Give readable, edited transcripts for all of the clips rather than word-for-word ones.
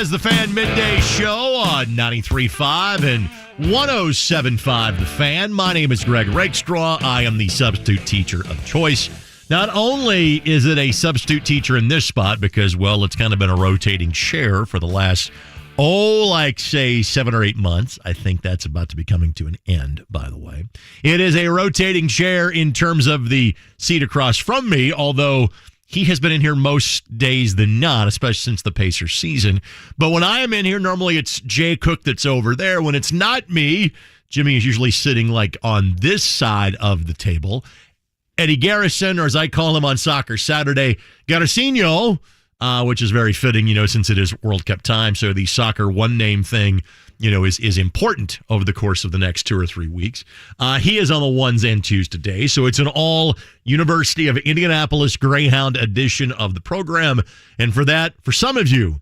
is the Fan Midday Show on 93.5 and 107.5 The Fan. My name is Greg Rakestraw. I am the substitute teacher of choice. Not only is it a substitute teacher in this spot because, well, it's kind of been a rotating chair for the last, say 7 or 8 months. I think that's about to be coming to an end, by the way. It is a rotating chair in terms of the seat across from me, although he has been in here most days than not, especially since the Pacers season. But when I am in here, normally it's Jay Cook that's over there. When it's not me, Jimmy is usually sitting like on this side of the table. Eddie Garrison, or as I call him on Soccer Saturday, Garciño, which is very fitting, since it is World Cup time. So the soccer one-name thing, is important over the course of the next 2 or 3 weeks. He is on the ones and twos today. So it's an all University of Indianapolis Greyhound edition of the program. And for that, for some of you,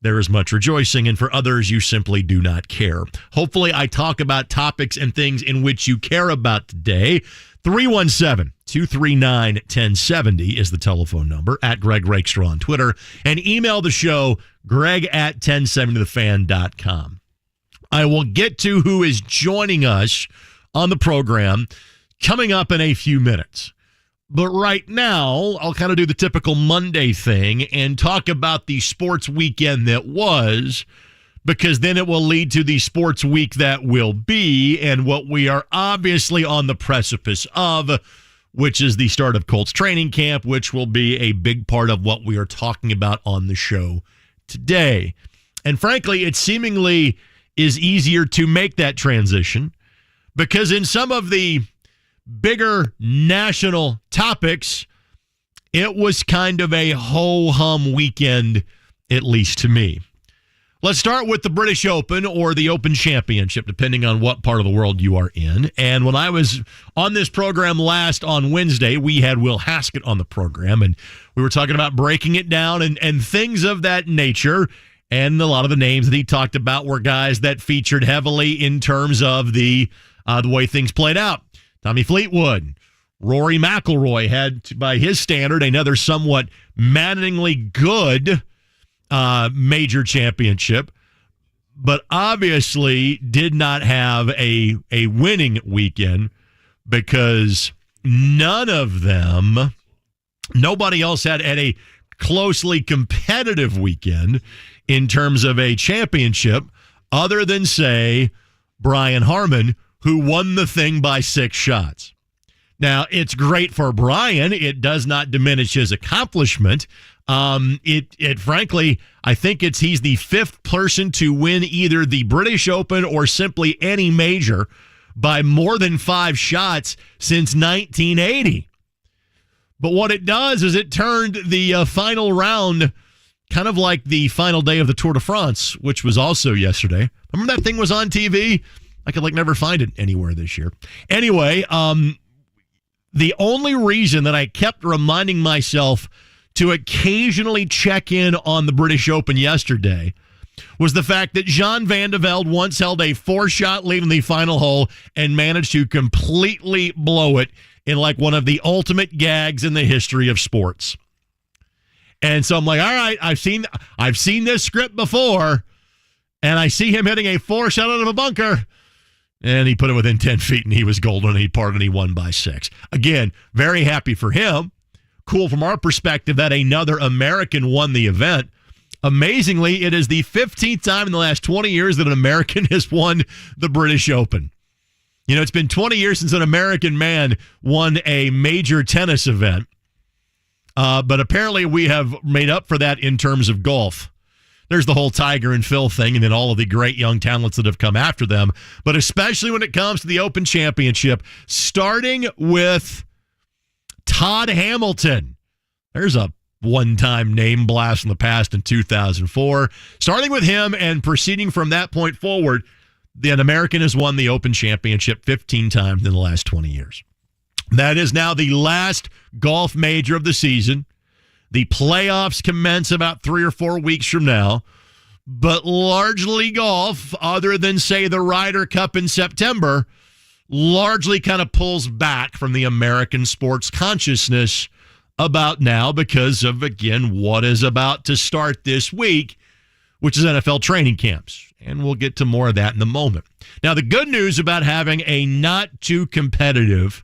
there is much rejoicing. And for others, you simply do not care. Hopefully, I talk about topics and things in which you care about today. 317-239-1070 is the telephone number, at Greg Rakestraw on Twitter, and email the show, greg@1070thefan.com. I will get to who is joining us on the program coming up in a few minutes. But right now, I'll kind of do the typical Monday thing and talk about the sports weekend that was, because then it will lead to the sports week that will be and what we are obviously on the precipice of, which is the start of Colts training camp, which will be a big part of what we are talking about on the show today. And frankly, it seemingly is easier to make that transition because in some of the bigger national topics, it was kind of a ho-hum weekend, at least to me. Let's start with the British Open or the Open Championship, depending on what part of the world you are in. And when I was on this program last on Wednesday, we had Will Haskett on the program, and we were talking about breaking it down and things of that nature. And a lot of the names that he talked about were guys that featured heavily in terms of the way things played out. Tommy Fleetwood, Rory McIlroy had, by his standard, another somewhat maddeningly good major championship, but obviously did not have a winning weekend because nobody else had a closely competitive weekend in terms of a championship other than, say, Brian Harman, who won the thing by 6 shots. Now, it's great for Brian. It does not diminish his accomplishment. Frankly, I think he's the 5th person to win either the British Open or simply any major by more than 5 shots since 1980. But what it does is it turned the final round kind of like the final day of the Tour de France, which was also yesterday. Remember that thing was on TV? I could never find it anywhere this year. Anyway, the only reason that I kept reminding myself to occasionally check in on the British Open yesterday was the fact that Jean Van de Velde once held a 4-shot lead in the final hole and managed to completely blow it in one of the ultimate gags in the history of sports. And so I'm like, all right, I've seen this script before, and I see him hitting a 4-shot out of a bunker. And he put it within 10 feet, and he was golden, and he parted, and he won by 6. Again, very happy for him. Cool from our perspective that another American won the event. Amazingly, it is the 15th time in the last 20 years that an American has won the British Open. It's been 20 years since an American man won a major tennis event. But apparently we have made up for that in terms of golf. There's the whole Tiger and Phil thing, and then all of the great young talents that have come after them. But especially when it comes to the Open Championship, starting with Todd Hamilton. There's a one-time name blast in the past in 2004. Starting with him and proceeding from that point forward, an American has won the Open Championship 15 times in the last 20 years. That is now the last golf major of the season. The playoffs commence about 3 or 4 weeks from now, but largely golf, other than, say, the Ryder Cup in September, largely kind of pulls back from the American sports consciousness about now because of, again, what is about to start this week which is NFL training camps. And we'll get to more of that in a moment. Now, the good news about having a not too competitive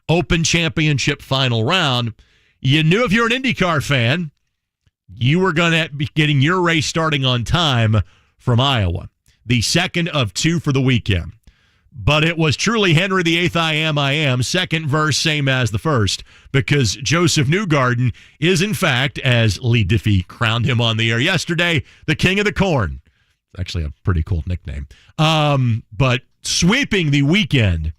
Open Championship final round, you knew if you're an IndyCar fan, you were going to be getting your race starting on time from Iowa. The second of two for the weekend. But it was truly Henry VIII, I am, second verse, same as the first, because Joseph Newgarden is, in fact, as Lee Diffie crowned him on the air yesterday, the king of the corn. It's actually a pretty cool nickname. But sweeping the weekend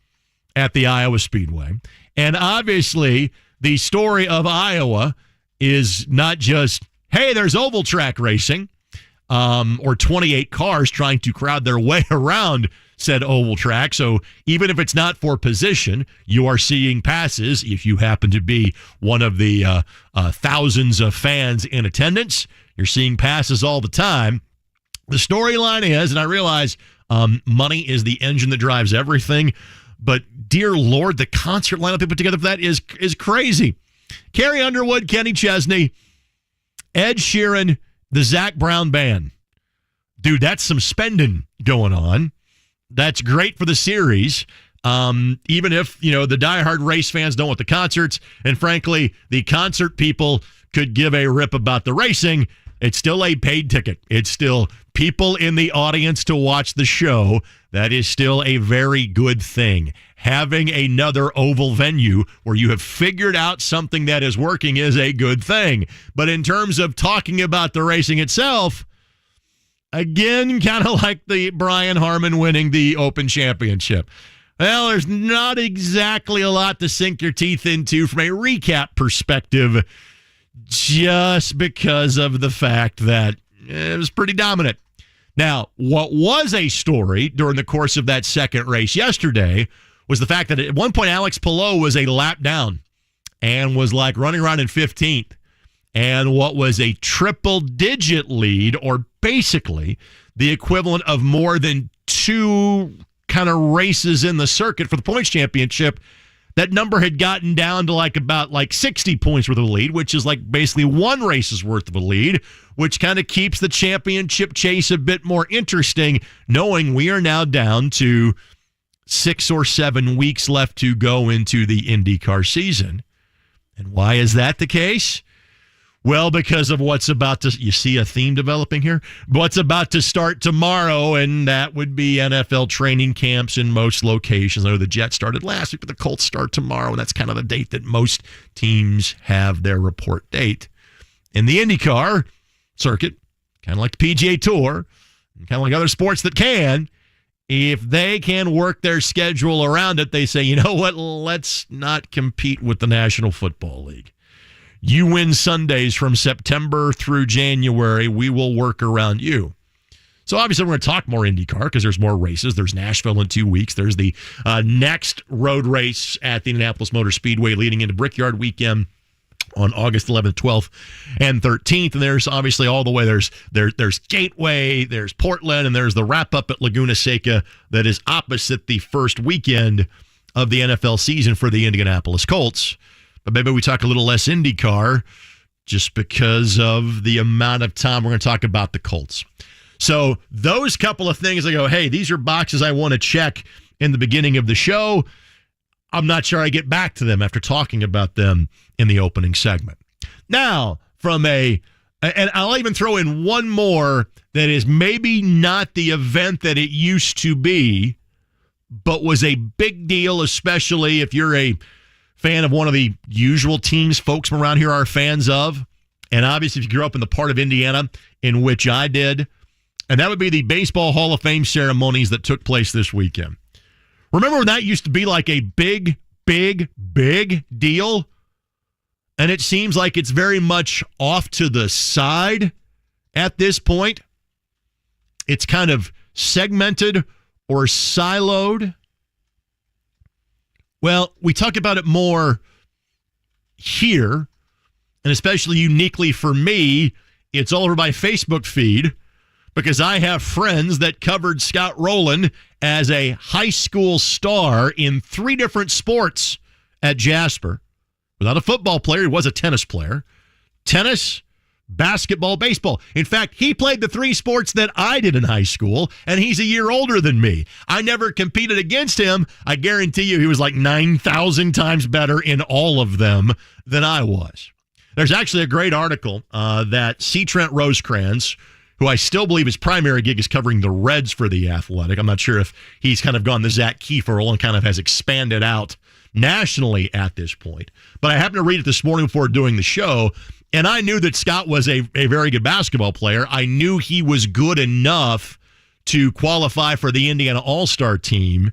at the Iowa Speedway. And obviously, the story of Iowa is not just, hey, there's oval track racing, or 28 cars trying to crowd their way around said oval track. So even if it's not for position, you are seeing passes. If you happen to be one of the thousands of fans in attendance, you're seeing passes all the time. The storyline is, and I realize money is the engine that drives everything, but dear Lord, the concert lineup they put together for that is crazy. Carrie Underwood, Kenny Chesney, Ed Sheeran, the Zac Brown Band. Dude, that's some spending going on. That's great for the series, even if, the diehard race fans don't want the concerts, and frankly, the concert people could give a rip about the racing. It's still a paid ticket. It's still people in the audience to watch the show. That is still a very good thing. Having another oval venue where you have figured out something that is working is a good thing. But in terms of talking about the racing itself, again, kind of like the Brian Harmon winning the Open Championship. Well, there's not exactly a lot to sink your teeth into from a recap perspective, just because of the fact that it was pretty dominant. Now, what was a story during the course of that second race yesterday was the fact that at one point Alex Palou was a lap down and was like running around in 15th. And what was a triple-digit lead, or basically the equivalent of more than two kind of races in the circuit for the points championship, that number had gotten down to about 60 points worth of a lead, which is basically one race's worth of a lead, which kind of keeps the championship chase a bit more interesting, knowing we are now down to 6 or 7 weeks left to go into the IndyCar season. And why is that the case? Well, because of what's about to, you see a theme developing here? What's about to start tomorrow, and that would be NFL training camps in most locations. I know the Jets started last week, but the Colts start tomorrow, and that's kind of the date that most teams have their report date. In the IndyCar circuit, kind of like the PGA Tour, and kind of like other sports that can, if they can work their schedule around it, they say, you know what, let's not compete with the National Football League. You win Sundays from September through January. We will work around you. So obviously we're going to talk more IndyCar because there's more races. There's Nashville in 2 weeks. There's the next road race at the Indianapolis Motor Speedway leading into Brickyard Weekend on August 11th, 12th, and 13th. And there's obviously all the way. There's Gateway, there's Portland, and there's the wrap-up at Laguna Seca that is opposite the first weekend of the NFL season for the Indianapolis Colts. But maybe we talk a little less IndyCar just because of the amount of time we're going to talk about the Colts. So those couple of things, I go, hey, these are boxes I want to check in the beginning of the show. I'm not sure I get back to them after talking about them in the opening segment. Now, and I'll even throw in one more that is maybe not the event that it used to be, but was a big deal, especially if you're a fan of one of the usual teams folks from around here are fans of. And obviously, if you grew up in the part of Indiana in which I did, and that would be the Baseball Hall of Fame ceremonies that took place this weekend. Remember when that used to be like a big, big, big deal? And it seems like it's very much off to the side at this point. It's kind of segmented or siloed. Well, we talk about it more here, and especially uniquely for me, it's all over my Facebook feed because I have friends that covered Scott Rowland as a high school star in 3 different sports at Jasper. Without a football player, he was a tennis player. Tennis, basketball, baseball. In fact, he played the three sports that I did in high school, and he's a year older than me. I never competed against him. I guarantee you he was like 9,000 times better in all of them than I was. There's actually a great article that C. Trent Rosecrans, who I still believe his primary gig is covering the Reds for The Athletic. I'm not sure if he's kind of gone the Zach Kiefer role and kind of has expanded out nationally at this point. But I happened to read it this morning before doing the show, and I knew that Scott was a very good basketball player. I knew he was good enough to qualify for the Indiana All-Star team.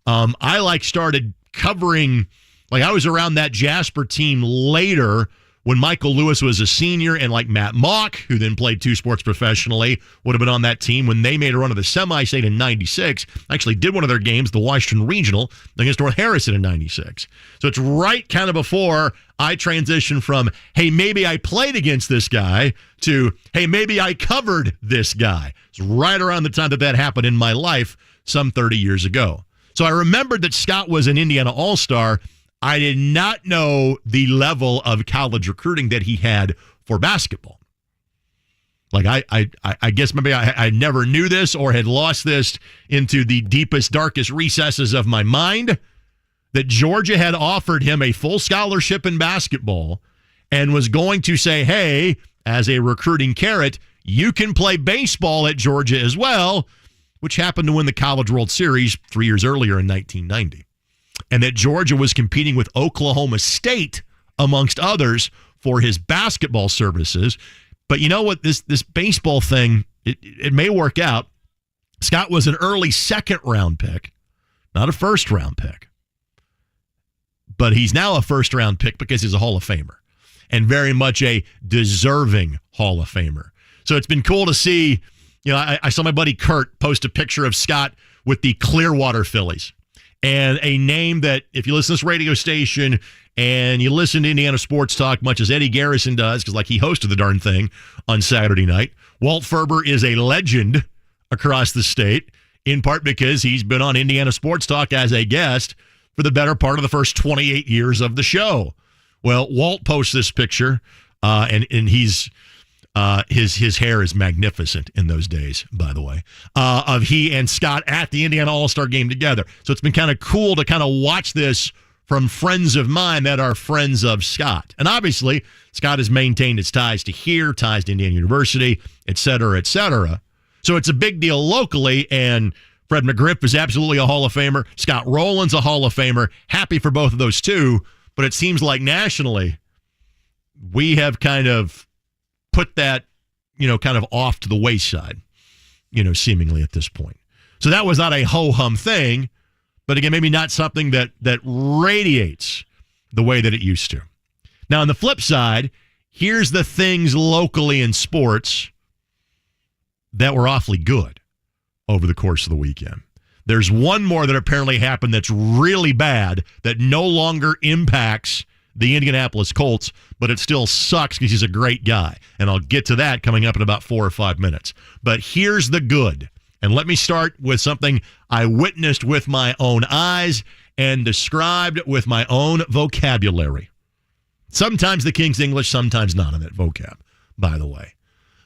I started covering, I was around that Jasper team later when Michael Lewis was a senior, and Matt Mock, who then played two sports professionally, would have been on that team when they made a run of the semi-state in 96. I actually did one of their games, the Washington Regional, against North Harrison in 96. So it's right kind of before I transitioned from, hey, maybe I played against this guy, to, hey, maybe I covered this guy. It's right around the time that happened in my life some 30 years ago. So I remembered that Scott was an Indiana All-Star. I did not know the level of college recruiting that he had for basketball. I guess maybe I never knew this or had lost this into the deepest, darkest recesses of my mind, that Georgia had offered him a full scholarship in basketball and was going to say, hey, as a recruiting carrot, you can play baseball at Georgia as well, which happened to win the College World Series 3 years earlier in 1990. And that Georgia was competing with Oklahoma State, amongst others, for his basketball services. But you know what? This baseball thing, it may work out. Scott was an early second-round pick, not a first-round pick. But he's now a first-round pick because he's a Hall of Famer, and very much a deserving Hall of Famer. So it's been cool to see. I saw my buddy Kurt post a picture of Scott with the Clearwater Phillies. And a name that, if you listen to this radio station and you listen to Indiana Sports Talk, much as Eddie Garrison does, because he hosted the darn thing on Saturday night, Walt Ferber is a legend across the state, in part because he's been on Indiana Sports Talk as a guest for the better part of the first 28 years of the show. Well, Walt posts this picture, and he's... his hair is magnificent in those days, by the way, of he and Scott at the Indiana All-Star game together. So it's been kind of cool to kind of watch this from friends of mine that are friends of Scott. And obviously, Scott has maintained his ties to here, ties to Indiana University, et cetera, et cetera. So it's a big deal locally, and Fred McGriff is absolutely a Hall of Famer. Scott Rowland's a Hall of Famer. Happy for both of those two, but it seems like nationally, we have kind of put that, kind of off to the wayside, seemingly at this point. So that was not a ho-hum thing, but again, maybe not something that radiates the way that it used to. Now, on the flip side, here's the things locally in sports that were awfully good over the course of the weekend. There's one more that apparently happened that's really bad, that no longer impacts the Indianapolis Colts, but it still sucks because he's a great guy. And I'll get to that coming up in about 4 or 5 minutes. But here's the good. And let me start with something I witnessed with my own eyes and described with my own vocabulary. Sometimes the King's English, sometimes not in that vocab, by the way.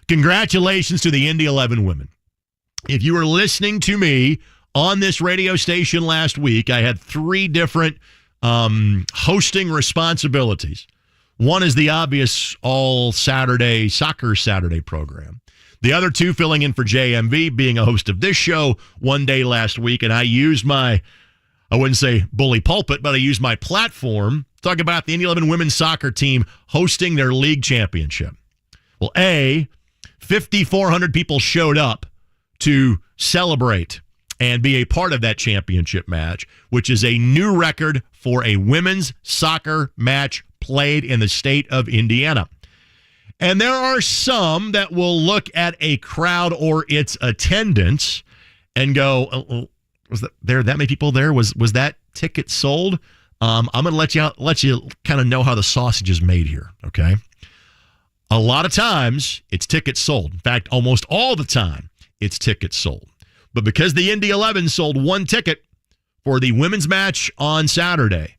Congratulations to the Indy 11 women. If you were listening to me on this radio station last week, I had 3 different hosting responsibilities. One is the obvious all Saturday Soccer Saturday program. The other 2 filling in for JMV, being a host of this show one day last week. And I used I wouldn't say bully pulpit, but I used my platform to talk about the Indy 11 women's soccer team hosting their league championship. Well, 5,400 people showed up to celebrate and be a part of that championship match, which is a new record for a women's soccer match played in the state of Indiana. And there are some that will look at a crowd or its attendance and go, was there that many people there? Was that ticket sold? I'm going to let you kind of know how the sausage is made here, okay? A lot of times, it's tickets sold. In fact, almost all the time, it's tickets sold. But because the Indy 11 sold 1 ticket for the women's match on Saturday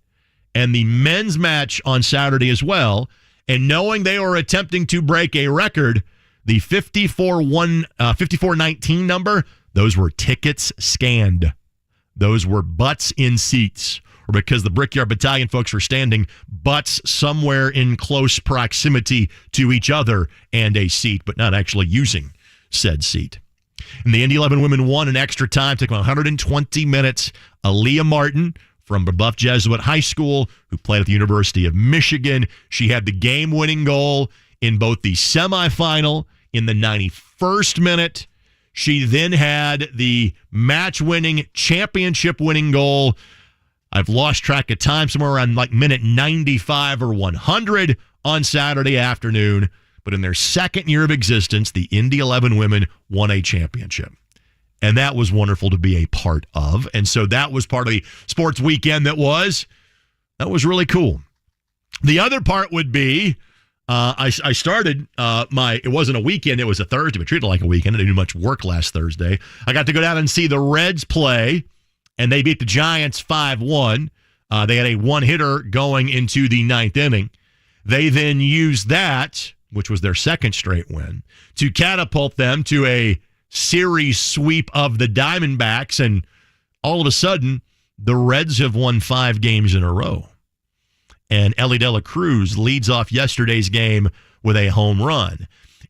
and the men's match on Saturday as well, And knowing they were attempting to break a record, the 5419 number, those were tickets scanned. Those were butts in seats. Or because the Brickyard Battalion folks were standing butts somewhere in close proximity to each other and a seat, but not actually using said seat. And the Indy 11 women won in extra time, took 120 minutes. Aaliyah Martin from Buff Jesuit High School, who played at the University of Michigan. She had the game-winning goal in both the semifinal in the 91st minute. She then had the match-winning, championship-winning goal. I've lost track of time, somewhere around like minute 95 or 100 on Saturday afternoon. But in their second year of existence, the Indy 11 women won a championship. And that was wonderful to be a part of. And so that was part of the sports weekend that was really cool. The other part would be, I started it wasn't a weekend, it was a Thursday, but treated it like a weekend. I didn't do much work last Thursday. I got to go down and see the Reds play, and they beat the Giants 5-1. They had a one-hitter going into the ninth inning. They then used that, which was their second straight win, to catapult them to a series sweep of the Diamondbacks, and all of a sudden, the Reds have won 5 games in a row. And Ellie De La Cruz leads off yesterday's game with a home run.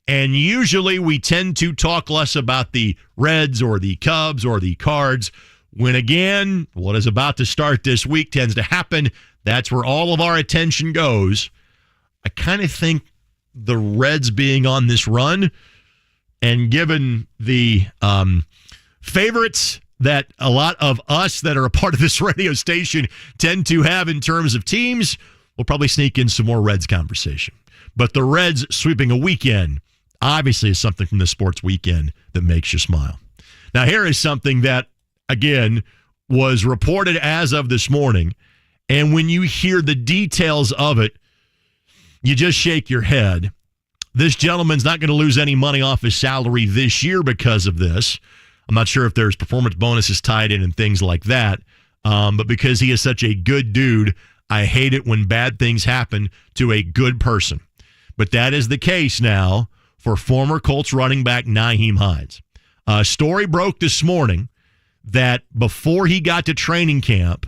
And usually we tend to talk less about the Reds or the Cubs or the Cards, when again, what is about to start this week tends to happen. That's where all of our attention goes. I kind of think the Reds being on this run, and given the favorites that a lot of us that are a part of this radio station tend to have in terms of teams, we'll probably sneak in some more Reds conversation. But the Reds sweeping a weekend obviously is something from the sports weekend that makes you smile. Now, here is something that, again, was reported as of this morning, and when you hear the details of it, you just shake your head. This gentleman's not going to lose any money off his salary this year because of this. I'm not sure if there's performance bonuses tied in and things like that, but because he is such a good dude, I hate it when bad things happen to a good person. But that is the case now for former Colts running back Nyheim Hines. A story broke this morning that before he got to training camp,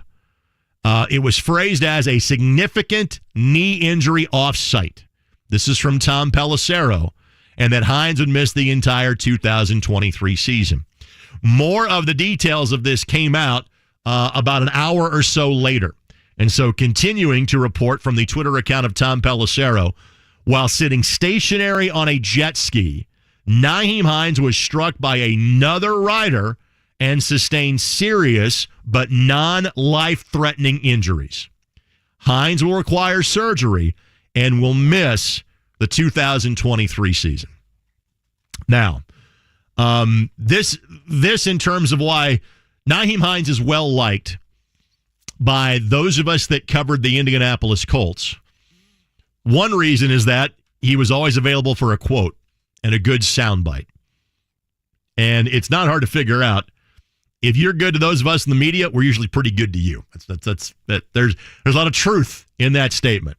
it was phrased as a significant knee injury off-site. This is from Tom Pelissero, and that Hines would miss the entire 2023 season. More of the details of this came out about an hour or so later. And so continuing to report from the Twitter account of Tom Pelissero, while sitting stationary on a jet ski, Nyheim Hines was struck by another rider and sustained serious but non-life-threatening injuries. Hines will require surgery and will miss the 2023 season. Now, this in terms of why Nyheim Hines is well-liked by those of us that covered the Indianapolis Colts. One reason is that he was always available for a quote and a good soundbite. And it's not hard to figure out. If you're good to those of us in the media, we're usually pretty good to you. There's a lot of truth in that statement.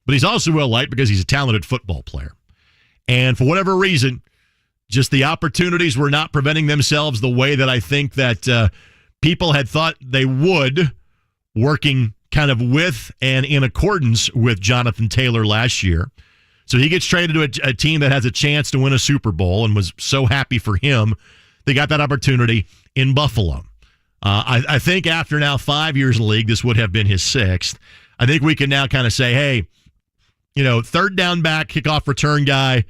But he's also well-liked because he's a talented football player. And for whatever reason, just the opportunities were not presenting themselves the way that I think that people had thought they would, working kind of with and in accordance with Jonathan Taylor last year. So he gets traded to a team that has a chance to win a Super Bowl, and was so happy for him. They got that opportunity in Buffalo. I think after now 5 years in the league, this would have been his 6th. I think we can now kind of say, hey, third down back, kickoff return guy,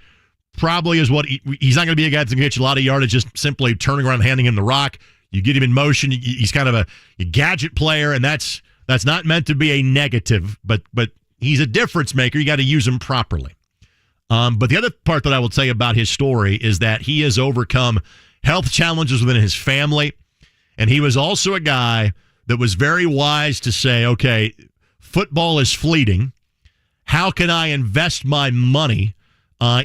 probably is what he's not going to be a guy that's going to get you a lot of yardage just simply turning around and handing him the rock. You get him in motion. He's kind of a gadget player, and that's not meant to be a negative, but he's a difference maker. You got to use him properly. But the other part that I will tell you about his story is that he has overcome health challenges within his family, and he was also a guy that was very wise to say, okay, football is fleeting. How can I invest my money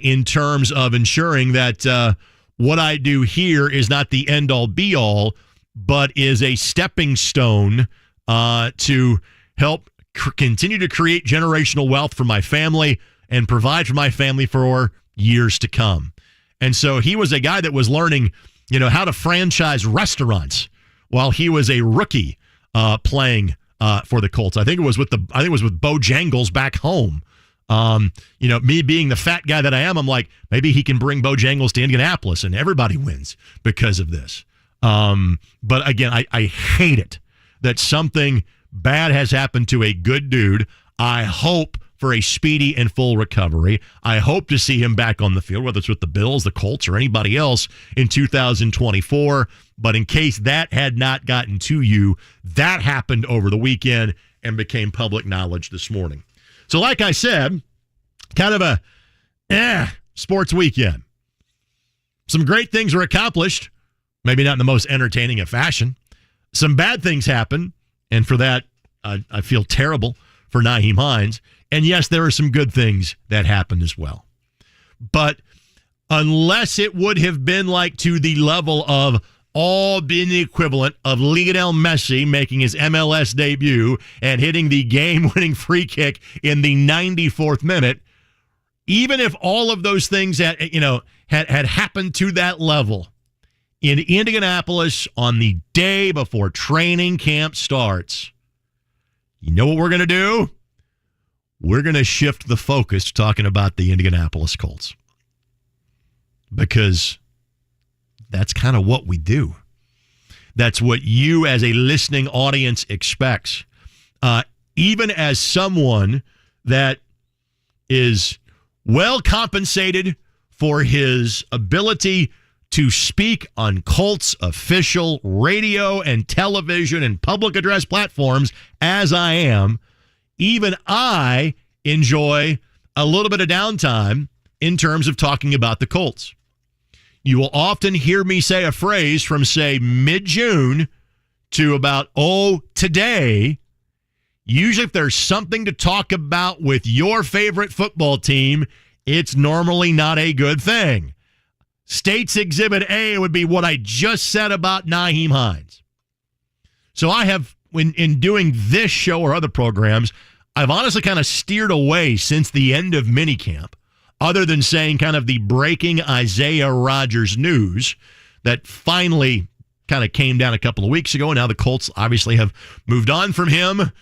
in terms of ensuring that what I do here is not the end-all, be-all, but is a stepping stone to help continue to create generational wealth for my family, and provide for my family for years to come. And so he was a guy that was learning, how to franchise restaurants while he was a rookie playing for the Colts. I think it was with Bojangles back home. Me being the fat guy that I am, I'm like, maybe he can bring Bojangles to Indianapolis and everybody wins because of this. But again, I hate it that something bad has happened to a good dude. I hope for a speedy and full recovery. I hope to see him back on the field, whether it's with the Bills, the Colts, or anybody else in 2024. But in case that had not gotten to you, that happened over the weekend and became public knowledge this morning. So like I said, kind of a sports weekend. Some great things were accomplished, maybe not in the most entertaining of fashion. Some bad things happened, and for that, I feel terrible for Nyheim Hines. And yes, there are some good things that happened as well. But unless it would have been like to the level of all being the equivalent of Lionel Messi making his MLS debut and hitting the game-winning free kick in the 94th minute, even if all of those things had happened to that level in Indianapolis on the day before training camp starts, you know what we're going to do? We're going to shift the focus to talking about the Indianapolis Colts. Because that's kind of what we do. That's what you as a listening audience expects. Even as someone that is well compensated for his ability to speak on Colts official radio and television and public address platforms, as I am, even I enjoy a little bit of downtime in terms of talking about the Colts. You will often hear me say a phrase from, say, mid-June to about, today. Usually if there's something to talk about with your favorite football team, it's normally not a good thing. State's Exhibit A would be what I just said about Nyheim Hines. So I have, in doing this show or other programs, I've honestly kind of steered away since the end of minicamp, other than saying kind of the breaking Isaiah Rodgers news that finally kind of came down a couple of weeks ago. And now the Colts obviously have moved on from him.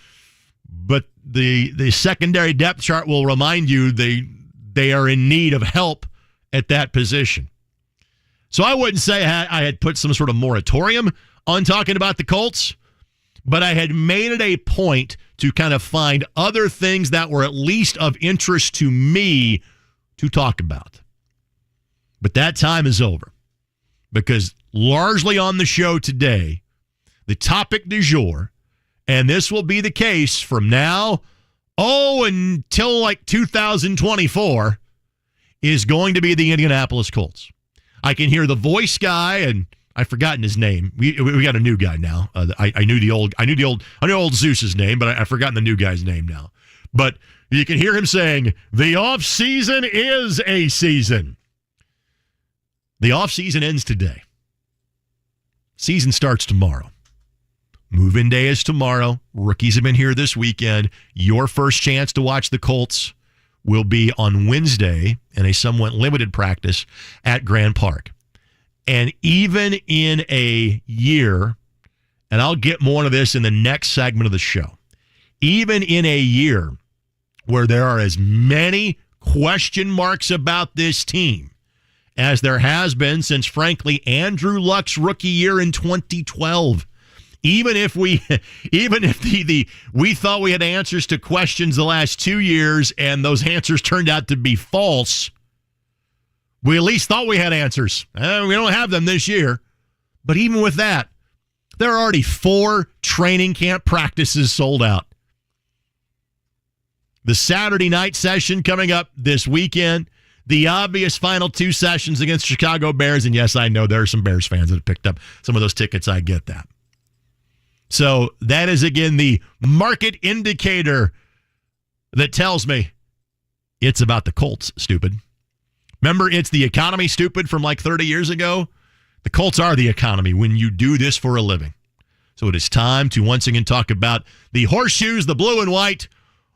But the secondary depth chart will remind you they are in need of help at that position. So I wouldn't say I had put some sort of moratorium on talking about the Colts, but I had made it a point to kind of find other things that were at least of interest to me to talk about. But that time is over, because largely on the show today, the topic du jour, and this will be the case from now until like 2024, is going to be the Indianapolis Colts. I can hear the voice guy, and I've forgotten his name. We got a new guy now. I knew old Zeus's name, but I've forgotten the new guy's name now. But you can hear him saying, the off season is a season. The off season ends today. Season starts tomorrow. Move-in day is tomorrow. Rookies have been here this weekend. Your first chance to watch the Colts will be on Wednesday in a somewhat limited practice at Grand Park. And even in a year, and I'll get more into this in the next segment of the show, even in a year where there are as many question marks about this team as there has been since, frankly, Andrew Luck's rookie year in 2012, even if we thought we had answers to questions the last 2 years and those answers turned out to be false, we at least thought we had answers. We don't have them this year. But even with that, there are already 4 training camp practices sold out. The Saturday night session coming up this weekend. The obvious final 2 sessions against Chicago Bears. And yes, I know there are some Bears fans that have picked up some of those tickets. I get that. So that is, again, the market indicator that tells me it's about the Colts, stupid. Remember, it's the economy, stupid, from like 30 years ago? The Colts are the economy when you do this for a living. So it is time to once again talk about the horseshoes, the blue and white,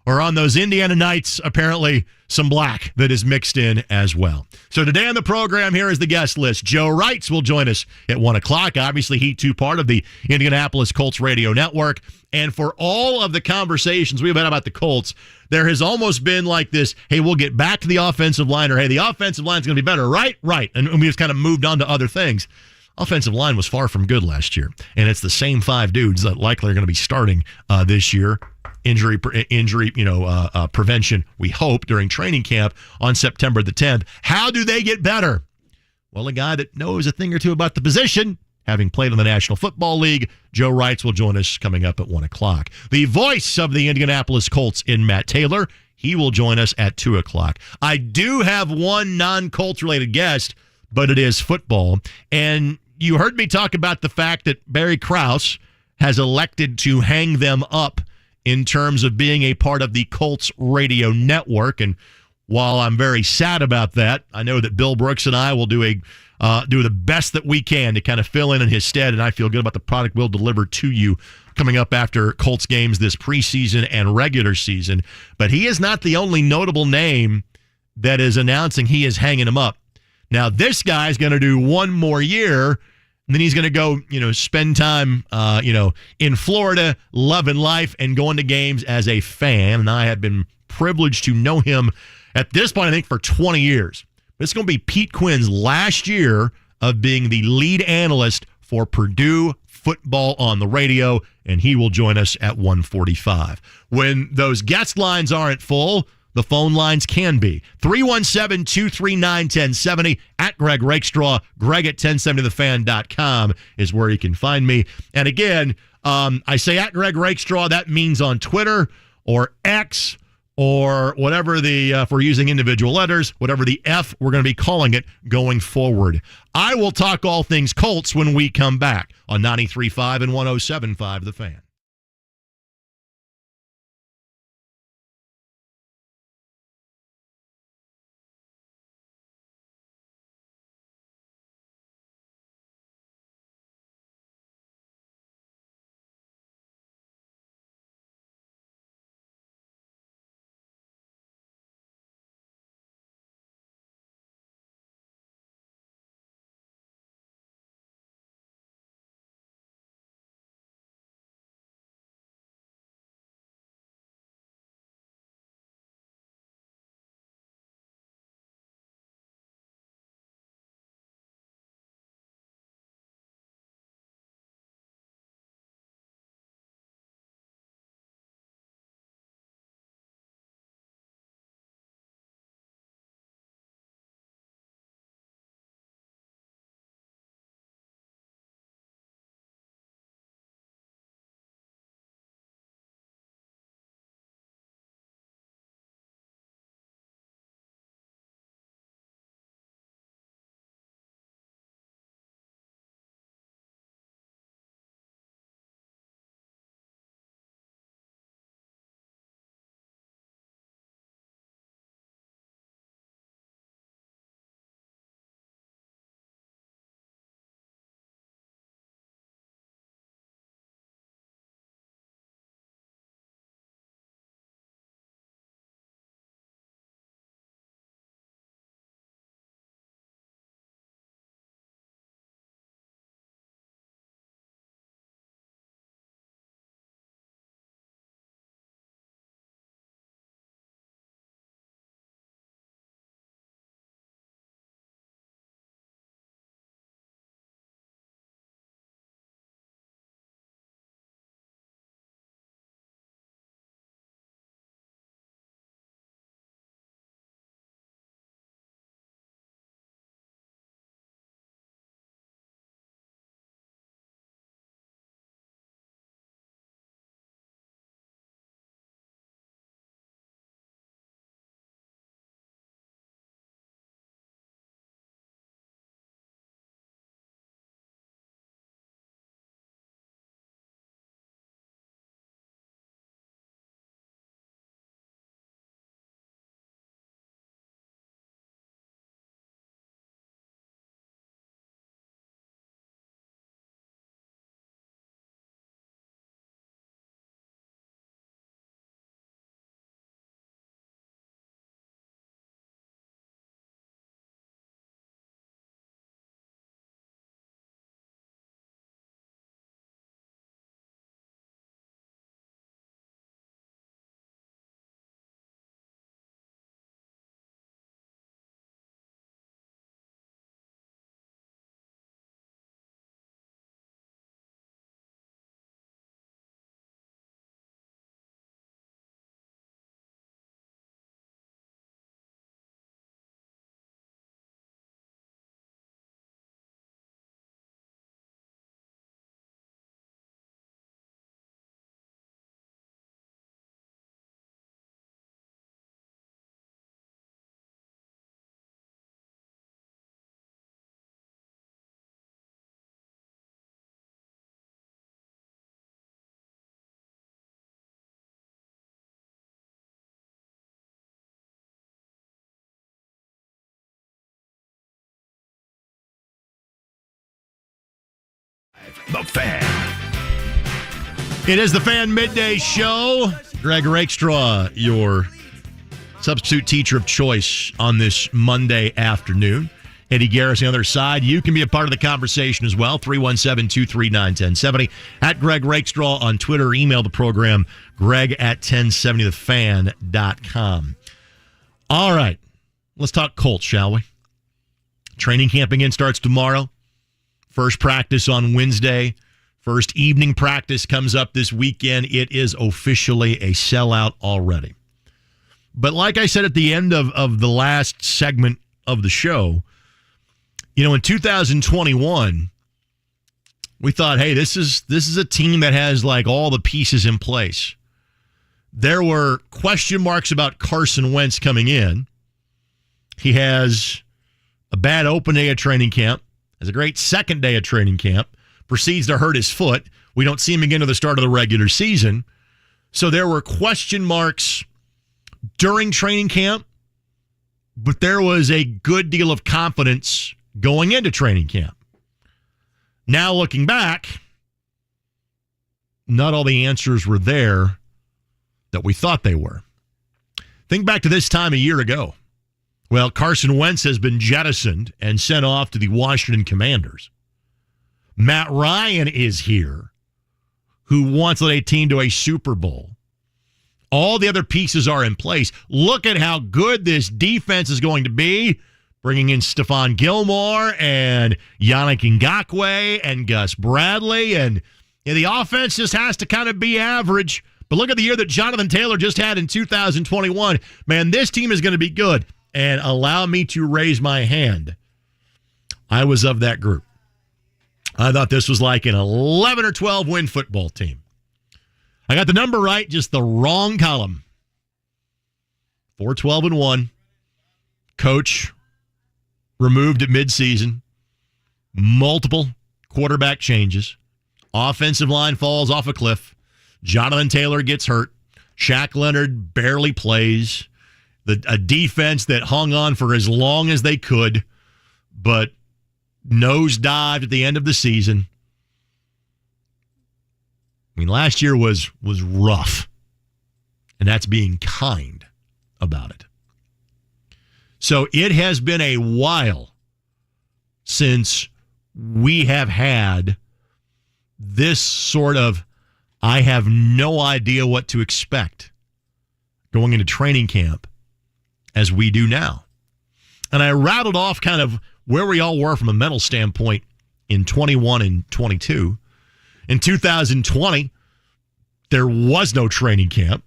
or on those Indiana nights, apparently some black that is mixed in as well. So today on the program, here is the guest list. Joe Reitz will join us at 1 o'clock. Obviously, Heat 2 part of the Indianapolis Colts radio network. And for all of the conversations we've had about the Colts, there has almost been like this, hey, we'll get back to the offensive line, or hey, the offensive line's going to be better, right? Right. And we just kind of moved on to other things. Offensive line was far from good last year. And it's the same 5 dudes that likely are going to be starting this year. Injury, prevention, we hope, during training camp on September the 10th. How do they get better? Well, a guy that knows a thing or two about the position, having played in the National Football League, Joe Reitz will join us coming up at 1 o'clock. The voice of the Indianapolis Colts in Matt Taylor, he will join us at 2 o'clock. I do have one non-Colts related guest, but it is football. And you heard me talk about the fact that Barry Krause has elected to hang them up in terms of being a part of the Colts radio network. And while I'm very sad about that, I know that Bill Brooks and I will do the best that we can to kind of fill in his stead, and I feel good about the product we'll deliver to you coming up after Colts games this preseason and regular season. But he is not the only notable name that is announcing he is hanging him up. Now, this guy's going to do one more year, and then he's going to go, spend time, in Florida, loving life and going to games as a fan. And I have been privileged to know him at this point, I think, for 20 years. But it's going to be Pete Quinn's last year of being the lead analyst for Purdue football on the radio, and he will join us at 1:45. When those guest lines aren't full, the phone lines can be. 317-239-1070 at Greg Rakestraw. Greg at 1070thefan.com is where you can find me. And again, I say at Greg Rakestraw, that means on Twitter or X or whatever if we're using individual letters, whatever the F we're going to be calling it going forward. I will talk all things Colts when we come back on 93.5 and 107.5 The Fan. The Fan. It is the Fan Midday Show. Greg Rakestraw, your substitute teacher of choice on this Monday afternoon. Eddie Garris on the other side. You can be a part of the conversation as well. 317-239-1070. At Greg Rakestraw on Twitter. Email the program, greg@1070thefan.com. All right. Let's talk Colts, shall we? Training camp again starts tomorrow. First practice on Wednesday. First evening practice comes up this weekend. It is officially a sellout already. But like I said at the end of the last segment of the show, in 2021, we thought, hey, this is a team that has like all the pieces in place. There were question marks about Carson Wentz coming in. He has a bad open day of training camp, has a great second day of training camp, proceeds to hurt his foot. We don't see him again to the start of the regular season. So there were question marks during training camp, but there was a good deal of confidence going into training camp. Now looking back, not all the answers were there that we thought they were. Think back to this time a year ago. Well, Carson Wentz has been jettisoned and sent off to the Washington Commanders. Matt Ryan is here, who once led a team to a Super Bowl. All the other pieces are in place. Look at how good this defense is going to be, bringing in Stephon Gilmore and Yannick Ngakoue and Gus Bradley. And the offense just has to kind of be average. But look at the year that Jonathan Taylor just had in 2021. Man, this team is going to be good. And allow me to raise my hand. I was of that group. I thought this was like an 11 or 12 win football team. I got the number right, just the wrong column. 4-12-1. Coach removed at midseason. Multiple quarterback changes. Offensive line falls off a cliff. Jonathan Taylor gets hurt. Shaq Leonard barely plays. A defense that hung on for as long as they could, but nosedived at the end of the season. I mean, last year was rough, and that's being kind about it. So it has been a while since we have had this sort of, I have no idea what to expect going into training camp as we do now. And I rattled off kind of where we all were from a mental standpoint in 21 and 22. In 2020, there was no training camp.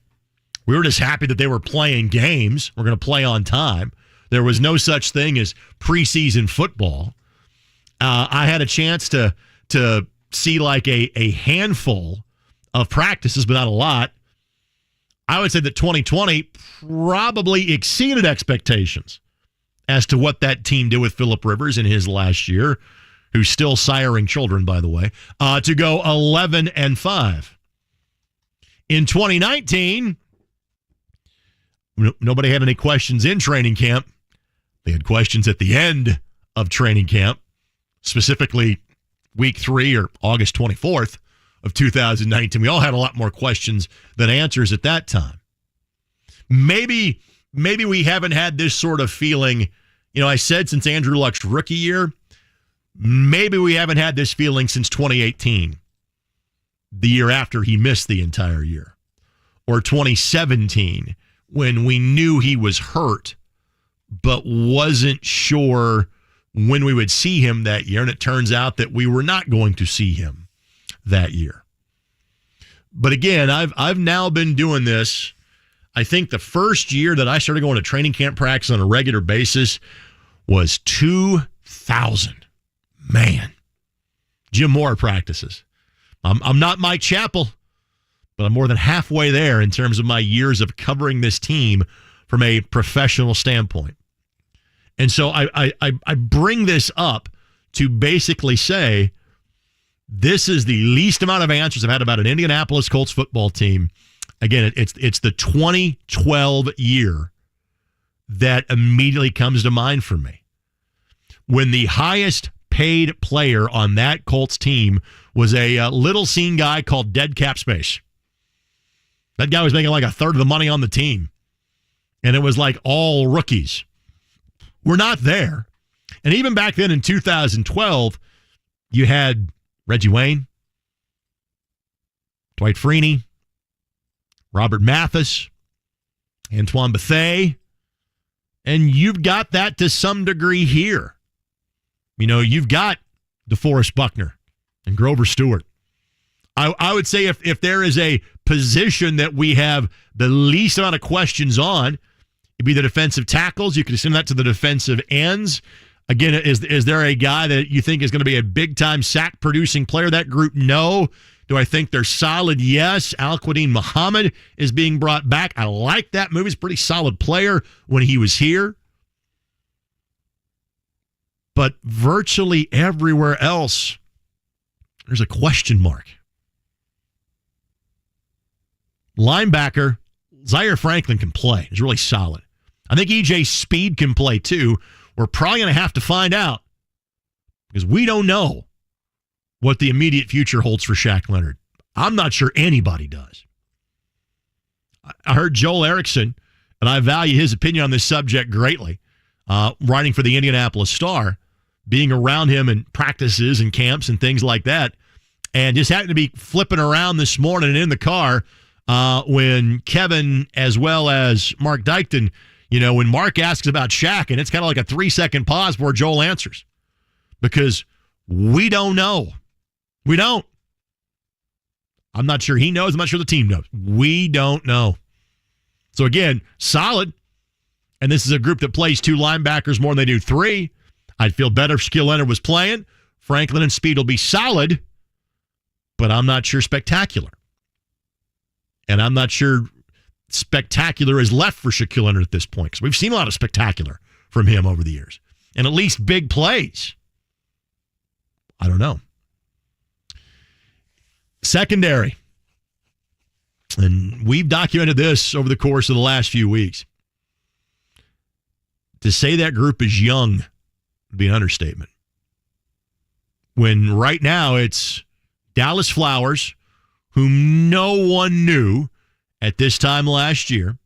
We were just happy that they were playing games. We're going to play on time. There was no such thing as preseason football. I had a chance to see like a handful of practices, but not a lot. I would say that 2020 probably exceeded expectations as to what that team did with Phillip Rivers in his last year, who's still siring children, by the way, to go 11-5. In 2019, nobody had any questions in training camp. They had questions at the end of training camp, specifically week 3 or August 24th of 2019. We all had a lot more questions than answers at that time. Maybe we haven't had this sort of feeling. I said since Andrew Luck's rookie year, maybe we haven't had this feeling since 2018, the year after he missed the entire year, or 2017 when we knew he was hurt but wasn't sure when we would see him that year, and it turns out that we were not going to see him that year. But again, I've now been doing this. I think the first year that I started going to training camp practice on a regular basis was 2000. Man, Jim Moore practices. I'm not Mike Chappell, but I'm more than halfway there in terms of my years of covering this team from a professional standpoint. And so I bring this up to basically say this is the least amount of answers I've had about an Indianapolis Colts football team. Again, it's the 2012 year that immediately comes to mind for me. When the highest paid player on that Colts team was a little seen guy called Dead Cap Space. That guy was making like a third of the money on the team. And it was like all rookies. We're not there. And even back then in 2012, you had Reggie Wayne, Dwight Freeney, Robert Mathis, Antoine Bethea, and you've got that to some degree here. You've got DeForest Buckner and Grover Stewart. I would say if there is a position that we have the least amount of questions on, it'd be the defensive tackles. You could assume that to the defensive ends. Again, is there a guy that you think is going to be a big-time sack-producing player? That group, no. Do I think they're solid? Yes. Al-Quadin Muhammad is being brought back. I like that move. He's a pretty solid player when he was here. But virtually everywhere else, there's a question mark. Linebacker, Zaire Franklin can play. He's really solid. I think E.J. Speed can play too. We're probably going to have to find out because we don't know what the immediate future holds for Shaq Leonard. I'm not sure anybody does. I heard Joel Erickson, and I value his opinion on this subject greatly, writing for the Indianapolis Star, being around him in practices and camps and things like that, and just happened to be flipping around this morning in the car when Kevin, as well as Mark Dykton, when Mark asks about Shaq, and it's kind of like a 3-second pause before Joel answers. Because we don't know. We don't. I'm not sure he knows. I'm not sure the team knows. We don't know. So again, solid. And this is a group that plays 2 linebackers more than they do 3. I'd feel better if Shaquille Leonard was playing. Franklin and Speed will be solid, but I'm not sure spectacular. And I'm not sure spectacular is left for Shaquille Leonard at this point, because we've seen a lot of spectacular from him over the years. And at least big plays. I don't know. Secondary. And we've documented this over the course of the last few weeks. To say that group is young would be an understatement. When right now it's Dallas Flowers, whom no one knew at this time last year,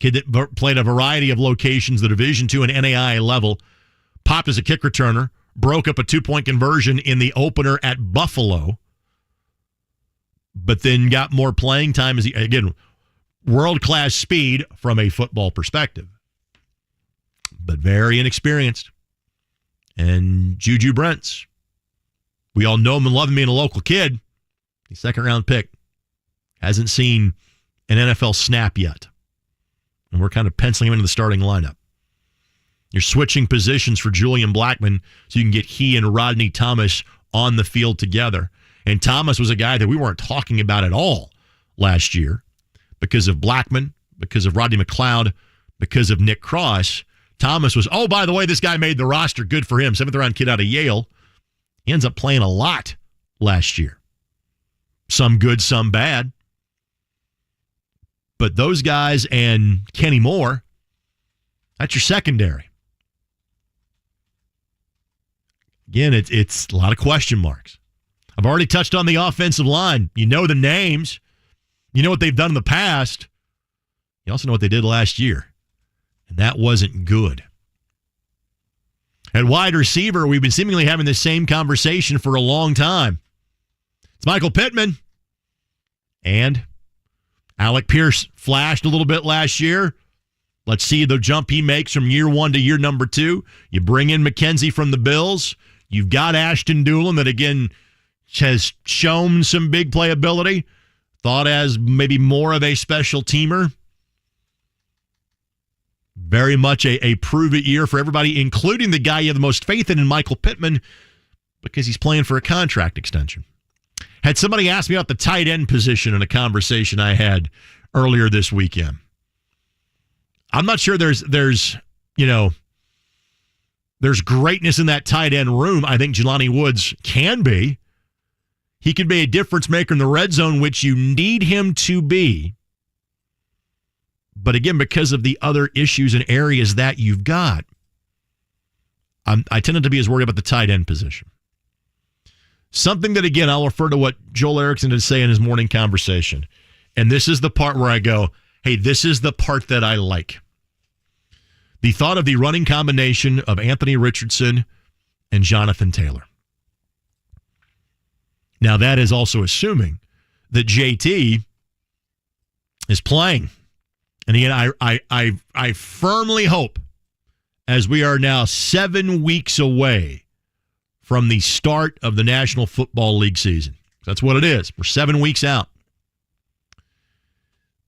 kid that played a variety of locations, the Division II and NAIA level, popped as a kick returner, broke up a 2-point conversion in the opener at Buffalo, but then got more playing time as again, world-class speed from a football perspective, but very inexperienced. And Juju Brents, we all know him and love him being a local kid. He's second-round pick. Hasn't seen an NFL snap yet. And we're kind of penciling him into the starting lineup. You're switching positions for Julian Blackman so you can get he and Rodney Thomas on the field together. And Thomas was a guy that we weren't talking about at all last year because of Blackman, because of Rodney McLeod, because of Nick Cross. Thomas was, oh, by the way, this guy made the roster. Good for him. 7th-round kid out of Yale. He ends up playing a lot last year. Some good, some bad. But those guys and Kenny Moore, that's your secondary. Again, it's a lot of question marks. I've already touched on the offensive line. You know the names. You know what they've done in the past. You also know what they did last year. And that wasn't good. At wide receiver, we've been seemingly having the same conversation for a long time. It's Michael Pittman. And Alec Pierce flashed a little bit last year. Let's see the jump he makes from year 1 to year number 2. You bring in McKenzie from the Bills. You've got Ashton Doolin that, again, has shown some big playability. Thought as maybe more of a special teamer. Very much a prove-it year for everybody, including the guy you have the most faith in Michael Pittman, because he's playing for a contract extension. Had somebody ask me about the tight end position in a conversation I had earlier this weekend. I'm not sure there's greatness in that tight end room. I think Jelani Woods can be. He could be a difference maker in the red zone, which you need him to be. But again, because of the other issues and areas that you've got, I tend not to be as worried about the tight end position. Something that, again, I'll refer to what Joel Erickson did say in his morning conversation. And this is the part where I go, hey, this is the part that I like. The thought of the running combination of Anthony Richardson and Jonathan Taylor. Now, that is also assuming that JT is playing. And again, I firmly hope, as we are now 7 weeks away from the start of the National Football League season, that's what it is. We're 7 weeks out.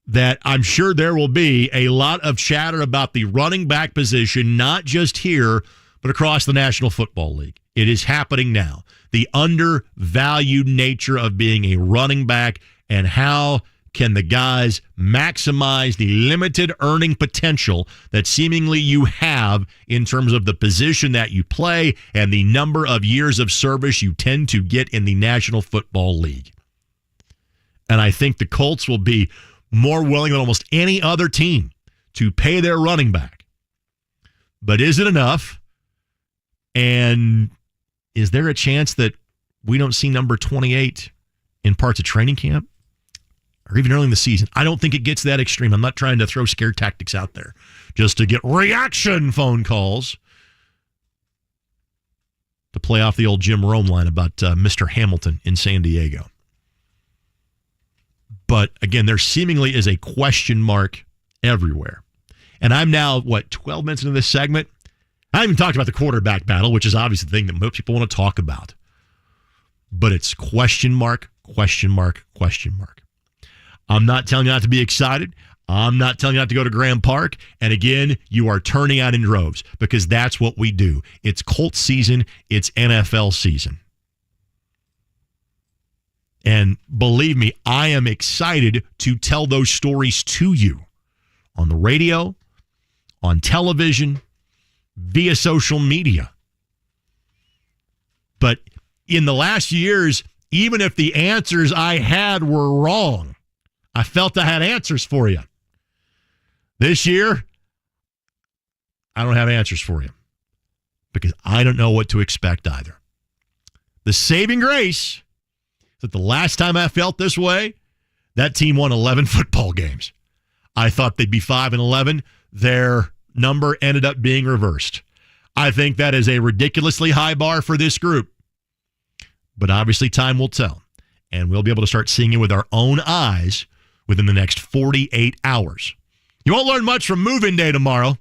That I'm sure there will be a lot of chatter about the running back position, not just here, but across the National Football League. It is happening now. The undervalued nature of being a running back and how can the guys maximize the limited earning potential that seemingly you have in terms of the position that you play and the number of years of service you tend to get in the National Football League. And I think the Colts will be more willing than almost any other team to pay their running back. But is it enough? And is there a chance that we don't see number 28 in parts of training camp or even early in the season? I don't think it gets that extreme. I'm not trying to throw scare tactics out there just to get reaction phone calls to play off the old Jim Rome line about Mr. Hamilton in San Diego. But again, there seemingly is a question mark everywhere. And I'm now, 12 minutes into this segment? I haven't even talked about the quarterback battle, which is obviously the thing that most people want to talk about. But it's question mark, question mark, question mark. I'm not telling you not to be excited. I'm not telling you not to go to Graham Park. And again, you are turning out in droves because that's what we do. It's Colts season. It's NFL season. And believe me, I am excited to tell those stories to you on the radio, on television, via social media. But in the last years, even if the answers I had were wrong, I felt I had answers for you. This year, I don't have answers for you because I don't know what to expect either. The saving grace is that the last time I felt this way, that team won 11 football games. I thought they'd be 5-11. Their number ended up being reversed. I think that is a ridiculously high bar for this group. But obviously time will tell. And we'll be able to start seeing it with our own eyes within the next 48 hours. You won't learn much from move-in day tomorrow.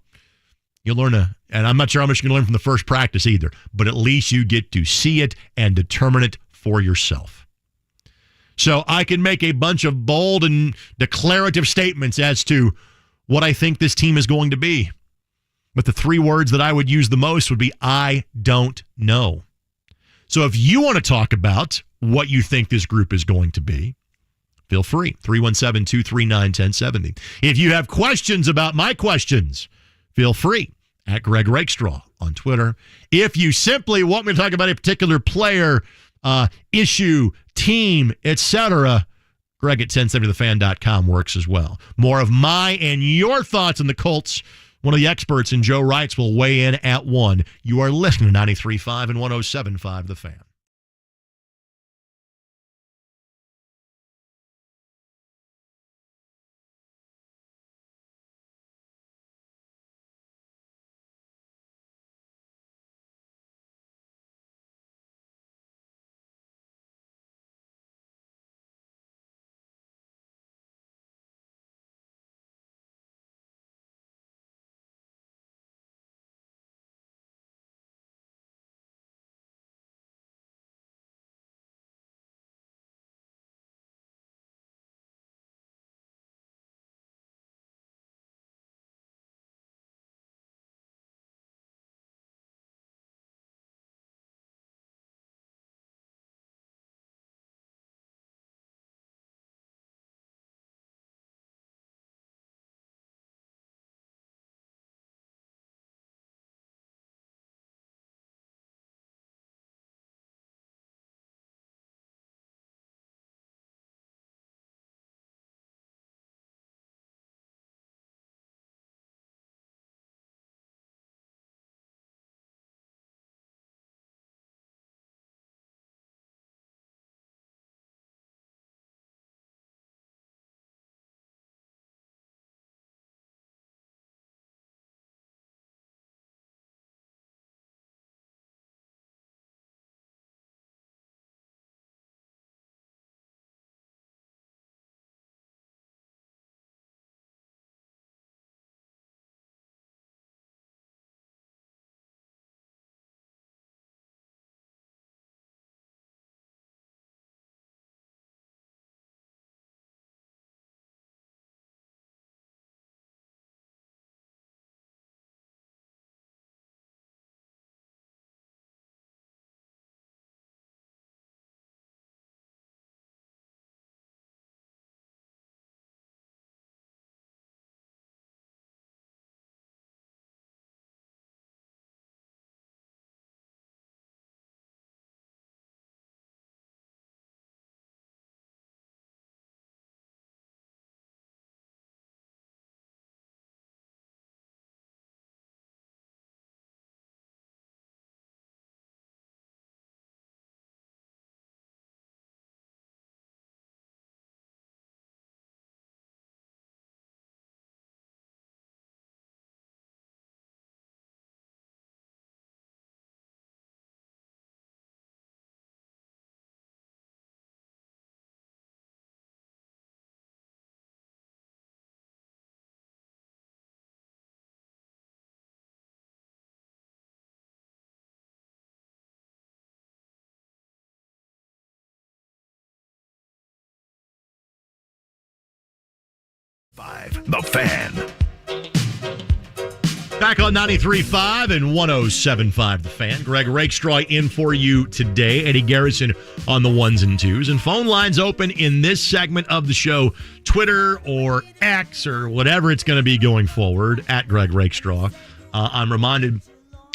You'll learn and I'm not sure how much you're going to learn from the first practice either, but at least you get to see it and determine it for yourself. So I can make a bunch of bold and declarative statements as to what I think this team is going to be. But the three words that I would use the most would be, I don't know. So if you want to talk about what you think this group is going to be, feel free. 317-239-1070. If you have questions about my questions, feel free. At Greg Rakestraw on Twitter. If you simply want me to talk about a particular player, issue, team, etc., Greg at 1070thefan.com works as well. More of my and your thoughts on the Colts. One of the experts in Joe Reitz will weigh in at 1. You are listening to 93.5 and 107.5 The Fan. The Fan. Back on 93.5 and 107.5 The Fan. Greg Rakestraw in for you today. Eddie Garrison on the ones and twos. And phone lines open in this segment of the show. Twitter or X or whatever it's going to be going forward at Greg Rakestraw. I'm reminded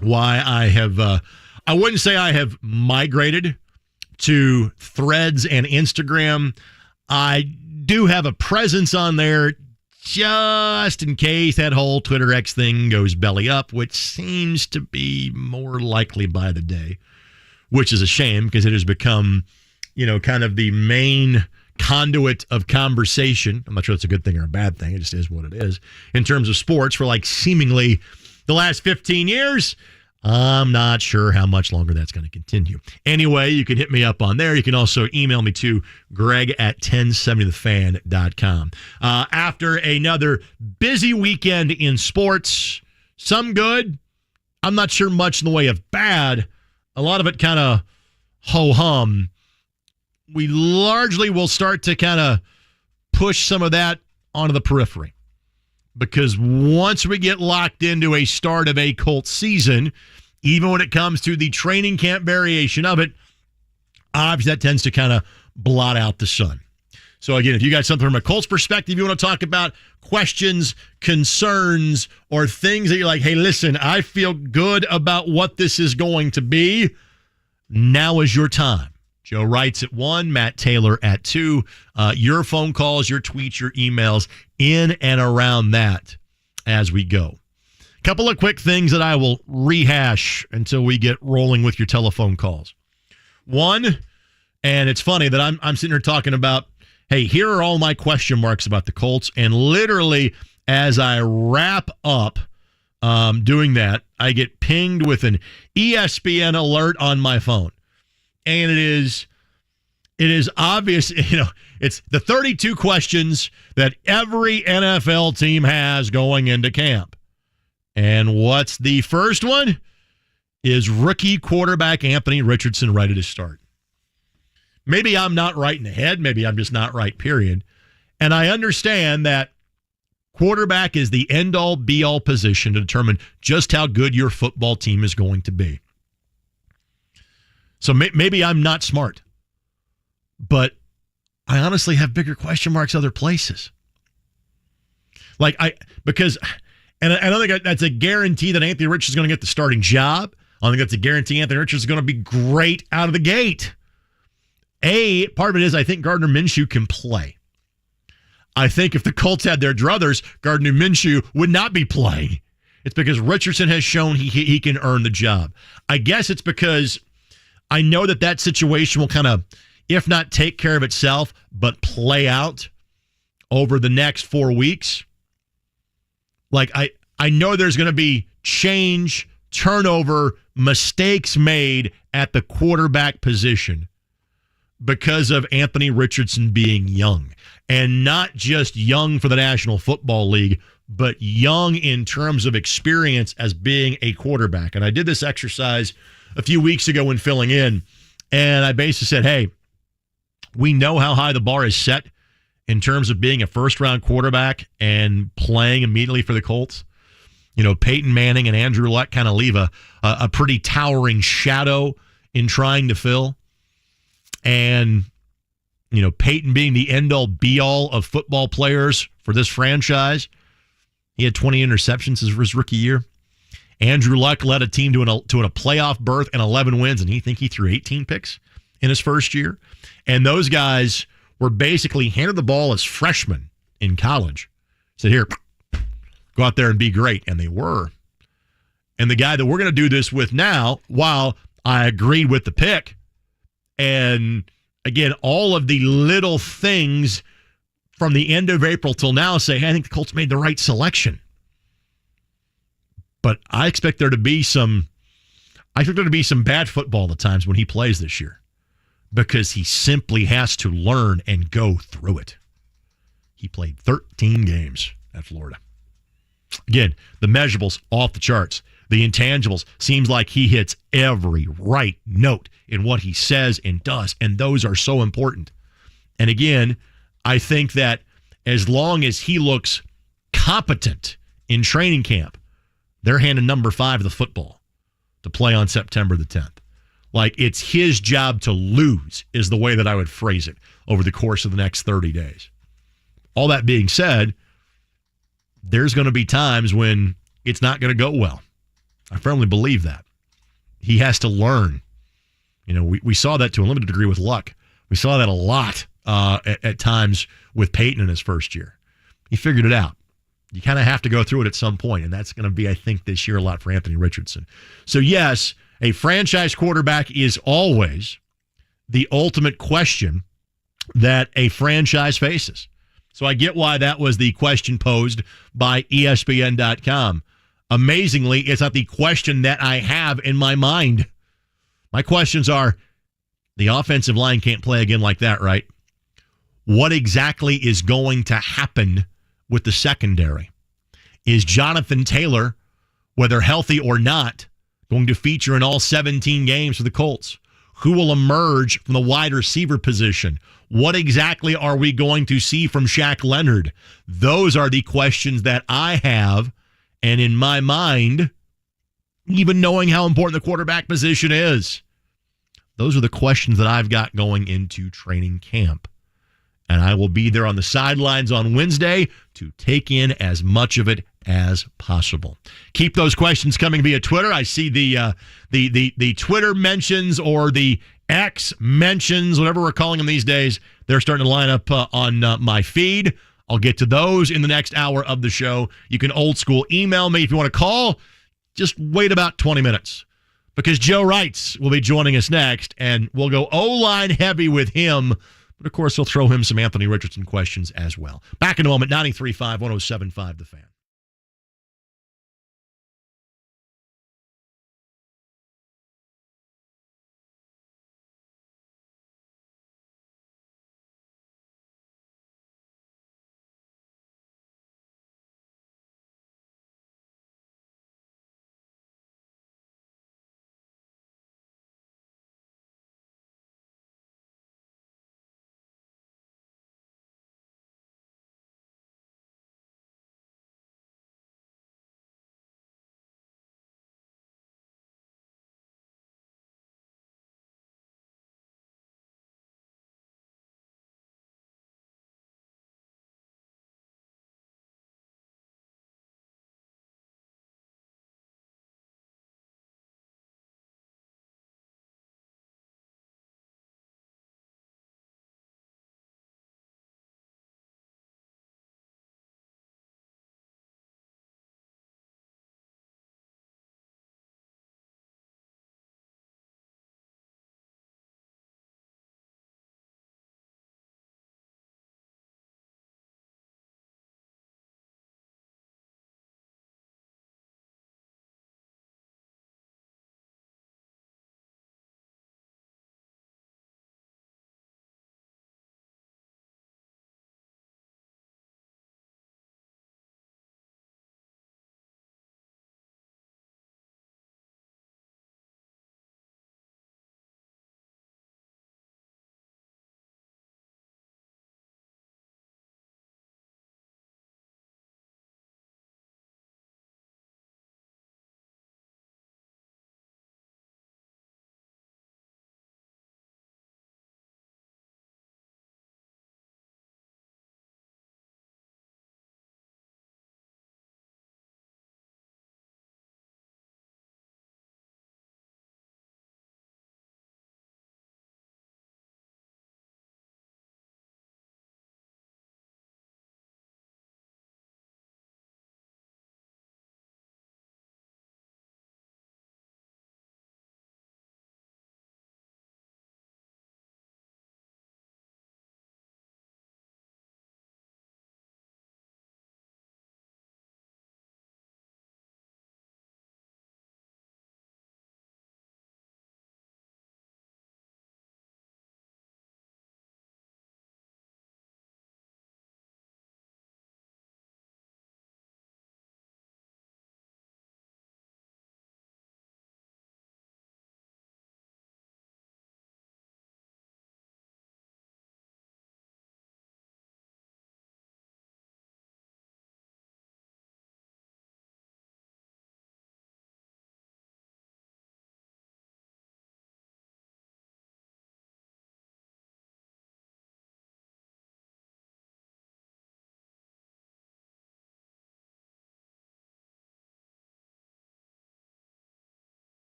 why I have, I wouldn't say I have migrated to Threads and Instagram. I do have a presence on there just in case that whole Twitter X thing goes belly up, which seems to be more likely by the day, which is a shame because it has become, kind of the main conduit of conversation. I'm not sure it's a good thing or a bad thing. It just is what it is in terms of sports for seemingly the last 15 years. I'm not sure how much longer that's going to continue. Anyway, you can hit me up on there. You can also email me to greg@1070thefan.com. After another busy weekend in sports, some good, I'm not sure much in the way of bad. A lot of it kind of ho-hum. We largely will start to kind of push some of that onto the periphery. Because once we get locked into a start of a Colts season, even when it comes to the training camp variation of it, obviously that tends to kind of blot out the sun. So again, if you got something from a Colts perspective you want to talk about, questions, concerns, or things that you're like, hey, listen, I feel good about what this is going to be, now is your time. Joe Reitz at 1, Matt Taylor at 2. Your phone calls, your tweets, your emails in and around that as we go. A couple of quick things that I will rehash until we get rolling with your telephone calls. One, and it's funny that I'm sitting here talking about, hey, here are all my question marks about the Colts. And literally as I wrap up doing that, I get pinged with an ESPN alert on my phone. And it is obvious, it's the 32 questions that every NFL team has going into camp. And what's the first one? Is rookie quarterback Anthony Richardson ready to start? Maybe I'm not right in the head. Maybe I'm just not right, period. And I understand that quarterback is the end-all, be-all position to determine just how good your football team is going to be. So maybe I'm not smart, but I honestly have bigger question marks other places. Because I don't think that's a guarantee that Anthony Richards is going to get the starting job. I don't think that's a guarantee Anthony Richards is going to be great out of the gate. Part of it is I think Gardner Minshew can play. I think if the Colts had their druthers, Gardner Minshew would not be playing. It's because Richardson has shown he can earn the job. I guess it's because I know that situation will kind of, if not take care of itself, but play out over the next 4 weeks. I know there's going to be change, turnover, mistakes made at the quarterback position because of Anthony Richardson being young. And not just young for the National Football League, but young in terms of experience as being a quarterback. And I did this exercise a few weeks ago when filling in, and I basically said, hey, we know how high the bar is set in terms of being a first-round quarterback and playing immediately for the Colts. Peyton Manning and Andrew Luck kind of leave a pretty towering shadow in trying to fill. And, Peyton being the end-all, be-all of football players for this franchise, he had 20 interceptions his rookie year. Andrew Luck led a team to a playoff berth and 11 wins, and he threw 18 picks in his first year. And those guys were basically handed the ball as freshmen in college. Said, here, go out there and be great. And they were. And the guy that we're going to do this with now, while I agreed with the pick, and again, all of the little things from the end of April till now say, hey, I think the Colts made the right selection. But I expect there to be some bad football at times when he plays this year because he simply has to learn and go through it. He played 13 games at Florida. Again, the measurables off the charts. The intangibles seems like he hits every right note in what he says and does, and those are so important. And again, I think that as long as he looks competent in training camp, they're handing number 5 the football to play on September the 10th. Like, it's his job to lose is the way that I would phrase it over the course of the next 30 days. All that being said, there's going to be times when it's not going to go well. I firmly believe that. He has to learn. You know, we saw that to a limited degree with Luck. We saw that a lot at times with Peyton in his first year. He figured it out. You kind of have to go through it at some point, and that's going to be, I think, this year a lot for Anthony Richardson. So, yes, a franchise quarterback is always the ultimate question that a franchise faces. So I get why that was the question posed by ESPN.com. Amazingly, it's not the question that I have in my mind. My questions are, the offensive line can't play again like that, right? What exactly is going to happen with the secondary? Is Jonathan Taylor, whether healthy or not, going to feature in all 17 games for the Colts? Who will emerge from the wide receiver position? What exactly are we going to see from Shaq Leonard? Those are the questions that I have. And in my mind, even knowing how important the quarterback position is, those are the questions that I've got going into training camp. And I will be there on the sidelines on Wednesday to take in as much of it as possible. Keep those questions coming via Twitter. I see the Twitter mentions, or the X mentions, whatever we're calling them these days. They're starting to line up on my feed. I'll get to those in the next hour of the show. You can old school email me if you want to call. Just wait about 20 minutes because Joe Reitz will be joining us next, and we'll go O-line heavy with him. But, of course, he'll throw him some Anthony Richardson questions as well. Back in a moment, 93.5, 107.5 The Fan.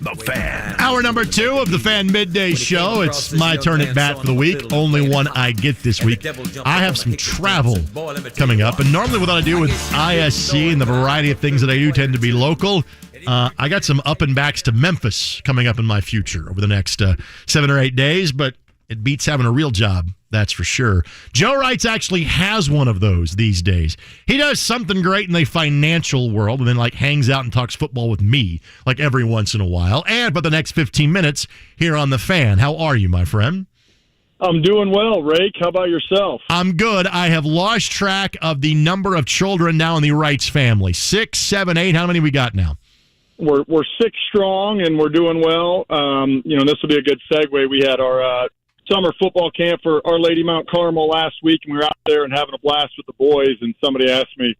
The Fan. Hour number 2 of the Fan Midday Show. It's my turn at bat for the week. Only one I get this week. I have some travel coming up. And normally what I do with ISC and the variety of things that I do tend to be local. I got some up and backs to Memphis coming up in my future over the next 7 or 8 days. But it beats having a real job, that's for sure. Joe Reitz actually has one of those these days. He does something great in the financial world and then hangs out and talks football with me every once in a while. And for the next 15 minutes here on The Fan. How are you, my friend? I'm doing well, Rake. How about yourself? I'm good. I have lost track of the number of children now in the Reitz family. 6, 7, 8. How many we got now? We're 6 strong, and we're doing well. This will be a good segue. We had our summer football camp for Our Lady Mount Carmel last week, and we were out there and having a blast with the boys, and somebody asked me,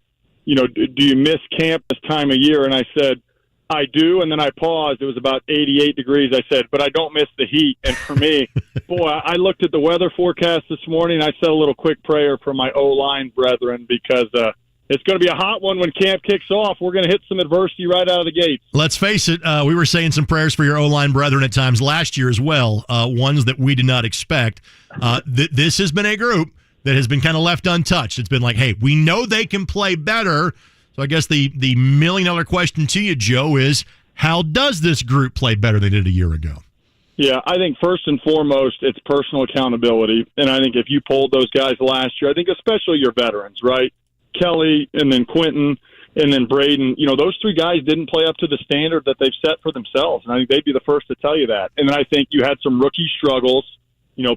do you miss camp this time of year? And I said, I do, and then I paused. It was about 88 degrees. I said, but I don't miss the heat. And for me, boy, I looked at the weather forecast this morning. I said a little quick prayer for my O-line brethren because it's going to be a hot one when camp kicks off. We're going to hit some adversity right out of the gates. Let's face it, we were saying some prayers for your O-line brethren at times last year as well, ones that we did not expect. This has been a group that has been kind of left untouched. It's been hey, we know they can play better. So I guess the million-dollar question to you, Joe, is how does this group play better than they did a year ago? Yeah, I think first and foremost, it's personal accountability. And I think if you polled those guys last year, I think especially your veterans, right? Kelly and then Quentin and then Braden, those 3 guys didn't play up to the standard that they've set for themselves. And I think they'd be the first to tell you that. And then I think you had some rookie struggles.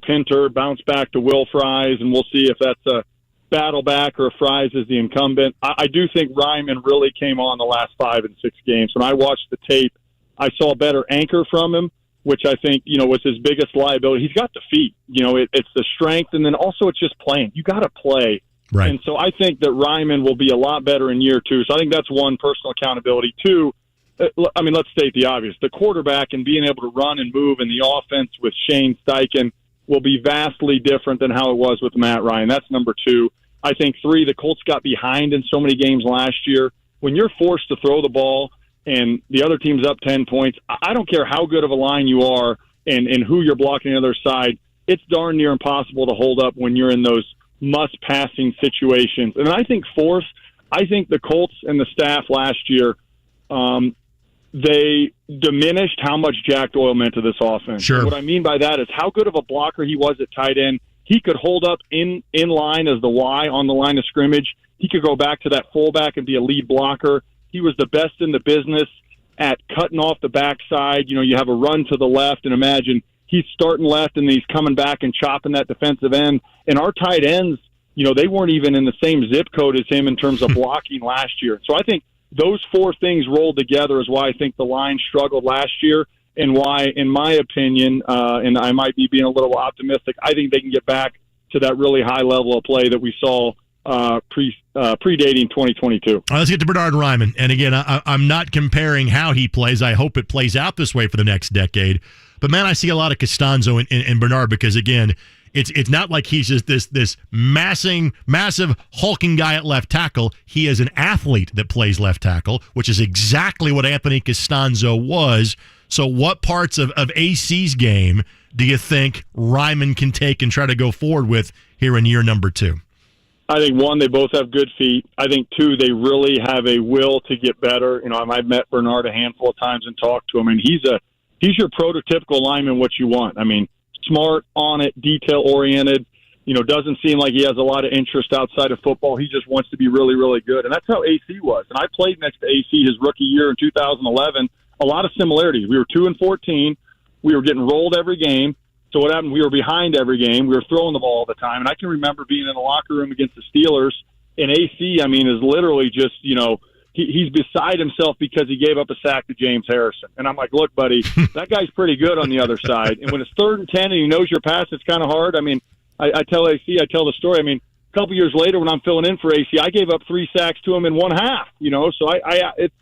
Pinter bounced back to Will Fries, and we'll see if that's a battle back or if Fries is the incumbent. I do think Ryman really came on the last 5 and 6 games. When I watched the tape, I saw a better anchor from him, which I think, was his biggest liability. He's got the feet. It's the strength, and then also it's just playing. You got to play. Right. And so I think that Ryman will be a lot better in year 2. So I think that's one, personal accountability. 2, let's state the obvious. The quarterback and being able to run and move in the offense with Shane Steichen will be vastly different than how it was with Matt Ryan. That's number 2. I think 3, the Colts got behind in so many games last year. When you're forced to throw the ball and the other team's up 10 points, I don't care how good of a line you are and who you're blocking on the other side, it's darn near impossible to hold up when you're in those must-passing situations. And I think 4th, I think the Colts and the staff last year, they diminished how much Jack Doyle meant to this offense. Sure. And what I mean by that is how good of a blocker he was at tight end. He could hold up in line as the Y on the line of scrimmage. He could go back to that fullback and be a lead blocker. He was the best in the business at cutting off the backside. You have a run to the left, and imagine he's starting left and he's coming back and chopping that defensive end. And our tight ends, they weren't even in the same zip code as him in terms of blocking last year. So I think those 4 things rolled together is why I think the line struggled last year, and why, in my opinion, and I might be being a little optimistic, I think they can get back to that really high level of play that we saw predating 2022. All right, let's get to Bernhard Raimann. And again, I'm not comparing how he plays. I hope it plays out this way for the next decade. But, man, I see a lot of Costanzo in Bernhard because, again, it's not like he's just this massive hulking guy at left tackle. He is an athlete that plays left tackle, which is exactly what Anthony Costanzo was. So what parts of AC's game do you think Raimann can take and try to go forward with here in year number 2? I think, 1, they both have good feet. I think, 2, they really have a will to get better. I've met Bernhard a handful of times and talked to him, and he's your prototypical lineman, what you want. Smart, on it, detail-oriented, doesn't seem like he has a lot of interest outside of football. He just wants to be really, really good. And that's how AC was. And I played next to AC his rookie year in 2011. A lot of similarities. We were 2-14. We were getting rolled every game. So what happened, we were behind every game. We were throwing the ball all the time. And I can remember being in the locker room against the Steelers. And AC, is literally just, he's beside himself because he gave up a sack to James Harrison. And I'm like, look, buddy, that guy's pretty good on the other side. And when it's 3rd and 10 and he knows your pass, it's kind of hard. I tell AC, I tell the story. A couple years later when I'm filling in for AC, I gave up 3 sacks to him in 1/2, So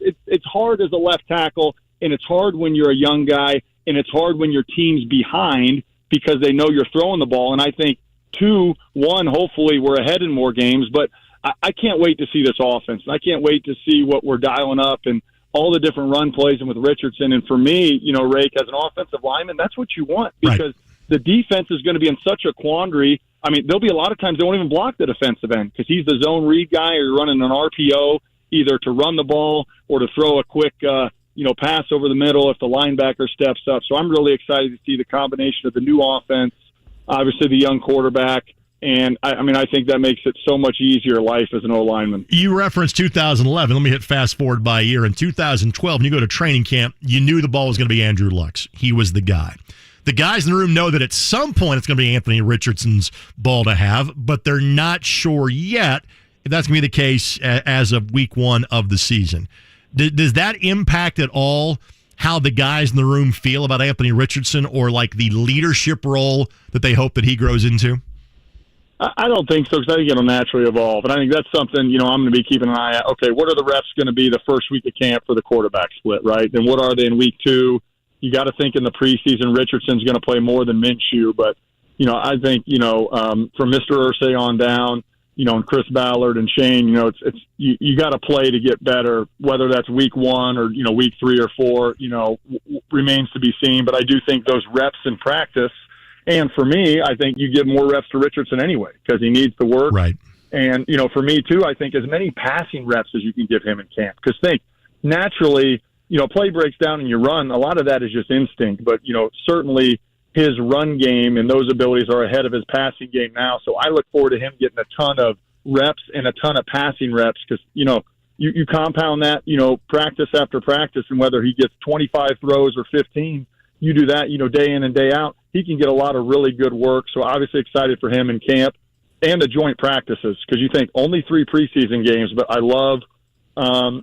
it's hard as a left tackle, and it's hard when you're a young guy, and it's hard when your team's behind because they know you're throwing the ball. And I think 2, 1, hopefully we're ahead in more games, but I can't wait to see this offense. I can't wait to see what we're dialing up and all the different run plays and with Richardson. And for me, Rake, as an offensive lineman, that's what you want because the defense is going to be in such a quandary. I mean, there'll be a lot of times they won't even block the defensive end because he's the zone read guy or you're running an RPO either to run the ball or to throw a quick, pass over the middle if the linebacker steps up. So I'm really excited to see the combination of the new offense, obviously the young quarterback, and I think that makes it so much easier life as an O-lineman. You referenced 2011. Let me hit fast forward by a year. In 2012, when you go to training camp, you knew the ball was going to be Andrew Luck's. He was the guy. The guys in the room know that at some point it's going to be Anthony Richardson's ball to have, but they're not sure yet if that's going to be the case as of week 1 of the season. Does that impact at all how the guys in the room feel about Anthony Richardson or like the leadership role that they hope that he grows into? I don't think so because I think it'll naturally evolve. And I think that's something, I'm going to be keeping an eye out. Okay, what are the reps going to be the first week of camp for the quarterback split, right? Then what are they in week 2? You got to think in the preseason Richardson's going to play more than Minshew. But, I think, from Mr. Irsay on down, and Chris Ballard and Shane, you got to play to get better, whether that's week 1 or, week 3 or 4, remains to be seen. But I do think those reps in practice, and for me, I think you give more reps to Richardson anyway because he needs to work. Right. And, for me, too, I think as many passing reps as you can give him in camp. Because naturally, play breaks down and you run. A lot of that is just instinct. But, certainly his run game and those abilities are ahead of his passing game now. So I look forward to him getting a ton of reps and a ton of passing reps because, you compound that, practice after practice, and whether he gets 25 throws or 15, you do that, day in and day out, he can get a lot of really good work. So obviously excited for him in camp and the joint practices because you think only 3 preseason games, but I love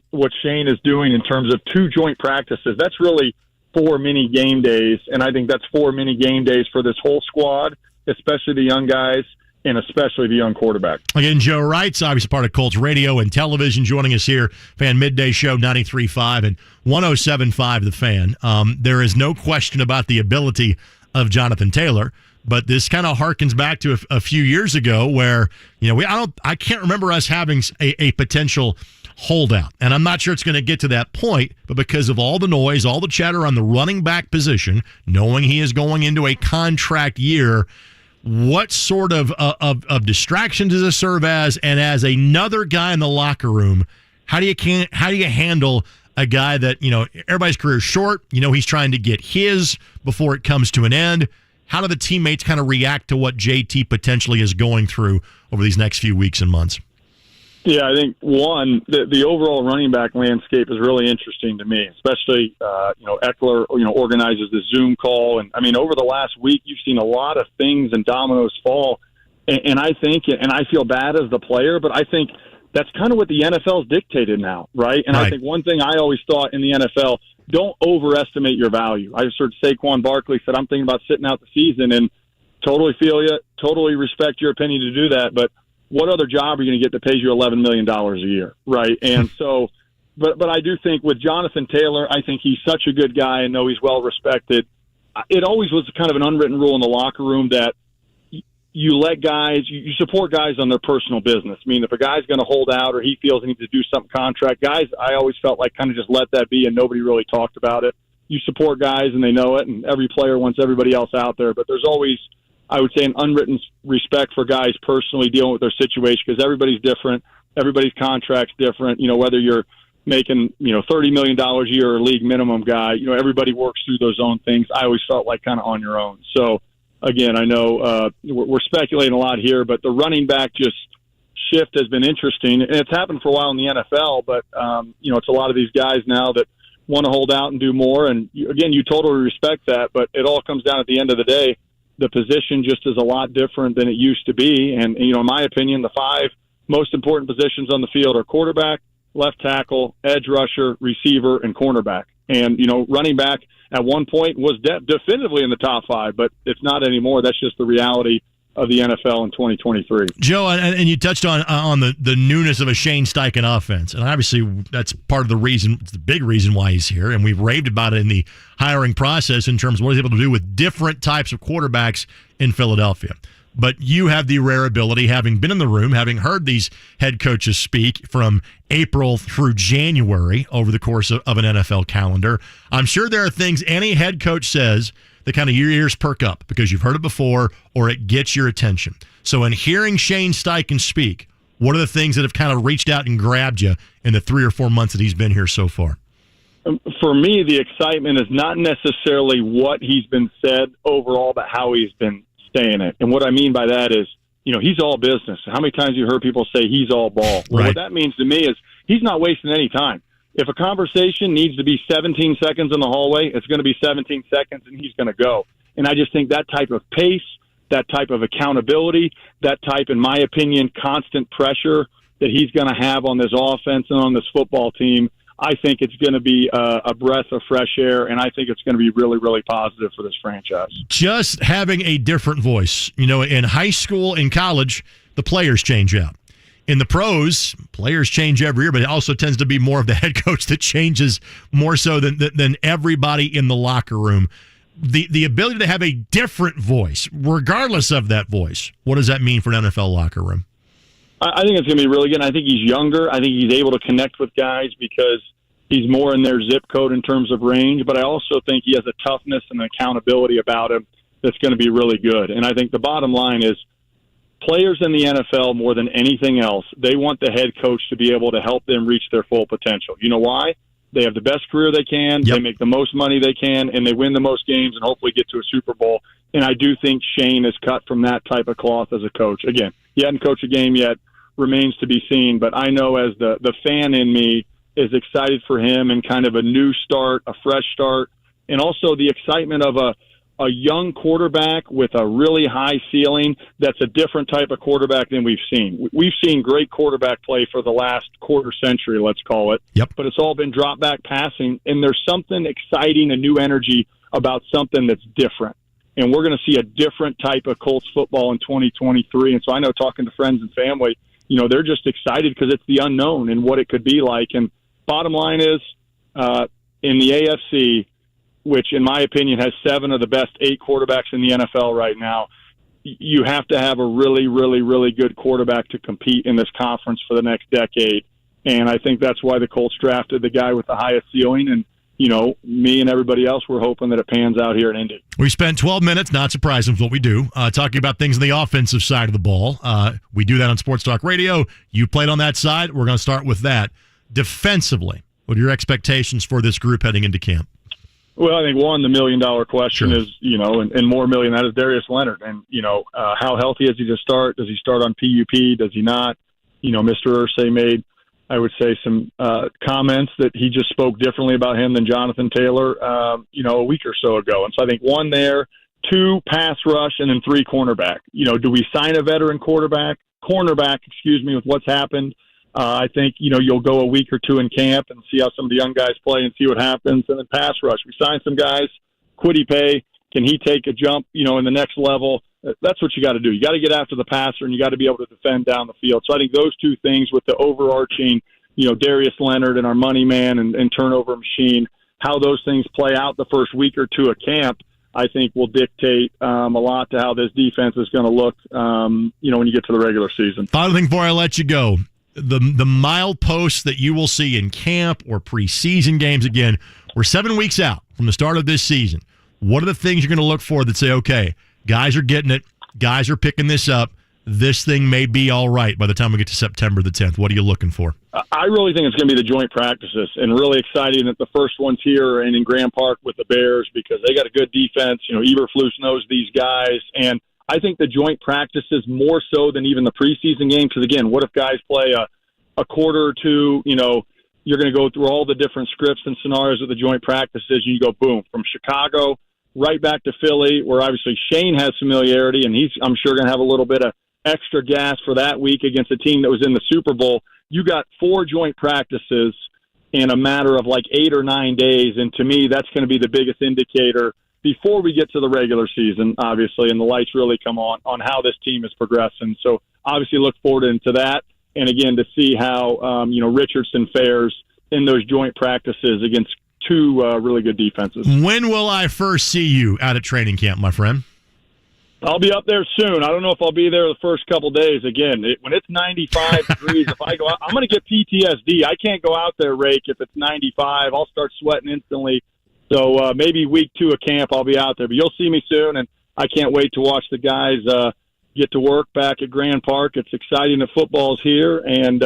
what Shane is doing in terms of 2 joint practices. That's really 4 mini game days, and I think that's 4 mini game days for this whole squad, especially the young guys and especially the young quarterback. Again, Joe Reitz, obviously part of Colts radio and television, joining us here, Fan Midday Show 93.5 and 107.5 The Fan. There is no question about the ability of Jonathan Taylor, but this kind of harkens back to a few years ago where, I can't remember us having a potential holdout. And I'm not sure it's going to get to that point, but because of all the noise, all the chatter on the running back position, knowing he is going into a contract year, what sort of distraction does this serve as? And as another guy in the locker room, how do you handle a guy that, everybody's career is short, he's trying to get his before it comes to an end. How do the teammates kind of react to what JT potentially is going through over these next few weeks and months? Yeah, I think, one, the overall running back landscape is really interesting to me, especially, Eckler, organizes the Zoom call. And, over the last week, you've seen a lot of things and dominoes fall. And I think, and I feel bad as the player, but I think that's kind of what the NFL's dictated now, right? And I think one thing I always thought in the NFL, don't overestimate your value. I just heard Saquon Barkley said, I'm thinking about sitting out the season, and totally feel you, totally respect your opinion to do that, but what other job are you going to get that pays you $11 million a year, right? And so, but I do think with Jonathan Taylor, I think he's such a good guy and know he's well respected. It always was kind of an unwritten rule in the locker room that you let guys, you support guys on their personal business. I mean, if a guy's going to hold out or he feels he needs to do some contract, guys, I always felt like kind of just let that be and nobody really talked about it. You support guys and they know it, and every player wants everybody else out there, but there's always, I would say, an unwritten respect for guys personally dealing with their situation because everybody's different. Everybody's contract's different. Whether you're making, $30 million a year or league minimum guy, everybody works through those own things. I always felt like kind of on your own. So, again, I know we're speculating a lot here, but the running back shift has been interesting. And it's happened for a while in the NFL, but, it's a lot of these guys now that want to hold out and do more. And, again, you totally respect that, but it all comes down at the end of the day. The position just is a lot different than it used to be. And, in my opinion, the 5 most important positions on the field are quarterback, left tackle, edge rusher, receiver, and cornerback. And, running back at one point was definitively in the top 5, but it's not anymore. That's just the reality of the NFL in 2023. Joe, and you touched on the newness of a Shane Steichen offense, and obviously that's part of the reason, it's the big reason why he's here, and we've raved about it in the hiring process in terms of what he's able to do with different types of quarterbacks in Philadelphia. But you have the rare ability, having been in the room, having heard these head coaches speak from April through January over the course of an NFL calendar. I'm sure there are things any head coach says that kind of your ears perk up because you've heard it before or it gets your attention. So in hearing Shane Steichen speak, what are the things that have kind of reached out and grabbed you in the 3 or 4 months that he's been here so far? For me, the excitement is not necessarily what he's been said overall, but how he's been saying it. And what I mean by that is, he's all business. How many times have you heard people say he's all ball? Well, right. What that means to me is he's not wasting any time. If a conversation needs to be 17 seconds in the hallway, it's going to be 17 seconds and he's going to go. And I just think that type of pace, that type of accountability, that type, in my opinion, constant pressure that he's going to have on this offense and on this football team, I think it's going to be a breath of fresh air, and I think it's going to be really, really positive for this franchise. Just having a different voice. In high school and college, the players change out. In the pros, players change every year, but it also tends to be more of the head coach that changes more so than everybody in the locker room. The ability to have a different voice, regardless of that voice, what does that mean for an NFL locker room? I think it's going to be really good. I think he's younger. I think he's able to connect with guys because he's more in their zip code in terms of range. But I also think he has a toughness and accountability about him that's going to be really good. And I think the bottom line is players in the NFL, more than anything else, they want the head coach to be able to help them reach their full potential. You know why? They have the best career they can, They make the most money they can, and they win the most games and hopefully get to a Super Bowl. And I do think Shane is cut from that type of cloth as a coach. Again, he hadn't coached a game yet, remains to be seen, but I know as the fan in me is excited for him and kind of a new start, a fresh start, and also the excitement of a young quarterback with a really high ceiling that's a different type of quarterback than we've seen. We've seen great quarterback play for the last quarter century, let's call it. Yep. But it's all been drop back passing, and there's something exciting, a new energy about something that's different. And we're going to see a different type of Colts football in 2023. And so I know talking to friends and family, they're just excited because it's the unknown and what it could be like. And bottom line is, in the AFC, which in my opinion has 7 of the best 8 quarterbacks in the NFL right now, you have to have a really, really, really good quarterback to compete in this conference for the next decade. And I think that's why the Colts drafted the guy with the highest ceiling. And, me and everybody else, we're hoping that it pans out here in Indy. We spent 12 minutes, not surprising with what we do, talking about things on the offensive side of the ball. We do that on Sports Talk Radio. You played on that side. We're going to start with that. Defensively, what are your expectations for this group heading into camp? Well, I think the $1 million question Sure. is, and more million, that is Darius Leonard. And, how healthy is he to start? Does he start on PUP? Does he not? Mr. Irsay made, I would say, some comments that he just spoke differently about him than Jonathan Taylor, a week or so ago. And so I think 1 there, 2 pass rush, and then 3 cornerback. Do we sign a veteran cornerback, with what's happened? I think, you'll go a week or 2 in camp and see how some of the young guys play and see what happens. And then pass rush. We signed some guys. Kwity Paye, can he take a jump, in the next level? That's what you got to do. You got to get after the passer, and you got to be able to defend down the field. So I think those 2 things with the overarching, Darius Leonard and our money man and turnover machine, how those things play out the first week or 2 of camp, I think will dictate a lot to how this defense is going to look, when you get to the regular season. Final thing before I let you go. The mileposts that you will see in camp or preseason games, again, we're 7 weeks out from the start of this season. What are the things you're going to look for that say, okay, guys are getting it, guys are picking this up, this thing may be all right by the time we get to September the 10th? What are you looking for? I really think it's going to be the joint practices, and really exciting that the first one's here and in Grand Park with the Bears because they got a good defense. Eberflus knows these guys, and I think the joint practices more so than even the preseason game. Because again, what if guys play a quarter or 2? You're going to go through all the different scripts and scenarios of the joint practices, and you go boom from Chicago right back to Philly, where obviously Shane has familiarity, and he's I'm sure going to have a little bit of extra gas for that week against a team that was in the Super Bowl. You got 4 joint practices in a matter of like 8 or 9 days, and to me, that's going to be the biggest indicator before we get to the regular season, obviously, and the lights really come on how this team is progressing. So obviously look forward into that. And again, to see how, Richardson fares in those joint practices against 2 really good defenses. When will I first see you out at training camp, my friend? I'll be up there soon. I don't know if I'll be there the first couple days. Again, when it's 95 degrees, if I go out, I'm going to get PTSD. I can't go out there, Rake, if it's 95. I'll start sweating instantly. So maybe week 2 of camp, I'll be out there. But you'll see me soon, and I can't wait to watch the guys get to work back at Grand Park. It's exciting that football's here, and,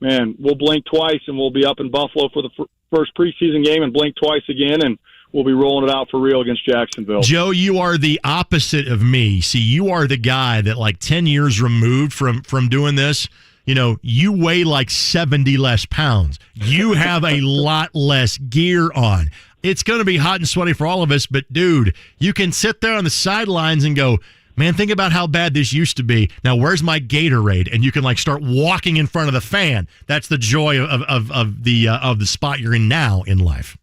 man, we'll blink twice, and we'll be up in Buffalo for the first preseason game and blink twice again, and we'll be rolling it out for real against Jacksonville. Joe, you are the opposite of me. See, you are the guy that, like, 10 years removed from doing this, you weigh like 70 less pounds. You have a lot less gear on. It's going to be hot and sweaty for all of us, but, dude, you can sit there on the sidelines and go, man, think about how bad this used to be. Now, where's my Gatorade? And you can, like, start walking in front of the fan. That's the joy of the spot you're in now in life.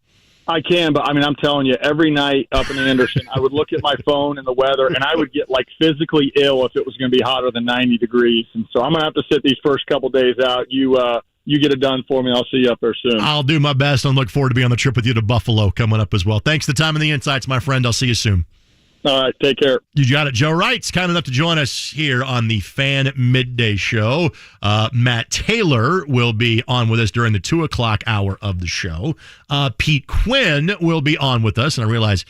I can, but I mean, I'm telling you, every night up in Anderson, I would look at my phone and the weather, and I would get like physically ill if it was going to be hotter than 90 degrees. And so I'm going to have to sit these first couple days out. You get it done for me. I'll see you up there soon. I'll do my best and look forward to being on the trip with you to Buffalo coming up as well. Thanks for the time and the insights, my friend. I'll see you soon. All right, take care. You got it. Joe Reitz, kind enough to join us here on the Fan Midday Show. Matt Taylor will be on with us during the 2 o'clock hour of the show. Pete Quinn will be on with us, and I realize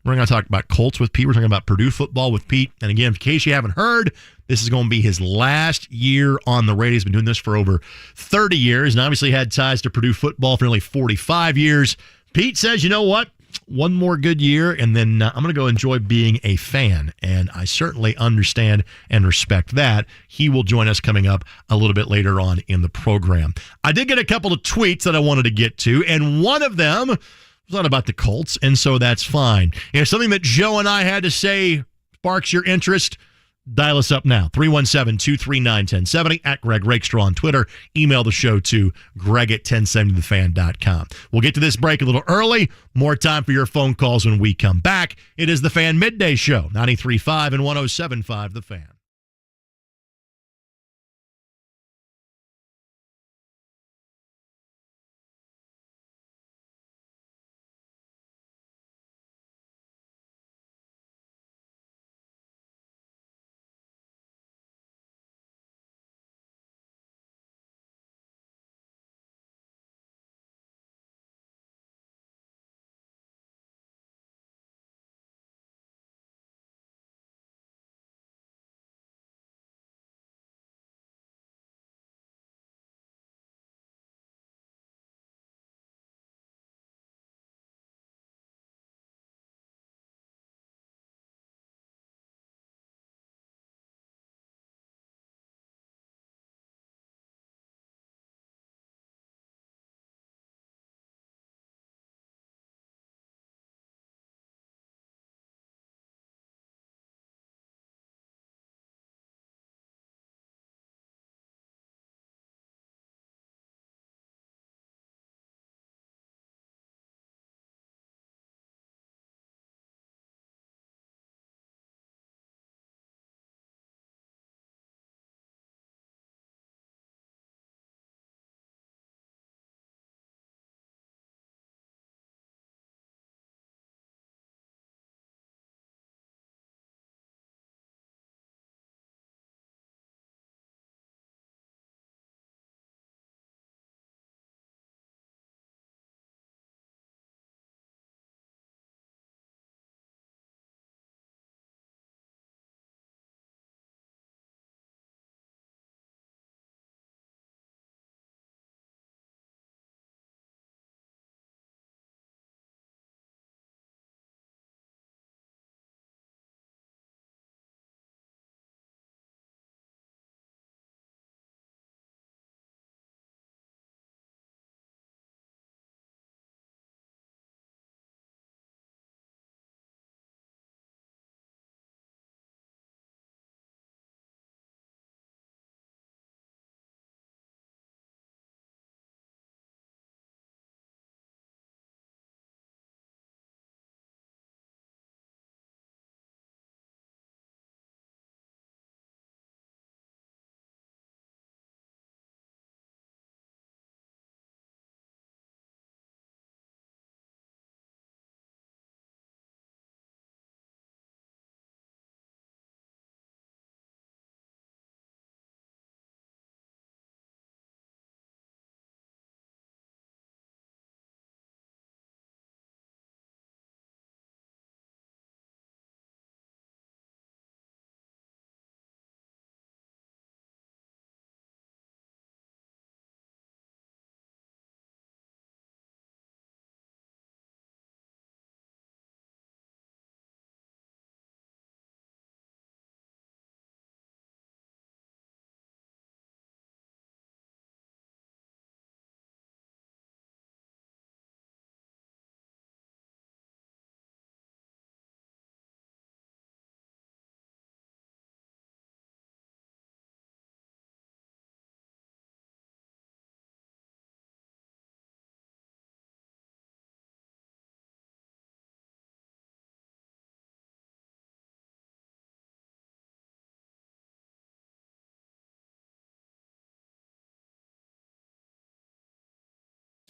we're going to talk about Colts with Pete. We're talking about Purdue football with Pete. And again, in case you haven't heard, this is going to be his last year on the radio. He's been doing this for over 30 years and obviously had ties to Purdue football for nearly 45 years. Pete says, you know what? One more good year, and then I'm going to go enjoy being a fan, and I certainly understand and respect that. He will join us coming up a little bit later on in the program. I did get a couple of tweets that I wanted to get to, and one of them was not about the Colts, and so that's fine. Something that Joe and I had to say sparks your interest. Dial us up now, 317-239-1070, at Greg Rakestraw on Twitter. Email the show to greg@1070thefan.com. We'll get to this break a little early. More time for your phone calls when we come back. It is the Fan Midday Show, 93.5 and 107.5 The Fan.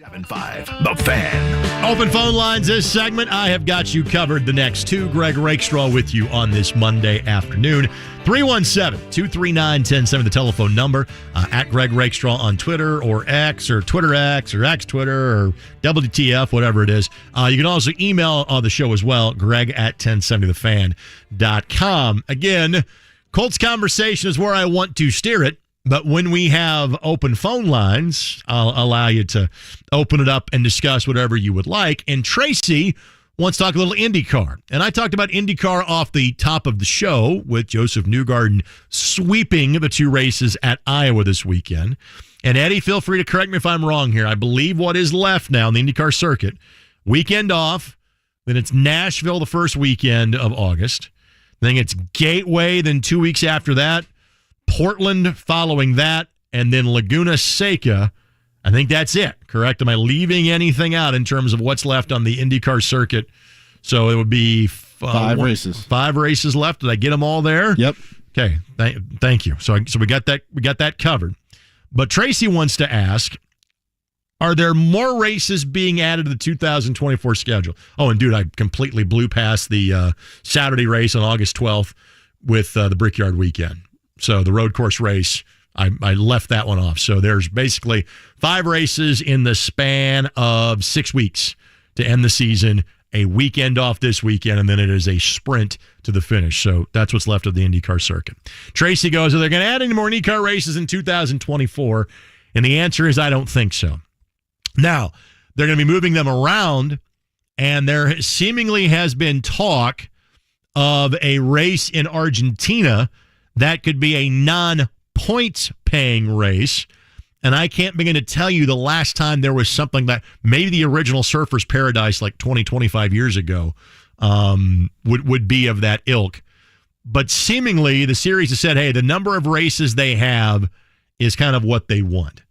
7-5, The Fan. Open phone lines this segment. I have got you covered the next two. Greg Rakestraw with you on this Monday afternoon. 317-239-1070, the telephone number. At Greg Rakestraw on Twitter or X or Twitter X or X Twitter or WTF, whatever it is. You can also email on the show as well, greg@1070thefan.com. Again, Colts conversation is where I want to steer it. But when we have open phone lines, I'll allow you to open it up and discuss whatever you would like. And Tracy wants to talk a little IndyCar. And I talked about IndyCar off the top of the show with Joseph Newgarden sweeping the two races at Iowa this weekend. And Eddie, feel free to correct me if I'm wrong here. I believe what is left now in the IndyCar circuit, weekend off, then it's Nashville the first weekend of August. Then it's Gateway, then 2 weeks after that. Portland following that, and then Laguna Seca. I think that's it, correct? Am I leaving anything out in terms of what's left on the IndyCar circuit? So it would be five races. 5 races left. Did I get them all there? Yep. Okay. Thank you. So we got that. We got that covered. But Tracy wants to ask: are there more races being added to the 2024 schedule? Oh, and dude, I completely blew past the Saturday race on August 12th with the Brickyard weekend. So the road course race, I left that one off. So there's basically 5 races in the span of 6 weeks to end the season, a weekend off this weekend, and then it is a sprint to the finish. So that's what's left of the IndyCar circuit. Tracy goes, are they going to add any more IndyCar races in 2024? And the answer is I don't think so. Now, they're going to be moving them around, and there seemingly has been talk of a race in Argentina that could be a non-points paying race. And I can't begin to tell you the last time there was something that maybe the original Surfers Paradise like 20, 25 years ago would be of that ilk. But seemingly the series has said, hey, the number of races they have is kind of what they want.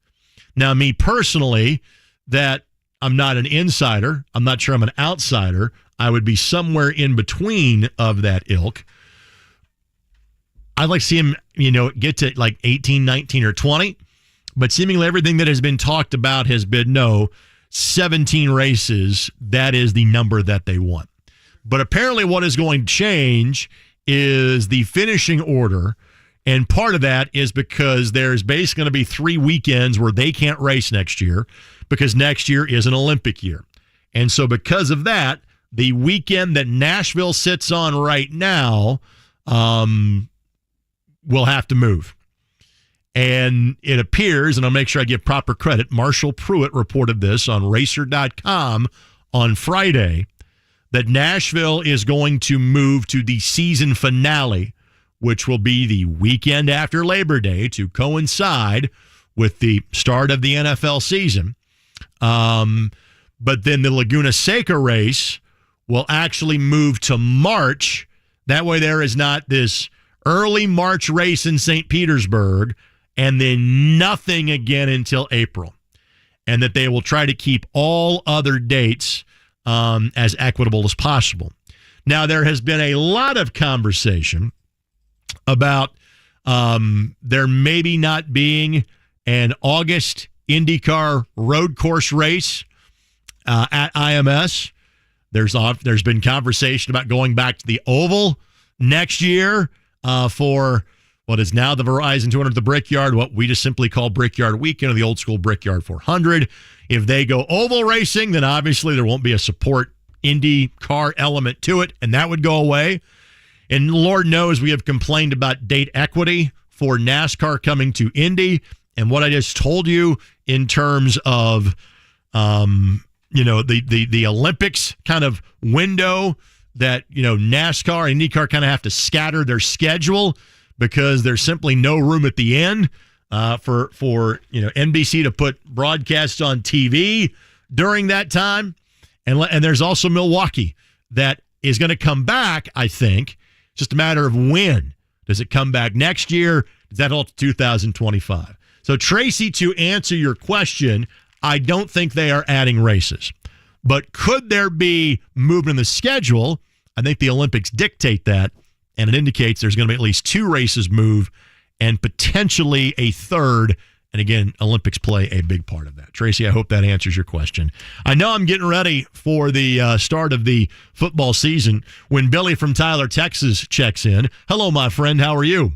Now, me personally, that I'm not an insider, I'm not sure I'm an outsider, I would be somewhere in between of that ilk. I'd like to see him, get to like 18, 19, or 20. But seemingly everything that has been talked about has been 17 races. That is the number that they want. But apparently what is going to change is the finishing order. And part of that is because there's basically going to be 3 weekends where they can't race next year because next year is an Olympic year. And so because of that, the weekend that Nashville sits on right now, will have to move. And it appears, and I'll make sure I give proper credit, Marshall Pruitt reported this on Racer.com on Friday, that Nashville is going to move to the season finale, which will be the weekend after Labor Day to coincide with the start of the NFL season. But then the Laguna Seca race will actually move to March. That way there is not this early March race in St. Petersburg, and then nothing again until April. And that they will try to keep all other dates as equitable as possible. Now, there has been a lot of conversation about there maybe not being an August IndyCar road course race at IMS. There's been conversation about going back to the Oval next year for what is now the Verizon 200, the Brickyard, what we just simply call Brickyard Weekend, or the old school Brickyard 400. If they go oval racing, then obviously there won't be a support IndyCar element to it, and that would go away. And Lord knows we have complained about date equity for NASCAR coming to Indy. And what I just told you in terms of, the Olympics kind of window that, NASCAR and IndyCar kind of have to scatter their schedule because there's simply no room at the end for NBC to put broadcasts on TV during that time. And there's also Milwaukee that is going to come back, I think. Just a matter of when. Does it come back next year? Is that all to 2025? So, Tracy, to answer your question, I don't think they are adding races. But could there be movement in the schedule? I think the Olympics dictate that, and it indicates there's going to be at least 2 races move and potentially a third And again, Olympics play a big part of that. Tracy, I hope that answers your question. I know I'm getting ready for the start of the football season when Billy from Tyler, Texas checks in. Hello, my friend. How are you?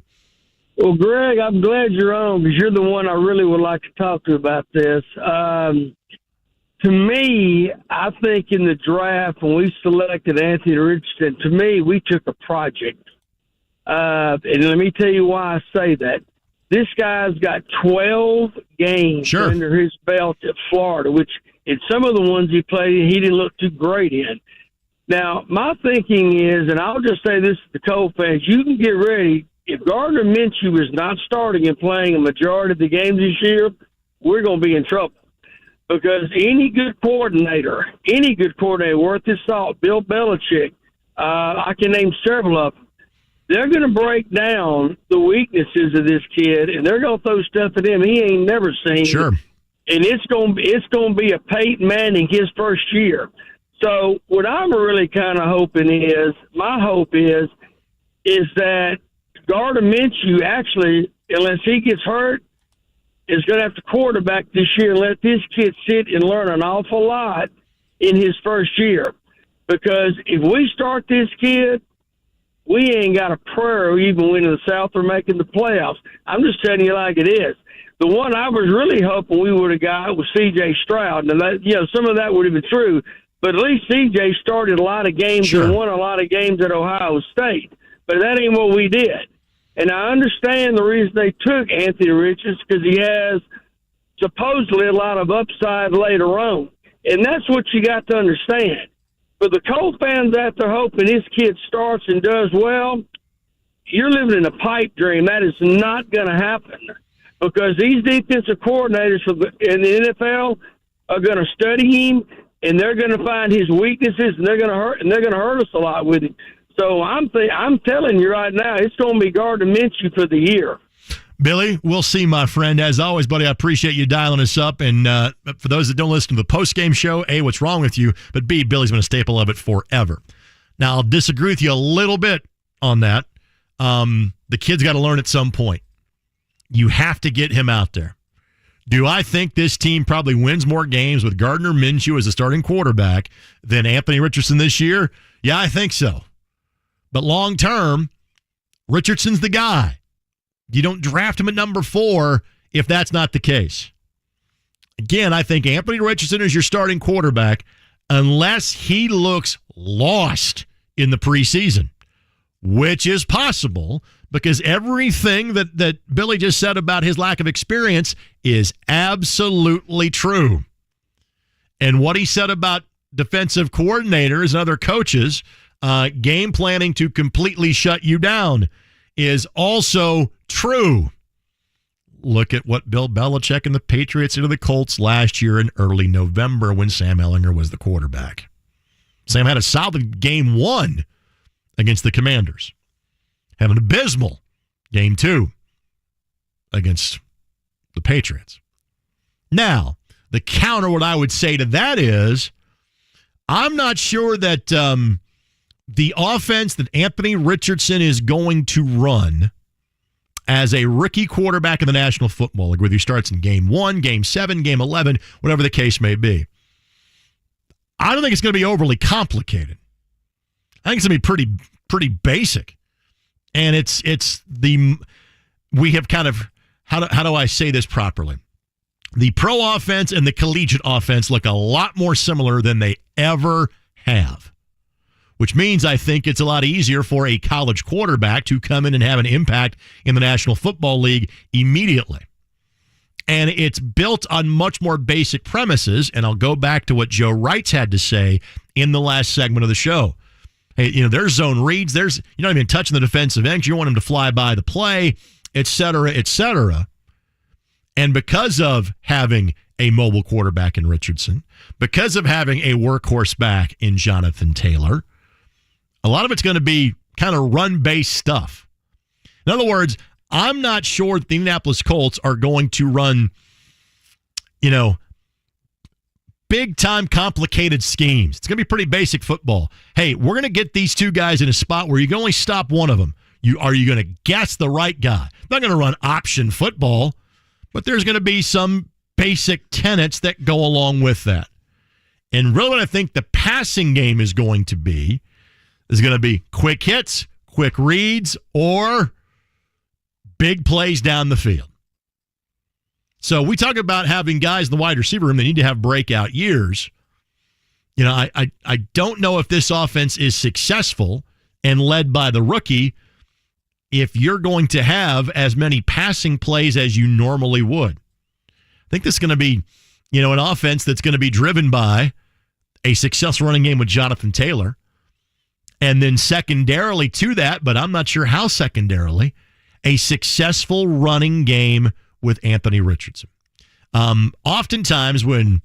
Well, Greg, I'm glad you're on because you're the one I really would like to talk to about this. To me, I think in the draft when we selected Anthony Richardson, to me, we took a project. And let me tell you why I say that. This guy's got 12 games under his belt at Florida, which in some of the ones he played, he didn't look too great in. Now, my thinking is, and I'll just say this to the Colt fans, you can get ready. If Gardner Minshew is not starting and playing a majority of the games this year, we're going to be in trouble. Because any good coordinator worth his salt, Bill Belichick, I can name several of them, they're going to break down the weaknesses of this kid, and they're going to throw stuff at him he ain't never seen. Sure. And it's going to be a Peyton Manning his first year. So what I'm really kind of hoping is, my hope is that Gardner Minshew actually, unless he gets hurt, is going to have to quarterback this year and let this kid sit and learn an awful lot in his first year. Because if we start this kid, we ain't got a prayer of even winning the South or making the playoffs. I'm just telling you like it is. The one I was really hoping we would have got was C.J. Stroud. Now, some of that would have been true, but at least C.J. started a lot of games and won a lot of games at Ohio State. But that ain't what we did. And I understand the reason they took Anthony Richards because he has supposedly a lot of upside later on. And that's what you got to understand. For the Colt fans out there hoping this kid starts and does well, you're living in a pipe dream. That is not going to happen because these defensive coordinators in the NFL are going to study him and they're going to find his weaknesses and they're going to hurt us a lot with him. So I'm telling you right now, it's going to be Gardner Minshew for the year. Billy, we'll see, my friend. As always, buddy, I appreciate you dialing us up. And for those that don't listen to the post-game show, A, what's wrong with you? But B, Billy's been a staple of it forever. Now, I'll disagree with you a little bit on that. The kid's got to learn at some point. You have to get him out there. Do I think this team probably wins more games with Gardner Minshew as a starting quarterback than Anthony Richardson this year? Yeah, I think so. But long term, Richardson's the guy. You don't draft him at number 4 if that's not the case. Again, I think Anthony Richardson is your starting quarterback unless he looks lost in the preseason, which is possible because everything that Billy just said about his lack of experience is absolutely true. And what he said about defensive coordinators and other coaches game planning to completely shut you down is also true. Look at what Bill Belichick and the Patriots did to the Colts last year in early November when Sam Ehlinger was the quarterback. Sam had a solid game 1 against the Commanders. Had an abysmal game 2 against the Patriots. Now, the counter, what I would say to that is, I'm not sure that the offense that Anthony Richardson is going to run as a rookie quarterback in the National Football League, whether he starts in game 1, game 7, game 11, whatever the case may be, I don't think it's going to be overly complicated. I think it's going to be pretty basic. And we have kind of, how do I say this properly? The pro offense and the collegiate offense look a lot more similar than they ever have. Which means I think it's a lot easier for a college quarterback to come in and have an impact in the National Football League immediately. And it's built on much more basic premises, and I'll go back to what Joe Reitz had to say in the last segment of the show. Hey, there's zone reads, you're not even touching the defensive end, you want him to fly by the play, et cetera, et cetera. And because of having a mobile quarterback in Richardson, because of having a workhorse back in Jonathan Taylor, a lot of it's going to be kind of run-based stuff. In other words, I'm not sure that the Indianapolis Colts are going to run, big-time complicated schemes. It's going to be pretty basic football. Hey, we're going to get these two guys in a spot where you can only stop one of them. Are you going to guess the right guy? I'm not going to run option football. but there's going to be some basic tenets that go along with that. And really what I think the passing game is going to be quick hits, quick reads, or big plays down the field. So we talk about having guys in the wide receiver room that need to have breakout years. You know, I don't know if this offense is successful and led by the rookie if you're going to have as many passing plays as you normally would. I think this is going to be, an offense that's going to be driven by a successful running game with Jonathan Taylor. And then secondarily to that, but I'm not sure how secondarily, a successful running game with Anthony Richardson. Oftentimes when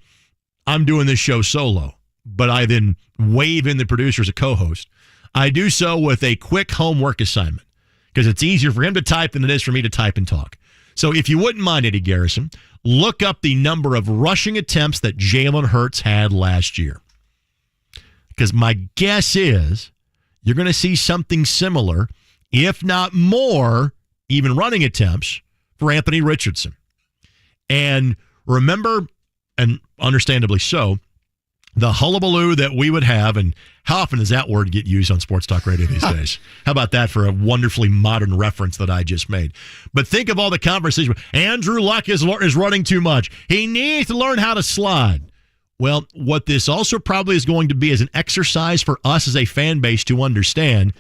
I'm doing this show solo, but I then wave in the producer as a co-host, I do so with a quick homework assignment because it's easier for him to type than it is for me to type and talk. So if you wouldn't mind, Eddie Garrison, look up the number of rushing attempts that Jalen Hurts had last year. Because my guess is you're going to see something similar, if not more, even running attempts for Anthony Richardson. And remember, and understandably so, the hullabaloo that we would have, and how often does that word get used on sports talk radio these days? How about that for a wonderfully modern reference that I just made? But think of all the conversation. Andrew Luck is running too much. He needs to learn how to slide. Well, what this also probably is going to be is an exercise for us as a fan base to understand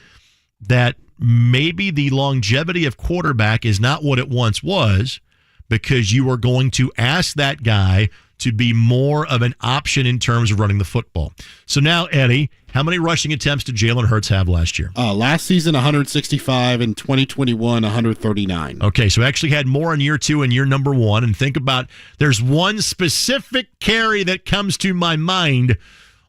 that maybe the longevity of quarterback is not what it once was because you are going to ask that guy to be more of an option in terms of running the football. So now, Eddie, how many rushing attempts did Jalen Hurts have last year? Last season, 165. In 2021, 139. Okay, so actually had more in year two and year number one. And think about, there's one specific carry that comes to my mind,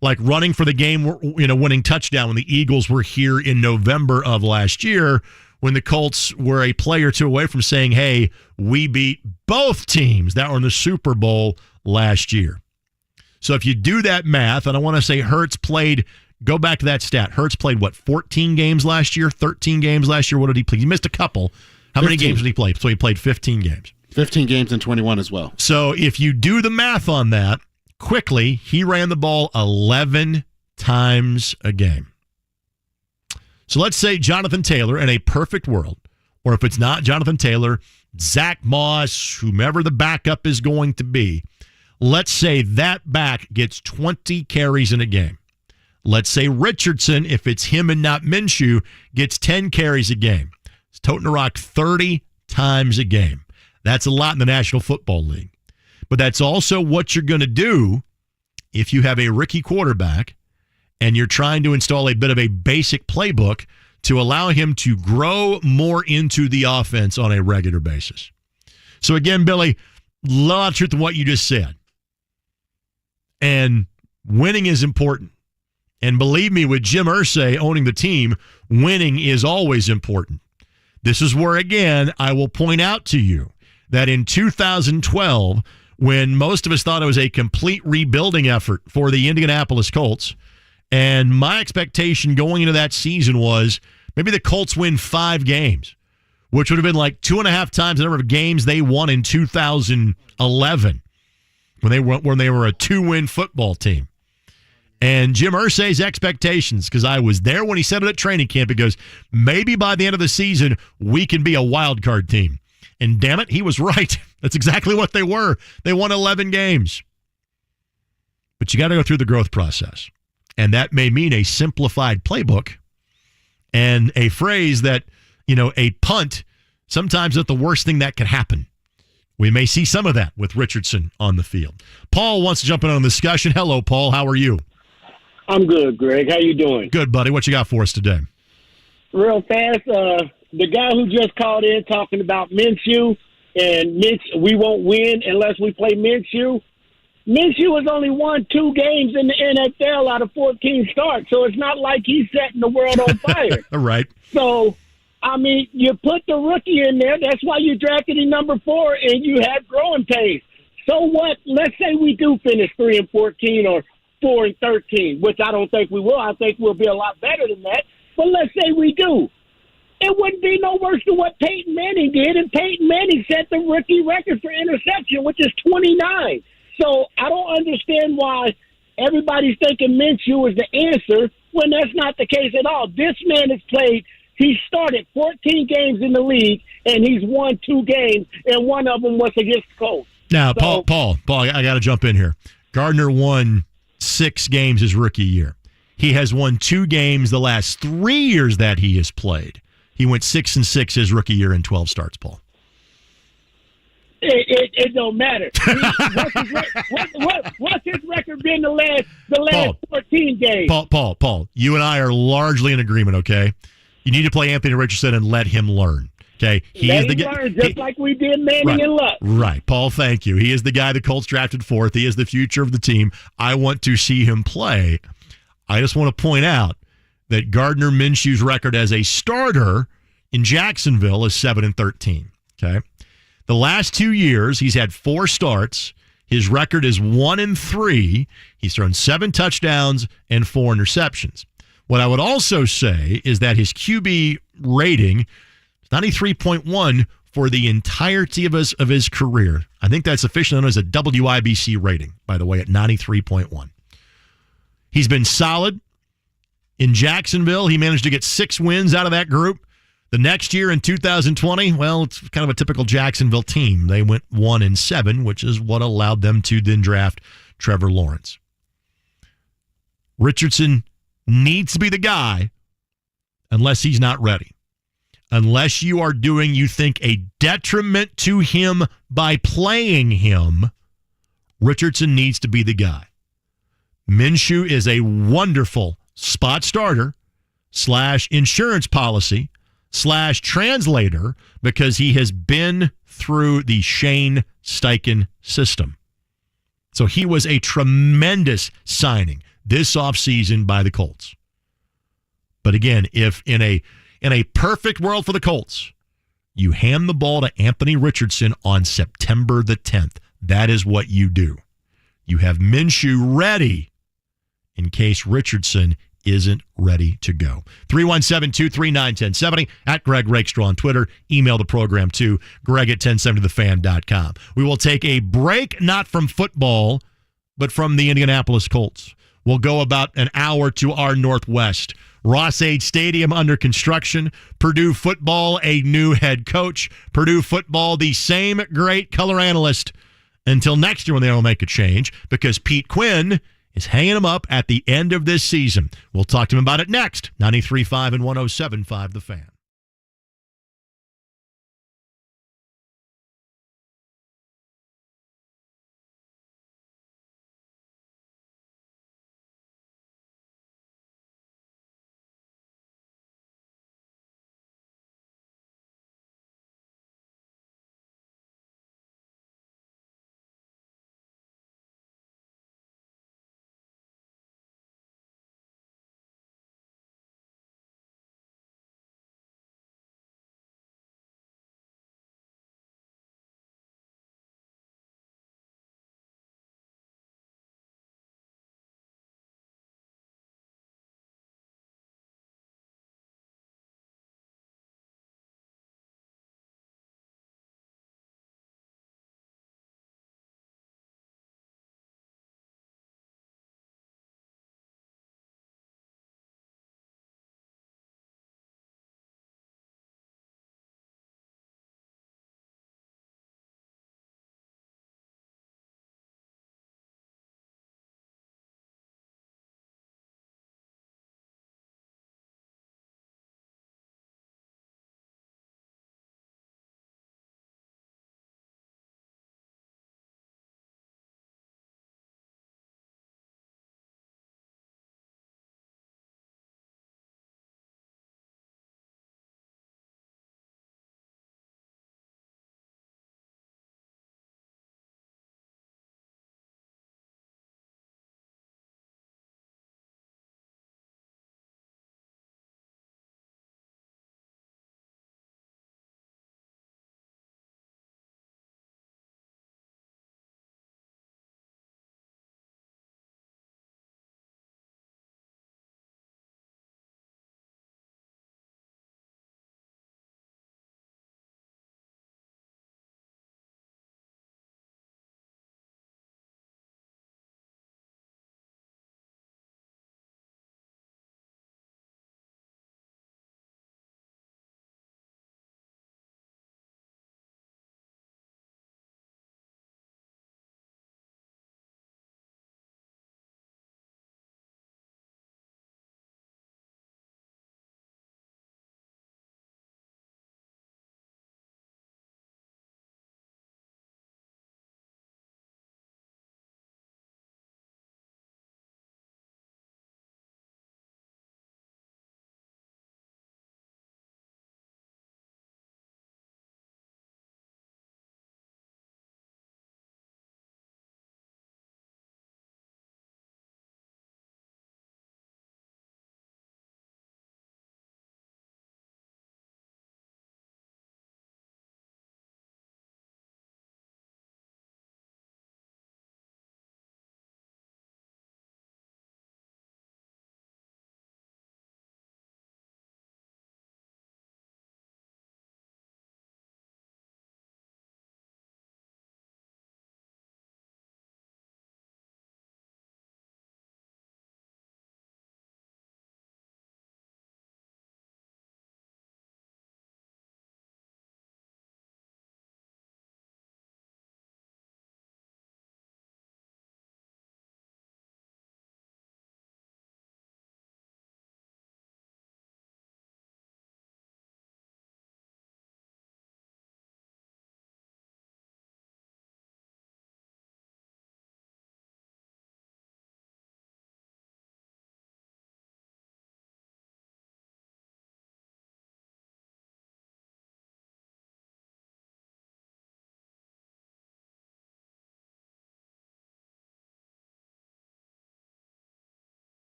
like running for the game, winning touchdown when the Eagles were here in November of last year, when the Colts were a play or two away from saying, hey, we beat both teams that were in the Super Bowl last year. So if you do that math, and I want to say Hurts played, go back to that stat. Hurts played, 14 games last year, 13 games last year? What did he play? He missed a couple. How 15. Many games did he play? So he played 15 games. 15 games in 21 as well. So if you do the math on that, quickly, he ran the ball 11 times a game. So let's say Jonathan Taylor in a perfect world, or if it's not Jonathan Taylor, Zach Moss, whomever the backup is going to be, let's say that back gets 20 carries in a game. Let's say Richardson, if it's him and not Minshew, gets 10 carries a game. It's toting the rock 30 times a game. That's a lot in the National Football League. But that's also what you're going to do if you have a rookie quarterback and you're trying to install a bit of a basic playbook to allow him to grow more into the offense on a regular basis. So again, Billy, a lot of truth in what you just said. And winning is important. And believe me, with Jim Irsay owning the team, winning is always important. This is where, again, I will point out to you that in 2012, when most of us thought it was a complete rebuilding effort for the Indianapolis Colts, and my expectation going into that season was maybe the Colts win 5 games, which would have been like 2.5 times the number of games they won in 2011 when they were a 2-win football team. And Jim Irsay's expectations, because I was there when he said it at training camp, he goes, maybe by the end of the season, we can be a wild card team. And damn it, he was right. That's exactly what they were. They won 11 games. But you got to go through the growth process. And that may mean a simplified playbook and a phrase that, a punt sometimes is the worst thing that can happen. We may see some of that with Richardson on the field. Paul wants to jump in on the discussion. Hello, Paul. How are you? I'm good, Greg. How you doing? Good, buddy. What you got for us today? Real fast, the guy who just called in talking about Minshew and we won't win unless we play Minshew. Minshew has only won 2 games in the NFL out of 14 starts, so it's not like he's setting the world on fire. Right. So, you put the rookie in there. That's why you drafted him number 4, and you had growing pains. So what? Let's say we do finish 3-14 or 4-13, which I don't think we will. I think we'll be a lot better than that. But let's say we do. it wouldn't be no worse than what Peyton Manning did, and Peyton Manning set the rookie record for interception, which is 29. So I don't understand why everybody's thinking Minshew is the answer when that's not the case at all. This man has played. He started 14 games in the league, and he's won 2 games, and one of them was against the Colts. Now, Paul, I got to jump in here. Gardner won 6 games his rookie year. He has won 2 games the last 3 years that he has played. He went 6-6 his rookie year in 12 starts, Paul. It don't matter. What's his record been the last 14 games? Paul, you and I are largely in agreement, okay? You need to play Anthony Richardson and let him learn, okay? Let him learn, just like we did Manning and Luck. Right, Paul, thank you. He is the guy the Colts drafted 4th. He is the future of the team. I want to see him play. I just want to point out that Gardner Minshew's record as a starter in Jacksonville is 7-13, okay? The last 2 years, he's had 4 starts. His record is 1-3. He's thrown 7 touchdowns and 4 interceptions. What I would also say is that his QB rating is 93.1 for the entirety of his career. I think that's officially known as a WIBC rating, by the way, at 93.1. He's been solid. In Jacksonville, he managed to get 6 wins out of that group. The next year in 2020, well, it's kind of a typical Jacksonville team. They went 1-7, which is what allowed them to then draft Trevor Lawrence. Richardson needs to be the guy unless he's not ready. Unless you are doing, you think, a detriment to him by playing him, Richardson needs to be the guy. Minshew is a wonderful spot starter / insurance policy / translator because he has been through the Shane Steichen system. So he was a tremendous signing this offseason by the Colts. But again, if in a perfect world for the Colts, you hand the ball to Anthony Richardson on September the 10th, that is what you do. You have Minshew ready in case Richardson isn't ready to go. 317-239-1070 at Greg Rakestraw on Twitter. Email the program to greg@1070thefan.com. We will take a break, not from football, but from the Indianapolis Colts. We'll go about an hour to our northwest. Ross-Ade Stadium under construction. Purdue football, a new head coach. Purdue football, the same great color analyst until next year when they don't make a change because Pete Quinn is hanging him up at the end of this season. We'll talk to him about it next. 93.5 and 107.5 The Fan.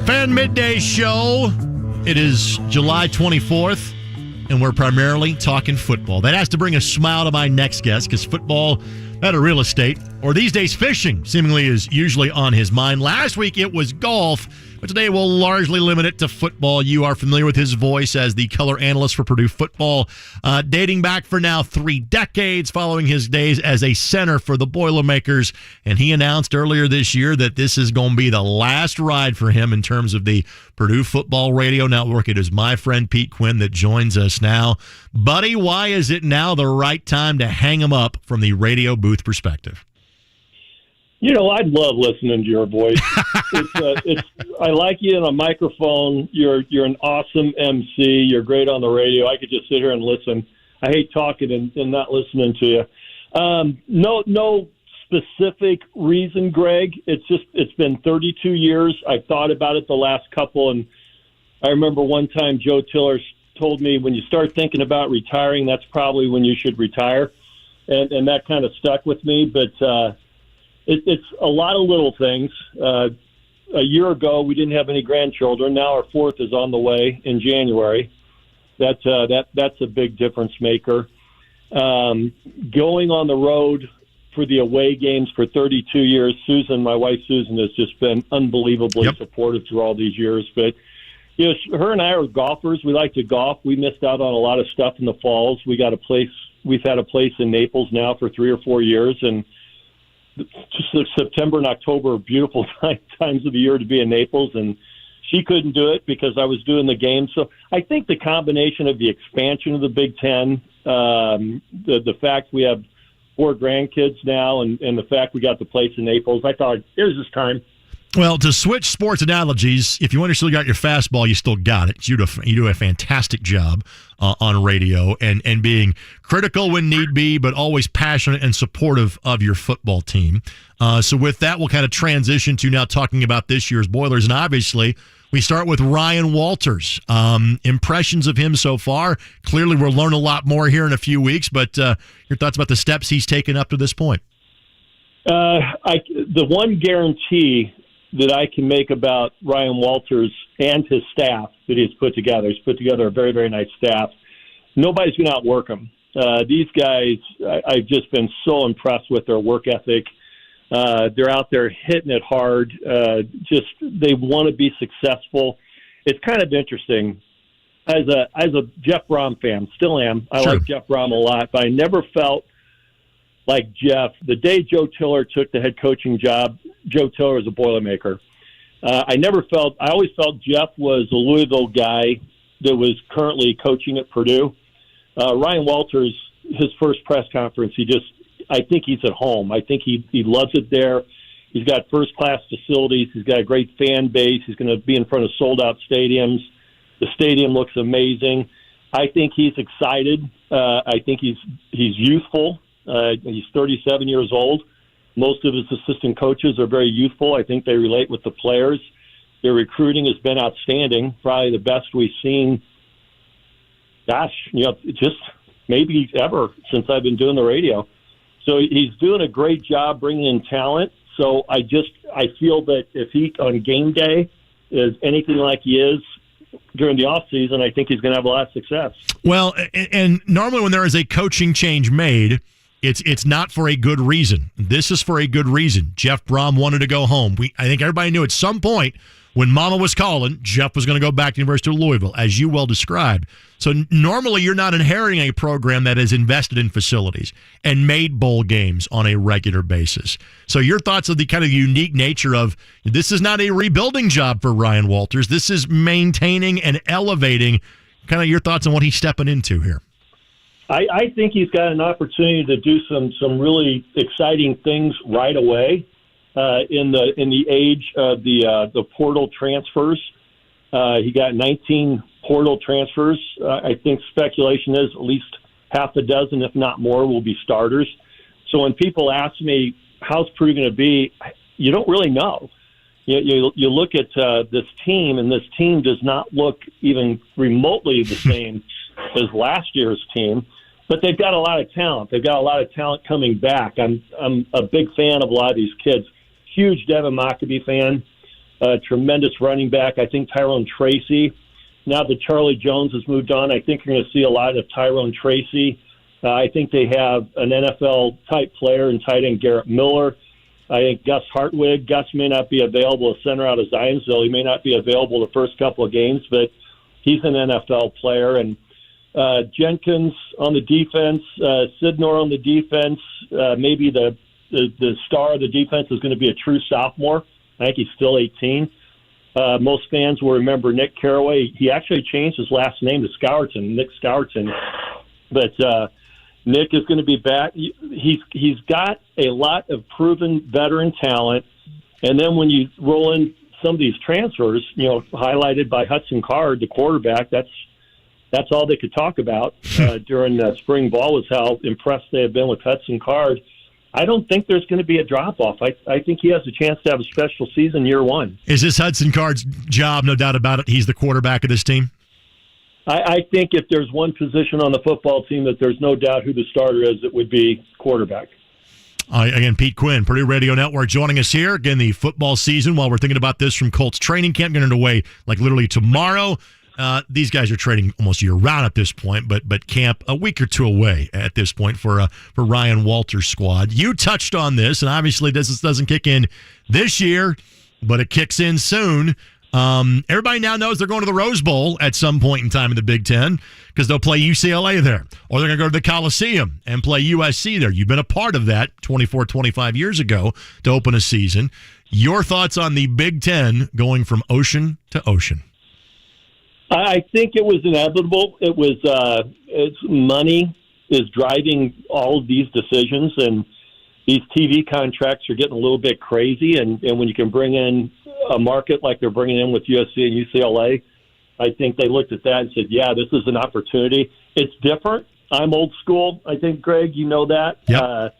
Fan Midday Show. It is July 24th, and we're primarily talking football. That has to bring a smile to my next guest, because football, that or real estate, or these days fishing, seemingly is usually on his mind. Last week it was golf, but today we'll largely limit it to football. You are familiar with his voice as the color analyst for Purdue football, dating back for now 3 decades, following his days as a center for the Boilermakers. And he announced earlier this year that this is going to be the last ride for him in terms of the Purdue Football Radio Network. It is my friend Pete Quinn that joins us now. Buddy, why is it now the right time to hang him up from the radio booth perspective? You know, I'd love listening to your voice. I like you on a microphone. You're an awesome MC. You're great on the radio. I could just sit here and listen. I hate talking and not listening to you. No specific reason, Greg. It's been 32 years. I've thought about it the last couple, and I remember one time Joe Tiller told me, when you start thinking about retiring, that's probably when you should retire, and that kind of stuck with me. But it's a lot of little things. A year ago, we didn't have any grandchildren. Now our 4th is on the way in January. That's a big difference maker. Going on the road for the away games for 32 years, my wife Susan, has just been unbelievably supportive through all these years. But you know, her and I are golfers. We like to golf. We missed out on a lot of stuff in the falls. We've had a place in Naples now for 3 or 4 years, and September and October are beautiful times of the year to be in Naples, and she couldn't do it because I was doing the game. So I think the combination of the expansion of the Big Ten, the fact we have 4 grandkids now, and the fact we got the place in Naples, I thought it was just time. Well, to switch sports analogies, if you still got your fastball, you still got it. You do a fantastic job on radio and being critical when need be, but always passionate and supportive of your football team. So with that, we'll kind of transition to now talking about this year's Boilers. And obviously, we start with Ryan Walters. Impressions of him so far. Clearly, we'll learn a lot more here in a few weeks, but your thoughts about the steps he's taken up to this point? The one guarantee that I can make about Ryan Walters and his staff that he's put together. He's put together a very, very nice staff. Nobody's going to outwork him. These guys, I've just been so impressed with their work ethic. They're out there hitting it hard. They want to be successful. It's kind of interesting. As a Jeff Brom fan, still am. I like Jeff Brom a lot, but I never felt like Jeff. The day Joe Tiller took the head coaching job, Joe Tiller was a Boilermaker. I always felt Jeff was a Louisville guy that was currently coaching at Purdue. Ryan Walters, his first press conference, I think he's at home. I think he loves it there. He's got first-class facilities. He's got a great fan base. He's going to be in front of sold-out stadiums. The stadium looks amazing. I think he's excited. I think he's youthful. He's 37 years old. Most of his assistant coaches are very youthful. I think they relate with the players. Their recruiting has been outstanding, probably the best we've seen, just maybe ever since I've been doing the radio. So he's doing a great job bringing in talent. So I feel that if he, on game day, is anything like he is during the offseason, I think he's going to have a lot of success. Well, and normally when there is a coaching change made, it's not for a good reason. This is for a good reason. Jeff Brom wanted to go home. I think everybody knew at some point when Mama was calling, Jeff was going to go back to the University of Louisville, as you well described. So normally you're not inheriting a program that is invested in facilities and made bowl games on a regular basis. So your thoughts of the kind of unique nature of this is not a rebuilding job for Ryan Walters. This is maintaining and elevating. Kind of your thoughts on what he's stepping into here. I think he's got an opportunity to do some really exciting things right away in the age of the portal transfers. He got 19 portal transfers. I think speculation is at least half a dozen, if not more, will be starters. So when people ask me how's Purdue going to be, you don't really know. You look at this team, and this team does not look even remotely the same as last year's team. But they've got a lot of talent. They've got a lot of talent coming back. I'm a big fan of a lot of these kids. Huge Devin Mockabee fan. tremendous running back. I think Tyrone Tracy. Now that Charlie Jones has moved on, I think you're going to see a lot of Tyrone Tracy. I think they have an NFL-type player in tight end Garrett Miller. I think Gus Hartwig. Gus may not be available as center out of Zionsville. He may not be available the first couple of games, but he's an NFL player. And Jenkins on the defense, Sidnor on the defense. Maybe the star of the defense is going to be a true sophomore. I think he's still 18. Most fans will remember Nick Carraway. He actually changed his last name to Scourton, Nick Scourton. But Nick is going to be back. He's got a lot of proven veteran talent. And then when you roll in some of these transfers, highlighted by Hudson Card, the quarterback, that's all they could talk about during spring ball was how impressed they have been with Hudson Card. I don't think there's going to be a drop-off. I think he has a chance to have a special season year one. Is this Hudson Card's job? No doubt about it. He's the quarterback of this team? I think if there's one position on the football team that there's no doubt who the starter is, it would be quarterback. Again, Pete Quinn, Purdue Radio Network, joining us here. Again, the football season, while we're thinking about this from Colts training camp, getting underway like literally tomorrow. These guys are training almost year-round at this point, but camp a week or two away at this point for Ryan Walter's squad. You touched on this, and obviously this doesn't kick in this year, but it kicks in soon. Everybody now knows they're going to the Rose Bowl at some point in time in the Big Ten because they'll play UCLA there, or they're going to go to the Coliseum and play USC there. You've been a part of that 24, 25 years ago to open a season. Your thoughts on the Big Ten going from ocean to ocean? I think it was inevitable. It was it's money is driving all of these decisions, and these TV contracts are getting a little bit crazy. And when you can bring in a market like they're bringing in with USC and UCLA, I think they looked at that and said, yeah, this is an opportunity. It's different. I'm old school. I think, Greg, you know that. Yep.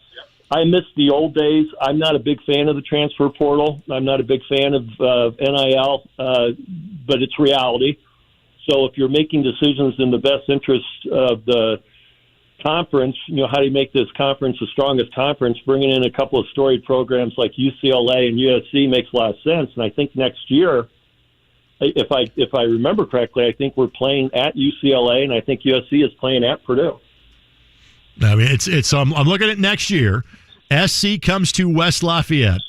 I miss the old days. I'm not a big fan of the transfer portal. I'm not a big fan of NIL, but it's reality. So if you're making decisions in the best interest of the conference, how do you make this conference the strongest conference? Bringing in a couple of storied programs like UCLA and USC makes a lot of sense. And I think next year, if I remember correctly, I think we're playing at UCLA, and I think USC is playing at Purdue. I mean, it's. I'm looking at next year. SC comes to West Lafayette.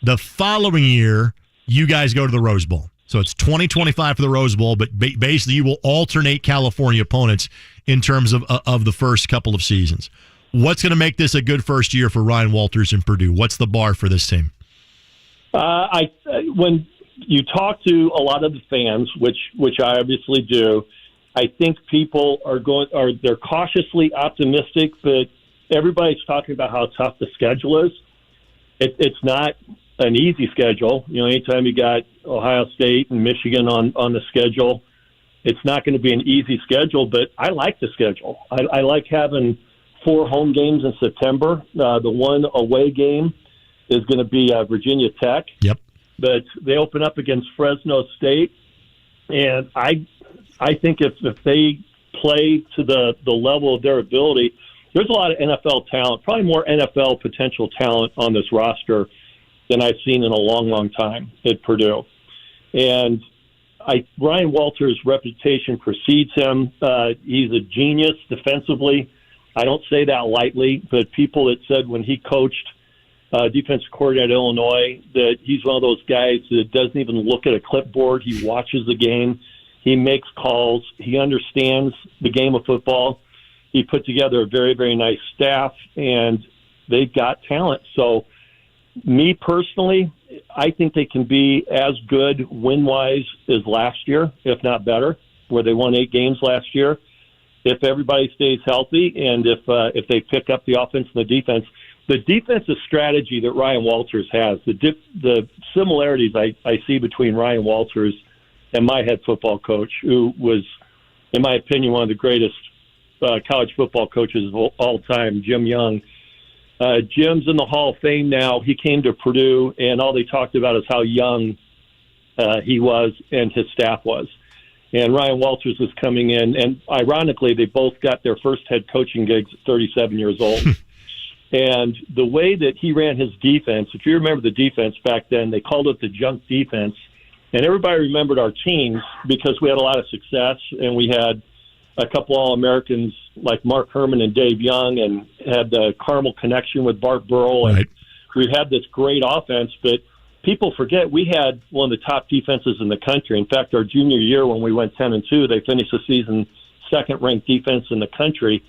The following year, you guys go to the Rose Bowl. So it's 2025 for the Rose Bowl, but basically you will alternate California opponents in terms of the first couple of seasons. What's going to make this a good first year for Ryan Walters and Purdue? What's the bar for this team? When you talk to a lot of the fans, which I obviously do, I think people they're cautiously optimistic, but everybody's talking about how tough the schedule is. It's not an easy schedule. Anytime you got Ohio State and Michigan on the schedule, it's not going to be an easy schedule, but I like the schedule. I like having 4 home games in September. The one away game is going to be Virginia Tech. Yep. But they open up against Fresno State, and I think if they play to the level of their ability, there's a lot of NFL talent, probably more NFL potential talent on this roster than I've seen in a long, long time at Purdue. And Ryan Walters' reputation precedes him. He's a genius defensively. I don't say that lightly, but people that said when he coached defensive coordinator at Illinois that he's one of those guys that doesn't even look at a clipboard. He watches the game. He makes calls. He understands the game of football. He put together a very, very nice staff, and they've got talent. So, me personally, I think they can be as good win-wise as last year, if not better, where they won 8 games last year. If everybody stays healthy and if they pick up the offense and the defensive strategy that Ryan Walters has, the similarities I see between Ryan Walters and my head football coach, who was, in my opinion, one of the greatest college football coaches of all time, Jim Young. Jim's in the Hall of Fame now. He came to Purdue, and all they talked about is how young he was and his staff was. And Ryan Walters was coming in, and ironically, they both got their first head coaching gigs at 37 years old. And the way that he ran his defense, if you remember the defense back then, they called it the junk defense. And everybody remembered our teams because we had a lot of success, and we had a couple All-Americans like Mark Herman and Dave Young, and had the Carmel connection with Bart Burrell. And we had this great offense, but people forget we had one of the top defenses in the country. In fact, our junior year when we went 10-2, they finished the season second-ranked defense in the country,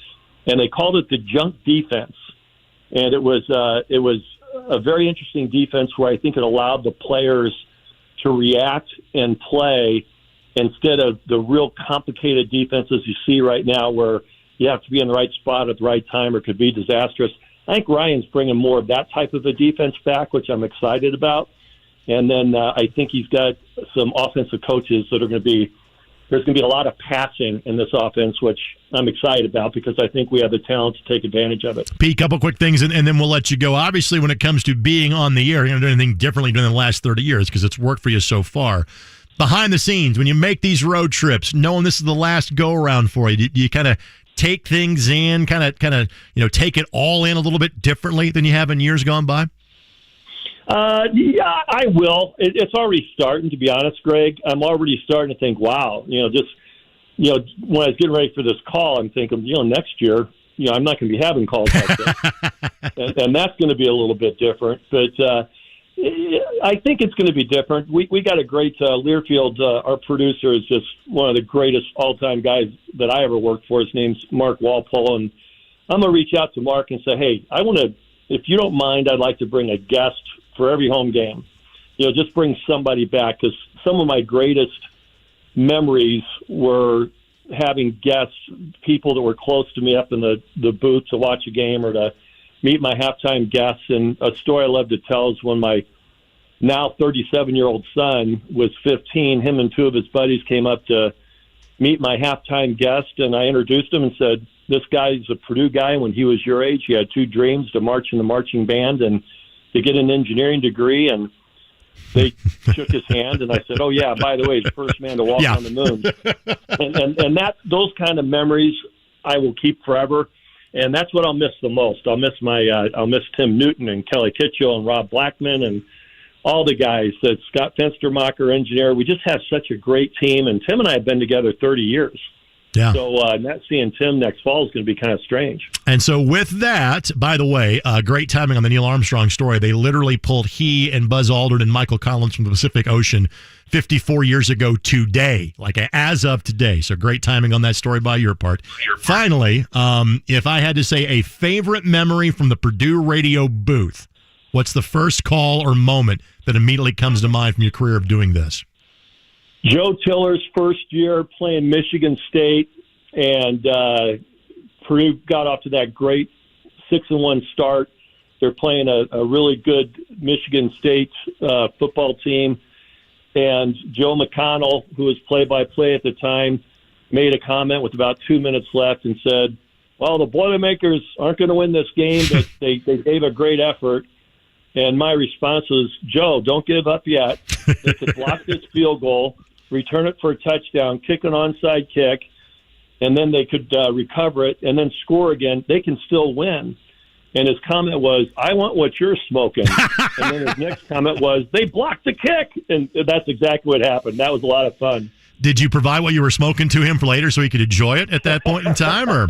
and they called it the junk defense. And it was a very interesting defense where I think it allowed the players to react and play instead of the real complicated defenses you see right now where you have to be in the right spot at the right time or it could be disastrous. I think Ryan's bringing more of that type of a defense back, which I'm excited about. And then I think he's got some offensive coaches that are going to be – there's going to be a lot of passing in this offense, which I'm excited about because I think we have the talent to take advantage of it. Pete, a couple quick things, and then we'll let you go. Obviously, when it comes to being on the air, you're going to do anything differently than the last 30 years because it's worked for you so far. Behind the scenes, when you make these road trips, knowing this is the last go-around for you, do you kind of take things in, kind of take it all in a little bit differently than you have in years gone by? Yeah, I will. It's already starting, to be honest, Greg. I'm already starting to think, wow, when I was getting ready for this call, I'm thinking, next year, I'm not going to be having calls like this. and that's going to be a little bit different. But I think it's going to be different. We got a great Learfield. Our producer is just one of the greatest all-time guys that I ever worked for. His name's Mark Walpole. And I'm going to reach out to Mark and say, hey, if you don't mind, I'd like to bring a guest for every home game. Just bring somebody back because some of my greatest memories were having guests, people that were close to me up in the booth to watch a game or to meet my halftime guests. And a story I love to tell is when my now 37-year-old son was 15, him and two of his buddies came up to meet my halftime guest, and I introduced him and said, this guy's a Purdue guy. When he was your age, he had two dreams, to march in the marching band and to get an engineering degree. And they shook his hand, and I said, oh, yeah, by the way, he's the first man to walk on the moon. And those kind of memories I will keep forever. And that's what I'll miss the most. I'll miss Tim Newton and Kelly Kitchell and Rob Blackman and all the guys. That Scott Fenstermacher, engineer. We just have such a great team. And Tim and I have been together 30 years. Yeah. So not seeing Tim next fall is going to be kind of strange. And so with that, by the way, great timing on the Neil Armstrong story. They literally pulled he and Buzz Aldrin and Michael Collins from the Pacific Ocean 54 years ago today, as of today. So great timing on that story by your part. Finally, if I had to say a favorite memory from the Purdue radio booth, what's the first call or moment that immediately comes to mind from your career of doing this? Joe Tiller's first year playing Michigan State, and Purdue got off to that great 6-1 start. They're playing a really good Michigan State football team, and Joe McConnell, who was play-by-play at the time, made a comment with about 2 minutes left and said, well, the Boilermakers aren't going to win this game, but they gave a great effort. And my response was, Joe, don't give up yet. They could block this field goal, return it for a touchdown, kick an onside kick, and then they could recover it and then score again. They can still win. And his comment was, I want what you're smoking. And then his next comment was, they blocked the kick. And that's exactly what happened. That was a lot of fun. Did you provide what you were smoking to him for later so he could enjoy it at that point in time? Or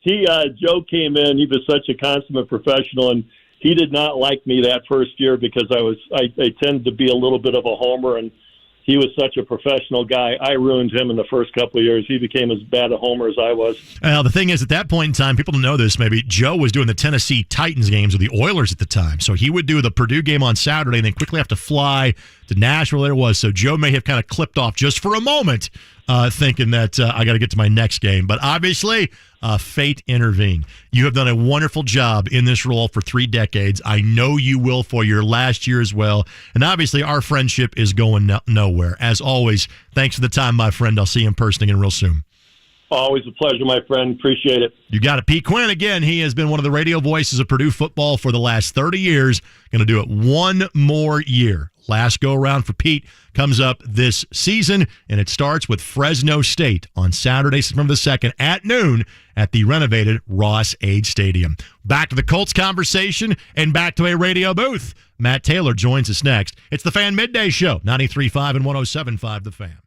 Joe came in. He was such a consummate professional, and he did not like me that first year because I tended to be a little bit of a homer, and he was such a professional guy. I ruined him in the first couple of years. He became as bad a homer as I was. The thing is, at that point in time, people don't know this, maybe Joe was doing the Tennessee Titans games with the Oilers at the time. So he would do the Purdue game on Saturday and then quickly have to fly to Nashville. There it was. So Joe may have kind of clipped off just for a moment, thinking that I got to get to my next game. But obviously, fate intervened. You have done a wonderful job in this role for 3 decades. I know you will for your last year as well. And obviously, our friendship is going nowhere. As always, thanks for the time, my friend. I'll see you in person again real soon. Always a pleasure, my friend. Appreciate it. You got it. Pete Quinn, again, he has been one of the radio voices of Purdue football for the last 30 years. Going to do it one more year. Last go-around for Pete comes up this season, and it starts with Fresno State on Saturday, September the 2nd at noon at the renovated Ross Age Stadium. Back to the Colts conversation and back to a radio booth. Matt Taylor joins us next. It's the Fan Midday Show, 93.5 and 107.5 The Fan.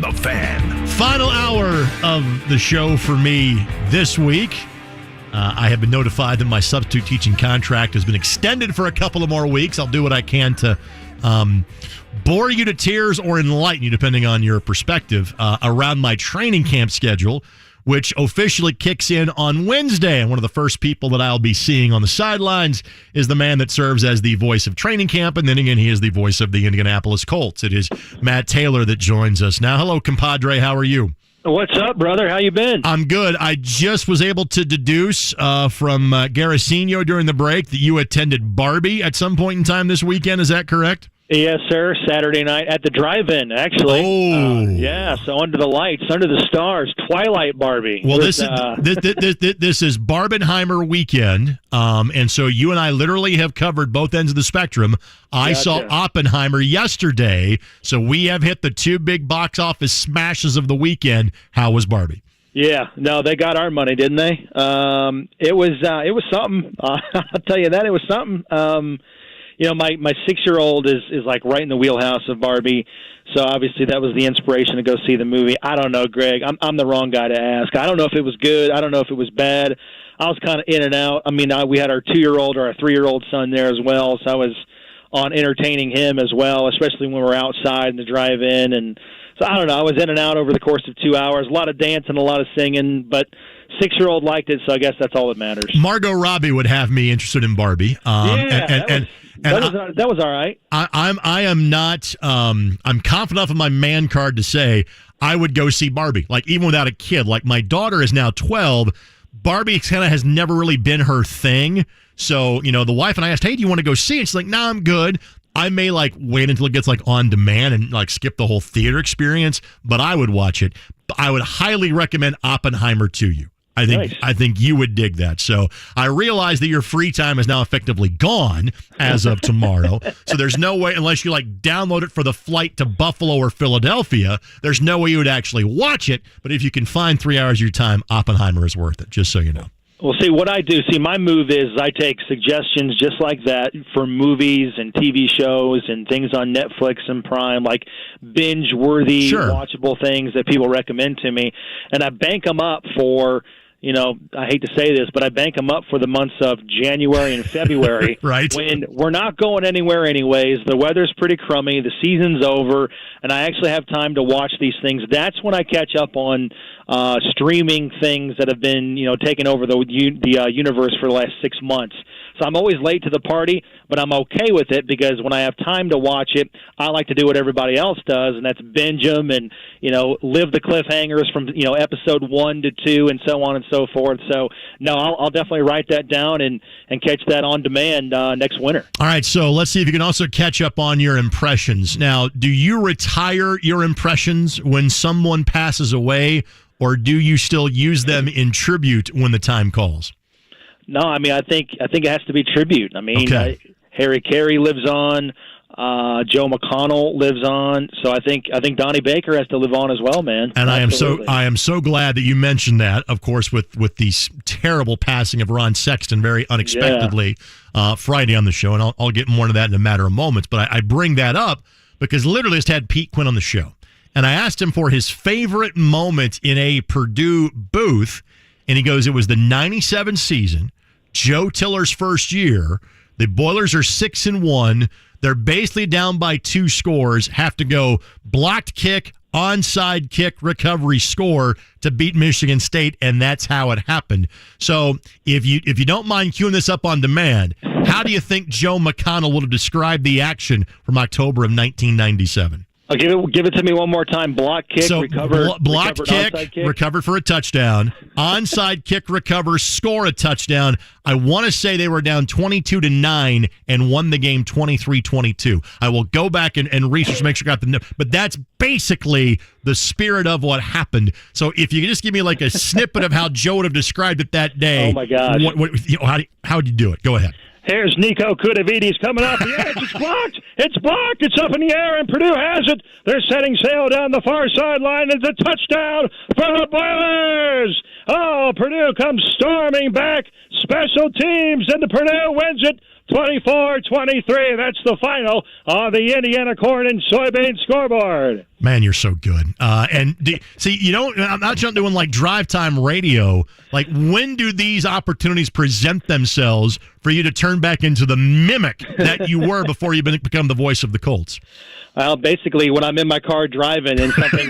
The Fan. Final hour of the show for me this week. I have been notified that my substitute teaching contract has been extended for a couple of more weeks. I'll do what I can to bore you to tears or enlighten you, depending on your perspective, around my training camp schedule, which officially kicks in on Wednesday. And one of the first people that I'll be seeing on the sidelines is the man that serves as the voice of training camp. And then again, he is the voice of the Indianapolis Colts. It is Matt Taylor that joins us now. Hello, compadre. How are you? What's up, brother? How you been? I'm good. I just was able to deduce from Garasino during the break that you attended Barbie at some point in time this weekend. Is that correct? Yes, sir. Saturday night at the drive-in, actually. Oh, yeah. So under the lights, under the stars, Twilight Barbie. Well, this is Barbenheimer weekend, and so you and I literally have covered both ends of the spectrum. I saw Oppenheimer yesterday, so we have hit the two big box office smashes of the weekend. How was Barbie? Yeah, no, they got our money, didn't they? It was something. I'll tell you that it was something. You know, my 6-year-old is like right in the wheelhouse of Barbie, so obviously that was the inspiration to go see the movie. I don't know, Greg. I'm the wrong guy to ask. I don't know if it was good. I don't know if it was bad. I was kind of in and out. I mean, we had our 2-year-old or our 3-year-old son there as well, so I was on entertaining him as well, especially when we're outside in the drive-in. And so I don't know. I was in and out over the course of 2 hours. A lot of dancing, a lot of singing, but 6-year-old liked it, so I guess that's all that matters. Margot Robbie would have me interested in Barbie. That was all right. I am not. I'm confident enough of my man card to say I would go see Barbie. Like even without a kid. Like my daughter is now 12. Barbie kind of has never really been her thing. So the wife and I asked, "Hey, do you want to go see it?" She's like, "No, I'm good." I may wait until it gets on demand and skip the whole theater experience, but I would watch it. I would highly recommend Oppenheimer to you. I think you would dig that. So I realize that your free time is now effectively gone as of tomorrow. So there's no way, unless you download it for the flight to Buffalo or Philadelphia, there's no way you would actually watch it. But if you can find 3 hours of your time, Oppenheimer is worth it, just so you know. Well, see, what I do, my move is I take suggestions just like that for movies and TV shows and things on Netflix and Prime, like binge-worthy, watchable things that people recommend to me, and I bank them up for, I hate to say this, but I bank them up for the months of January and February, right? When we're not going anywhere anyways, the weather's pretty crummy, the season's over, and I actually have time to watch these things. That's when I catch up on streaming things that have been, taking over the universe for the last 6 months. So I'm always late to the party, but I'm okay with it because when I have time to watch it, I like to do what everybody else does, and that's binge them and, live the cliffhangers from, episode 1 to 2 and so on and so forth. So, no, I'll definitely write that down and catch that on demand next winter. All right, so let's see if you can also catch up on your impressions. Now, do you retire your impressions when someone passes away, or do you still use them in tribute when the time calls? No, I think it has to be tribute. Harry Carey lives on, Joe McConnell lives on, so I think Donnie Baker has to live on as well, man. And Absolutely. I am so glad that you mentioned that. Of course, with the terrible passing of Ron Sexton very unexpectedly Friday on the show, and I'll get more into that in a matter of moments. But I bring that up because literally just had Pete Quinn on the show, and I asked him for his favorite moment in a Purdue booth, and he goes, "It was the '97 season." Joe Tiller's first year. The Boilers are 6-1. They're basically down by 2 scores, have to go blocked kick, onside kick, recovery, score to beat Michigan State, and that's how it happened. So if you don't mind queuing this up on demand, how do you think Joe McConnell would have described the action from October of 1997? I'll give it to me one more time. Block kick, blocked kick, recovered for a touchdown. Onside kick, recover, score a touchdown. I want to say they were down 22-9 and won the game 23-22. I will go back and research to make sure I got the. But that's basically the spirit of what happened. So if you could just give me a snippet of how Joe would have described it that day. Oh my gosh! How would you do it? Go ahead. Here's Nico Kudavides coming off the edge. It's blocked. It's blocked. It's up in the air, and Purdue has it. They're setting sail down the far sideline. It's a touchdown for the Boilers. Oh, Purdue comes storming back. Special teams, and the Purdue wins it 24-23. That's the final on the Indiana Corn and Soybean scoreboard. Man, you're so good. See, I'm not just doing like drive time radio. Like, when do these opportunities present themselves for you to turn back into the mimic that you were before you become the voice of the Colts? Well, basically, when I'm in my car driving and something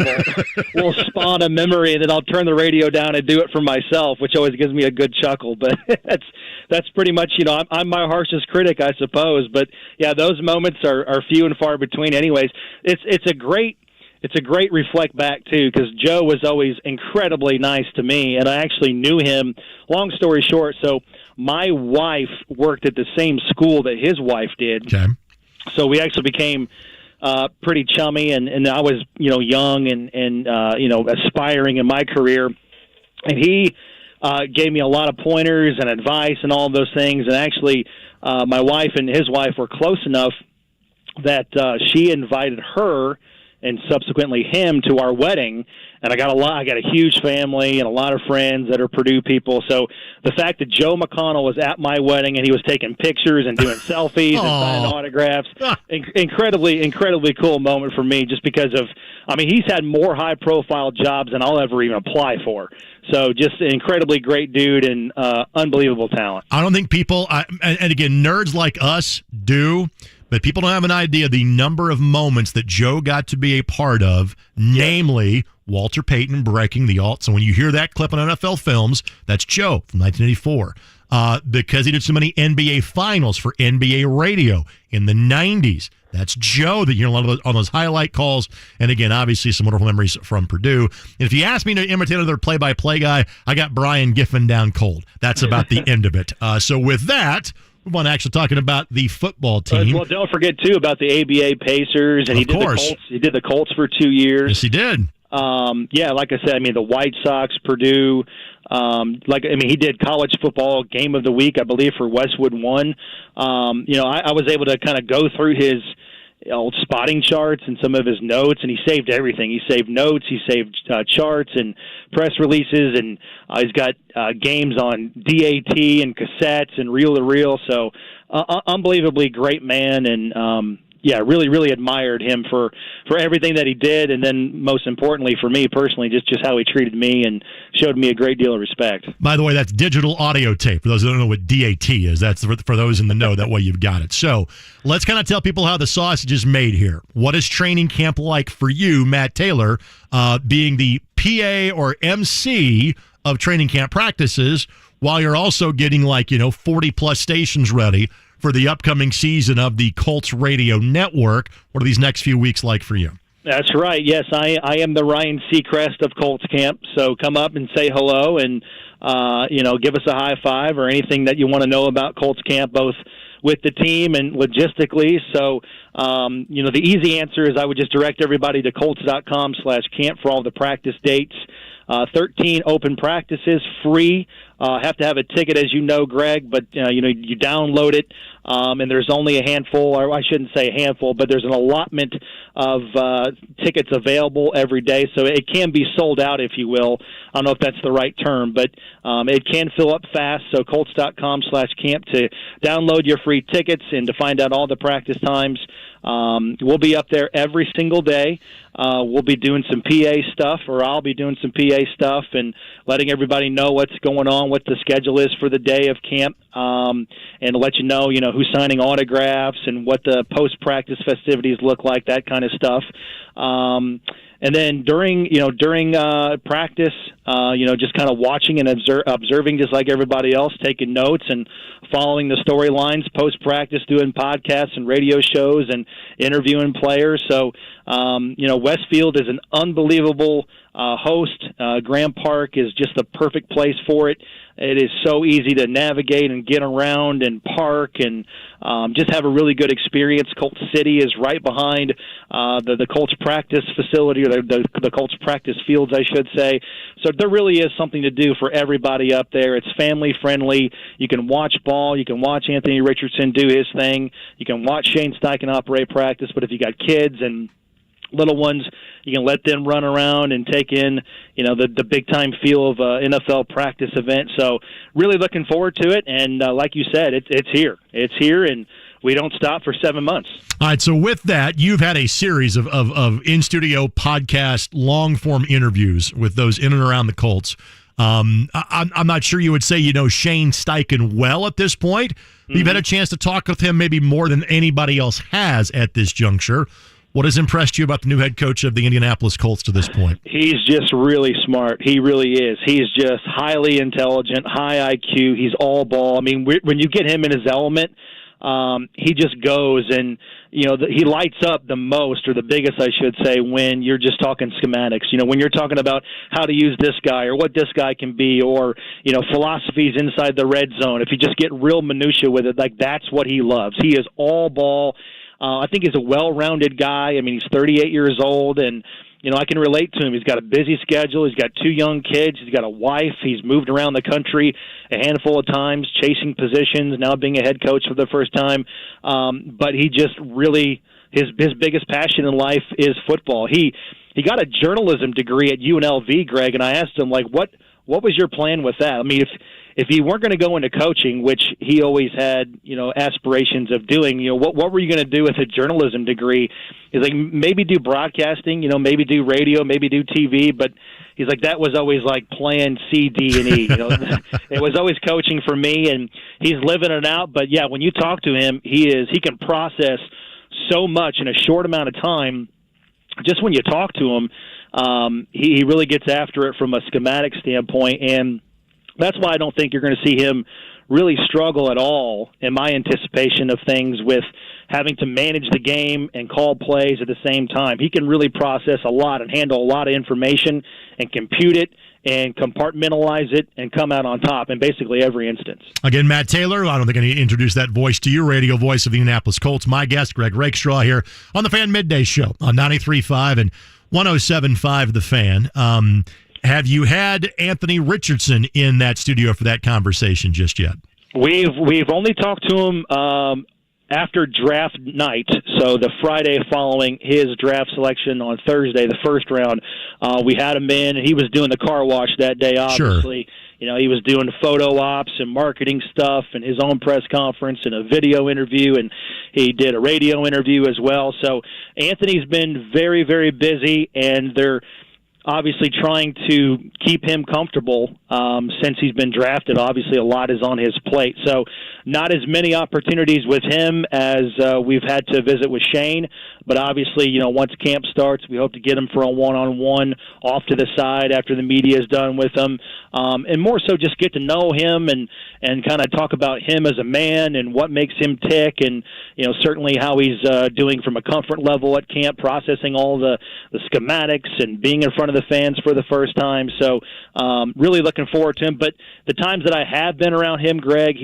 will spawn a memory, and then I'll turn the radio down and do it for myself, which always gives me a good chuckle. But that's pretty much, I'm my harshest critic, I suppose. But yeah, those moments are few and far between. Anyways, it's a great reflect back too, because Joe was always incredibly nice to me, and I actually knew him. Long story short, so my wife worked at the same school that his wife did. Okay. So we actually became pretty chummy, and I was, young and aspiring in my career, and he gave me a lot of pointers and advice and all of those things. And actually, my wife and his wife were close enough that she invited her and subsequently him to our wedding. And I got a huge family and a lot of friends that are Purdue people. So the fact that Joe McConnell was at my wedding and he was taking pictures and doing selfies and signing autographs, incredibly cool moment for me, just because of, he's had more high-profile jobs than I'll ever even apply for. So just an incredibly great dude and unbelievable talent. I don't think people, and again, nerds like us do, but people don't have an idea the number of moments that Joe got to be a part of, namely Walter Payton breaking the alt. So when you hear that clip on NFL Films, that's Joe from 1984. Because he did so many NBA finals for NBA radio in the 90s. That's Joe that you hear a lot of on those highlight calls. And again, obviously some wonderful memories from Purdue. And if you ask me to imitate another play-by-play guy, I got Brian Giffen down cold. That's about the end of it. So with that, we want to actually talking about the football team. Well, don't forget too about the ABA Pacers, and he did the Colts. He did the Colts for 2 years. Yes, he did. Like I said, the White Sox, Purdue. He did college football game of the week, I believe, for Westwood One. I was able to kind of go through his old spotting charts and some of his notes, and he saved everything. He saved notes, he saved charts and press releases, and he's got games on DAT and cassettes and reel-to-reel. So unbelievably great man, and really admired him for everything that he did, and then most importantly for me personally, just how he treated me and showed me a great deal of respect. By the way, that's digital audio tape. For those who don't know what DAT is, that's for those in the know. That way you've got it. So let's kind of tell people how the sausage is made here. What is training camp like for you, Matt Taylor, being the PA or MC of training camp practices, while you're also getting 40-plus stations ready for the upcoming season of the Colts Radio Network? What are these next few weeks like for you? That's right. Yes, I am the Ryan Seacrest of Colts Camp. So come up and say hello and, give us a high five or anything that you want to know about Colts Camp, both with the team and logistically. So, the easy answer is I would just direct everybody to Colts.com/camp for all the practice dates. 13 open practices, free. Have to have a ticket, as you know, Greg, but you download it, and there's only a handful, or I shouldn't say a handful, but there's an allotment of tickets available every day, so it can be sold out, if you will. I don't know if that's the right term, but it can fill up fast, so Colts.com/camp to download your free tickets and to find out all the practice times. We'll be up there every single day. We'll be doing some PA stuff, or I'll be doing some PA stuff and letting everybody know what's going on, what the schedule is for the day of camp, and to let you know, who's signing autographs and what the post-practice festivities look like, that kind of stuff. And then during practice, just kind of watching and observing just like everybody else, taking notes and following the storylines, post-practice, doing podcasts and radio shows and interviewing players. So, Westfield is an unbelievable host. Graham Park is just the perfect place for it. It is so easy to navigate and get around and park and just have a really good experience. Colt City is right behind the Colts practice facility, or the Colts practice fields, I should say. So there really is something to do for everybody up there. It's family-friendly. You can watch ball. You can watch Anthony Richardson do his thing. You can watch Shane Steichen operate practice. But if you got kids and little ones, you can let them run around and take in, the big-time feel of an NFL practice event. So really looking forward to it. And like you said, it's here. It's here, and we don't stop for 7 months. All right, so with that, you've had a series of in-studio podcast, long-form interviews with those in and around the Colts. I'm not sure you would say you know Shane Steichen well at this point. Mm-hmm. You've had a chance to talk with him maybe more than anybody else has at this juncture. What has impressed you about the new head coach of the Indianapolis Colts to this point? He's just really smart. He really is. He's just highly intelligent, high IQ. He's all ball. I mean, when you get him in his element, he just goes and, he lights up the most, or the biggest, I should say, when you're just talking schematics. When you're talking about how to use this guy or what this guy can be, or, philosophies inside the red zone. If you just get real minutia with it, like that's what he loves. He is all ball. I think he's a well-rounded guy. I mean, he's 38 years old, and I can relate to him. He's got a busy schedule. He's got 2 young kids. He's got a wife. He's moved around the country a handful of times, chasing positions, now being a head coach for the first time. But he just really, his biggest passion in life is football. He got a journalism degree at UNLV, Greg, and I asked him, what was your plan with that? I mean, if you weren't going to go into coaching, which he always had, aspirations of doing, what were you going to do with a journalism degree? He's like, maybe do broadcasting, maybe do radio, maybe do TV, but he's like, that was always like plan C, D, and E. It was always coaching for me, and he's living it out. But yeah, when you talk to him, he can process so much in a short amount of time. Just when you talk to him, he really gets after it from a schematic standpoint, and that's why I don't think you're going to see him really struggle at all in my anticipation of things with having to manage the game and call plays at the same time. He can really process a lot and handle a lot of information and compute it and compartmentalize it and come out on top in basically every instance. Again, Matt Taylor, I don't think I need to introduce that voice to you, radio voice of the Indianapolis Colts. My guest, Greg Rakestraw, here on the Fan Midday Show on 93.5 and 107.5 The Fan. Have you had Anthony Richardson in that studio for that conversation just yet? We've only talked to him after draft night, so the Friday following his draft selection on Thursday, the first round. We had him in, and he was doing the car wash that day, obviously. Sure. He was doing photo ops and marketing stuff and his own press conference and a video interview, and he did a radio interview as well. So Anthony's been very, very busy, and they're obviously trying to keep him comfortable since he's been drafted. Obviously, a lot is on his plate. So not as many opportunities with him as we've had to visit with Shane. But obviously, once camp starts, we hope to get him for a one-on-one off to the side after the media is done with him. And more so just get to know him and kind of talk about him as a man and what makes him tick, and certainly how he's doing from a comfort level at camp, processing all the schematics and being in front of the fans for the first time. So really looking forward to him. But the times that I have been around him, Greg,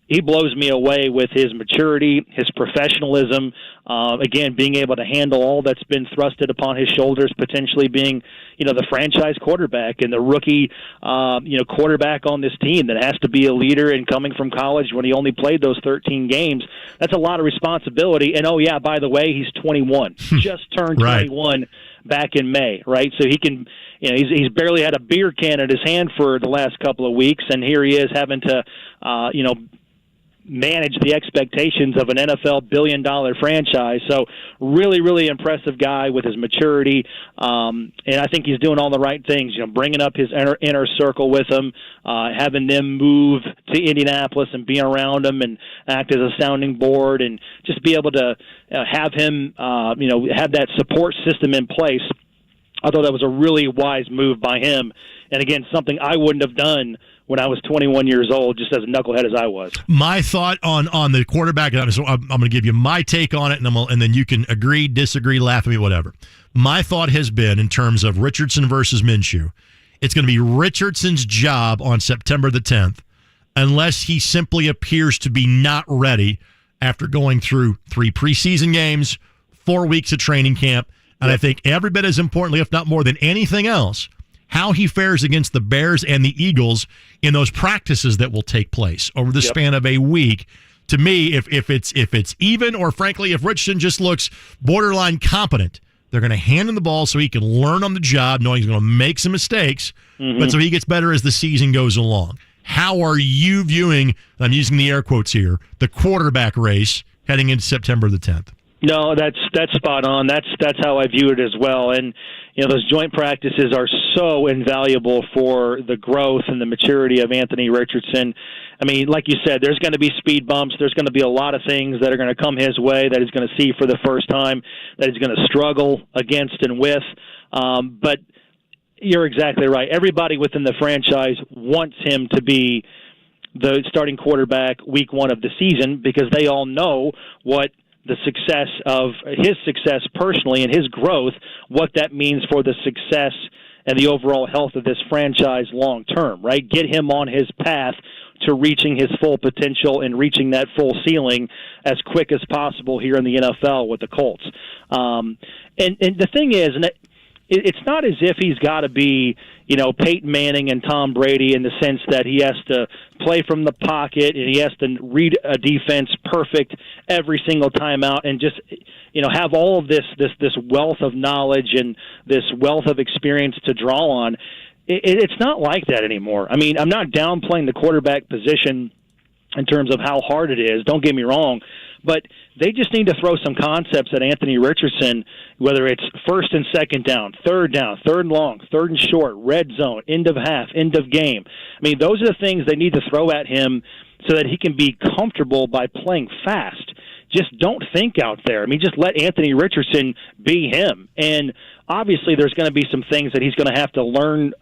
he blows me away with his maturity, his professionalism, again, being able to handle all that's been thrusted upon his shoulders, potentially being, the franchise quarterback and the rookie, quarterback on this team that has to be a leader, and coming from college when he only played those 13 games. That's a lot of responsibility. And, oh, yeah, by the way, he's 21, just turned 21 back in May, right? So he can, he's barely had a beer can in his hand for the last couple of weeks, and here he is having to, manage the expectations of an NFL billion-dollar franchise. So really, really impressive guy with his maturity, and I think he's doing all the right things, bringing up his inner circle with him, having them move to Indianapolis and be around him and act as a sounding board, and just be able to have him, have that support system in place. I thought that was a really wise move by him, and again, something I wouldn't have done when I was 21 years old, just as a knucklehead as I was. My thought on the quarterback, so I'm going to give you my take on it, and then you can agree, disagree, laugh at me, whatever. My thought has been, in terms of Richardson versus Minshew, it's going to be Richardson's job on September the 10th, unless he simply appears to be not ready after going through 3 preseason games, 4 weeks of training camp, and I think every bit as importantly, if not more than anything else, how he fares against the Bears and the Eagles in those practices that will take place over the span of a week. To me, if it's even, or frankly, if Richardson just looks borderline competent, they're going to hand him the ball so he can learn on the job, knowing he's going to make some mistakes, but so he gets better as the season goes along. How are you viewing, I'm using the air quotes here, the quarterback race heading into September the 10th? No, that's spot on. That's how I view it as well. And those joint practices are so invaluable for the growth and the maturity of Anthony Richardson. I mean, like you said, there's going to be speed bumps. There's going to be a lot of things that are going to come his way that he's going to see for the first time, that he's going to struggle against and with. But you're exactly right. Everybody within the franchise wants him to be the starting quarterback week one of the season, because they all know what the success of his success personally and his growth, what that means for the success and the overall health of this franchise long term, right? Get him on his path to reaching his full potential and reaching that full ceiling as quick as possible here in the NFL with the Colts. And the thing is, and it's not as if he's got to be, Peyton Manning and Tom Brady in the sense that he has to play from the pocket and he has to read a defense perfect every single time out and just, have all of this wealth of knowledge and this wealth of experience to draw on. It's not like that anymore. I mean, I'm not downplaying the quarterback position in terms of how hard it is. Don't get me wrong. But they just need to throw some concepts at Anthony Richardson, whether it's first and second down, third and long, third and short, red zone, end of half, end of game. I mean, those are the things they need to throw at him so that he can be comfortable by playing fast. Just don't think out there. I mean, just let Anthony Richardson be him. And obviously there's going to be some things that he's going to have to learn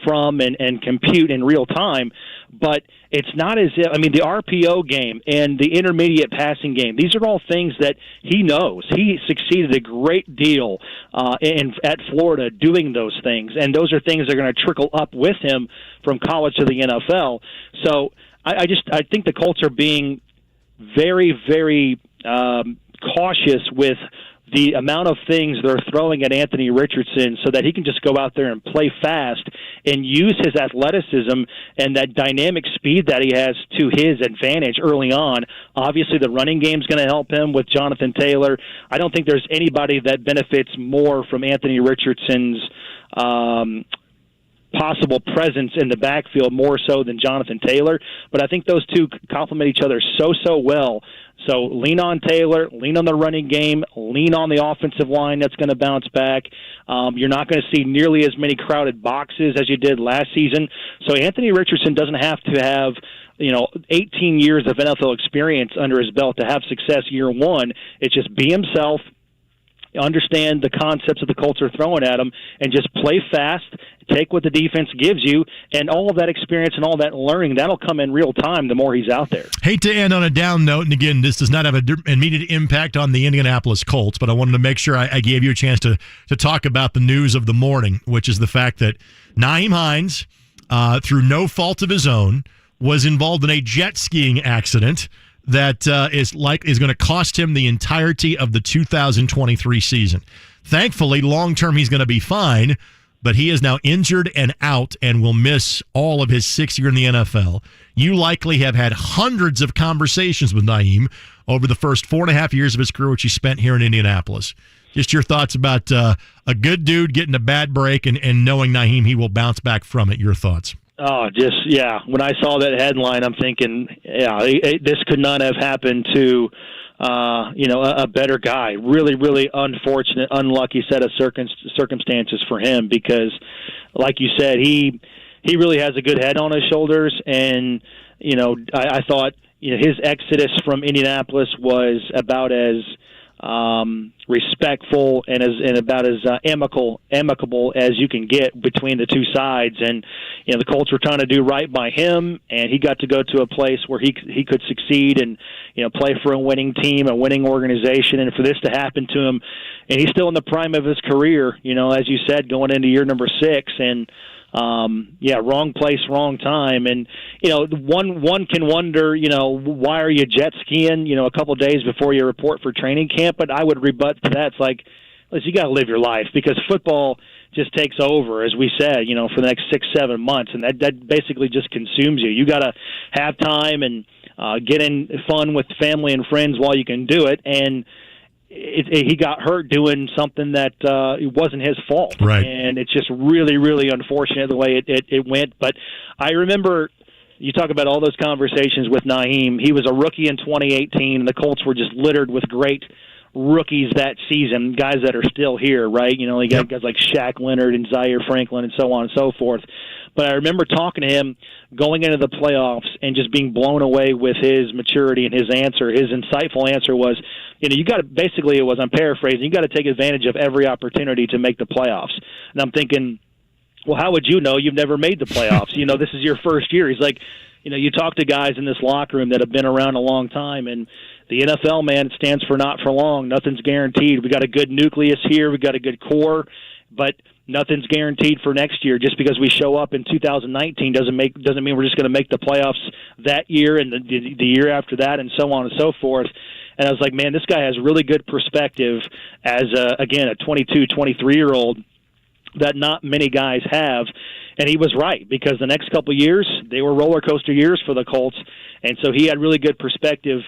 from and compute in real time. But it's not as if, the RPO game and the intermediate passing game, these are all things that he knows. He succeeded a great deal at Florida doing those things. And those are things that are going to trickle up with him from college to the NFL. So I think the Colts are being very, very cautious with the amount of things they're throwing at Anthony Richardson so that he can just go out there and play fast and use his athleticism and that dynamic speed that he has to his advantage early on. Obviously, the running game's going to help him with Jonathan Taylor. I don't think there's anybody that benefits more from Anthony Richardson's possible presence in the backfield more so than Jonathan Taylor, but I think those two complement each other so well. So lean on Taylor, lean on the running game, lean on the offensive line that's going to bounce back. You're not going to see nearly as many crowded boxes as you did last season. So Anthony Richardson doesn't have to have 18 years of NFL experience under his belt to have success year one. It's just be himself, understand the concepts that the Colts are throwing at him, and just play fast, take what the defense gives you, and all of that experience and all that learning, that'll come in real time the more he's out there. Hate to end on a down note, and again, this does not have an immediate impact on the Indianapolis Colts, but I wanted to make sure I gave you a chance to talk about the news of the morning, which is the fact that Nyheim Hines, through no fault of his own, was involved in a jet skiing accident that is going to cost him the entirety of the 2023 season. Thankfully, long-term, he's going to be fine, but he is now injured and out and will miss all of his 6th year in the NFL. You likely have had hundreds of conversations with Nyheim over the first 4.5 years of his career, which he spent here in Indianapolis. Just your thoughts about a good dude getting a bad break and knowing Nyheim, he will bounce back from it. Your thoughts? Oh, when I saw that headline, I'm thinking, this could not have happened to, a better guy. Really, really unfortunate, unlucky set of circumstances for him because, like you said, he really has a good head on his shoulders. And, I thought, his exodus from Indianapolis was about as respectful and about as amicable as you can get between the two sides. And the Colts were trying to do right by him, and he got to go to a place where he could succeed and play for a winning team, a winning organization. And for this to happen to him, and he's still in the prime of his career, as you said, going into year number 6, and wrong place, wrong time. And, one can wonder, why are you jet skiing, a couple of days before you report for training camp? But I would rebut to that. It's like, listen, you got to live your life because football just takes over, as we said, for the next 6-7 months. And that basically just consumes you. You got to have time and get in fun with family and friends while you can do it. And he got hurt doing something that it wasn't his fault. Right. And it's just really, really unfortunate the way it went. But I remember, you talk about all those conversations with Naeem. He was a rookie in 2018, and the Colts were just littered with great rookies that season, guys that are still here, right? You know, you got guys like Shaq Leonard and Zaire Franklin and so on and so forth. But I remember talking to him going into the playoffs and just being blown away with his maturity and his answer. His insightful answer was, you know, you got to, basically it was, I'm paraphrasing, you got to take advantage of every opportunity to make the playoffs. And I'm thinking, well, how would you know? You've never made the playoffs. You know, this is your first year. He's like, you know, you talk to guys in this locker room that have been around a long time, and the NFL, man, it stands for not for long. Nothing's guaranteed. We got a good nucleus here. We got a good core, but nothing's guaranteed for next year. Just because we show up in 2019 doesn't mean we're just going to make the playoffs that year and the year after that, and so on and so forth. And I was like, man, this guy has really good perspective as, again, a 22, 23-year-old that not many guys have. And he was right, because the next couple of years, they were roller coaster years for the Colts. And so he had really good perspective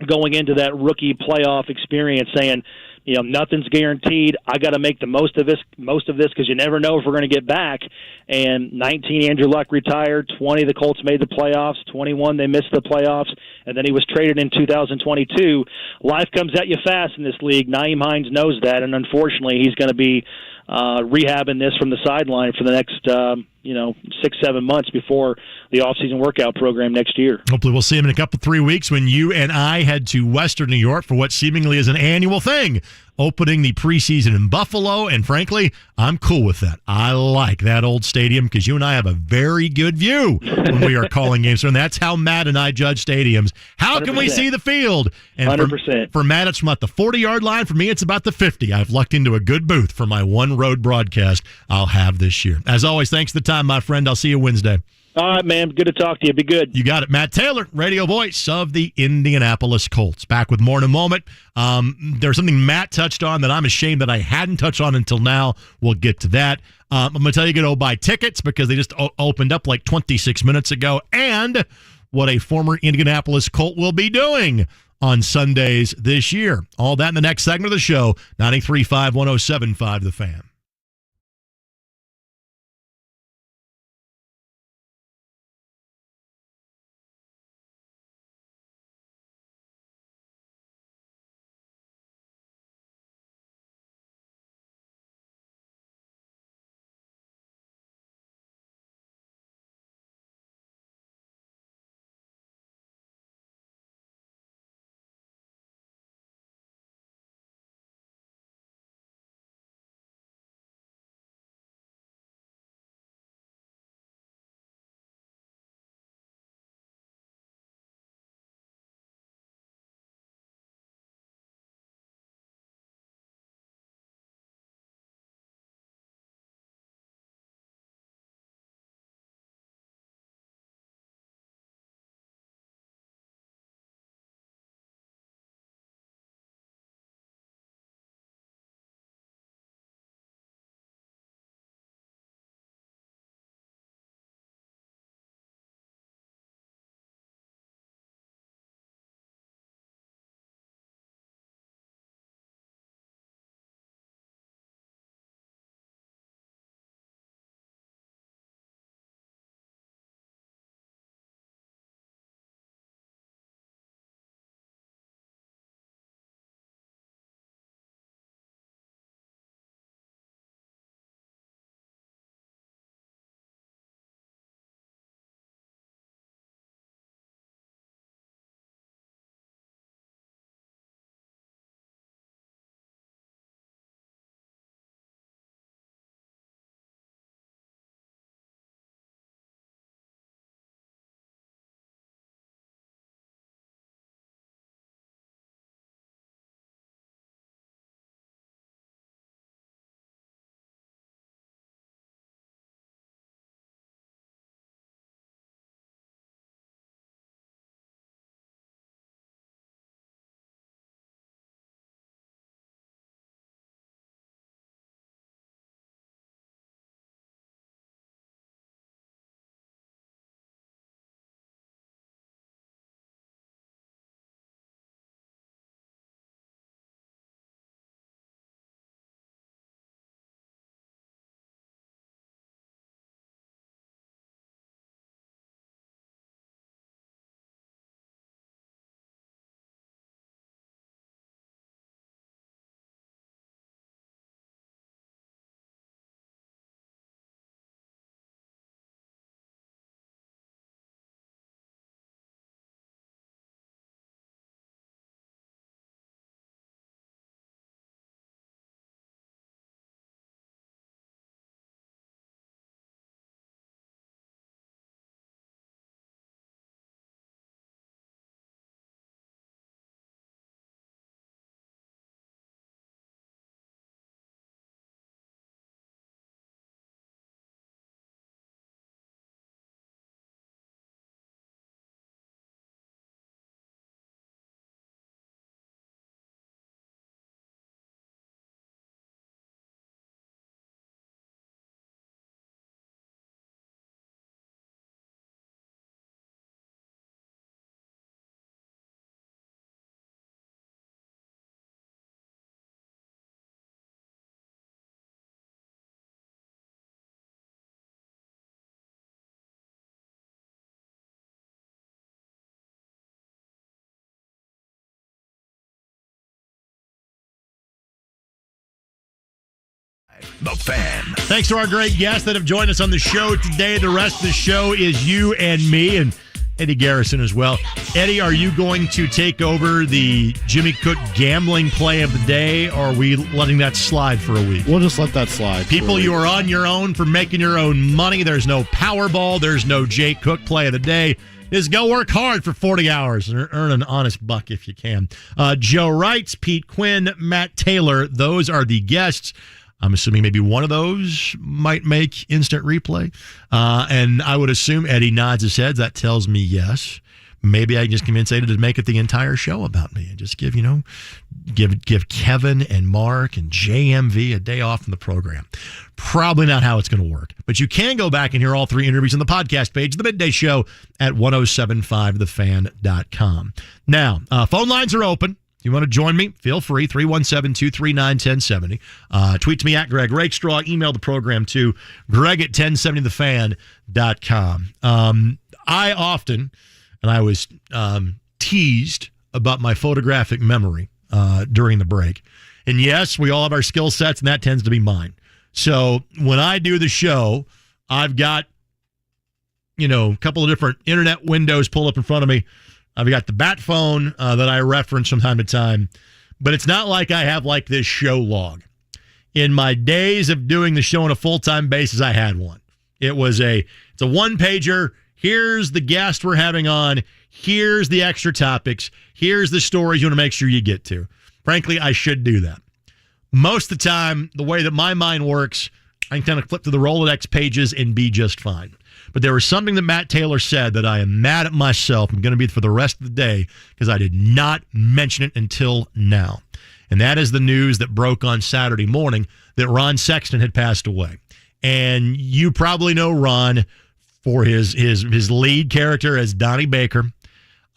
going into that rookie playoff experience, saying, you know, nothing's guaranteed. I got to make the most of this because you never know if we're going to get back. And 19, Andrew Luck retired. 20, the Colts made the playoffs. 21, they missed the playoffs. And then he was traded in 2022. Life comes at you fast in this league. Naeem Hines knows that, and unfortunately, he's going to be rehabbing this from the sideline for the next 6-7 months before the offseason workout program next year. Hopefully we'll see him in a couple 3 weeks when you and I head to Western New York for what seemingly is an annual thing, opening the preseason in Buffalo. And frankly, I'm cool with that. I like that old stadium because you and I have a very good view when we are calling games. And that's how Matt and I judge stadiums. How 100%. Can we see the field? And 100%. For Matt, it's from about the 40-yard line. For me, it's about the 50. I've lucked into a good booth for my one road broadcast I'll have this year. As always, thanks for the time, my friend. I'll see you Wednesday. All right, man. Good to talk to you. Be good. You got it. Matt Taylor, radio voice of the Indianapolis Colts. Back with more in a moment. There's something Matt touched on that I'm ashamed that I hadn't touched on until now. We'll get to that. I'm going to tell you to go buy tickets because they just opened up like 26 minutes ago, and what a former Indianapolis Colt will be doing on Sundays this year. All that in the next segment of the show. 93.5, 107.5 The Fan. The Fan. Thanks to our great guests that have joined us on the show today. The rest of the show is you and me and Eddie Garrison as well. Eddie, are you going to take over the Jimmy Cook gambling play of the day, or are we letting that slide for a week? We'll just let that slide. People, you are on your own for making your own money. There's no Powerball. There's no Jay Cook play of the day. Just go work hard for 40 hours and earn an honest buck if you can. Joe Reitz, Pete Quinn, Matt Taylor, those are the guests. I'm assuming maybe one of those might make instant replay. And I would assume Eddie nods his head. That tells me yes. Maybe I can just convince Eddie to make it the entire show about me and just give Kevin and Mark and JMV a day off from the program. Probably not how it's going to work. But you can go back and hear all three interviews on the podcast page of the Midday Show at 1075thefan.com. Now, phone lines are open. If you want to join me, feel free, 317-239-1070. Tweet to me at Greg Rakestraw. Email the program to Greg at 1070thefan.com. I often, and I was teased about my photographic memory during the break. And yes, we all have our skill sets, and that tends to be mine. So when I do the show, I've got, a couple of different internet windows pulled up in front of me. I've got the bat phone that I reference from time to time, but it's not like I have like this show log. In my days of doing the show on a full-time basis, I had one. It's a one-pager. Here's the guest we're having on. Here's the extra topics. Here's the stories you want to make sure you get to. Frankly, I should do that. Most of the time, the way that my mind works, I can kind of flip through the Rolodex pages and be just fine. But there was something that Matt Taylor said that I am mad at myself. I'm going to be for the rest of the day because I did not mention it until now. And that is the news that broke on Saturday morning that Ron Sexton had passed away. And you probably know Ron for his lead character as Donnie Baker.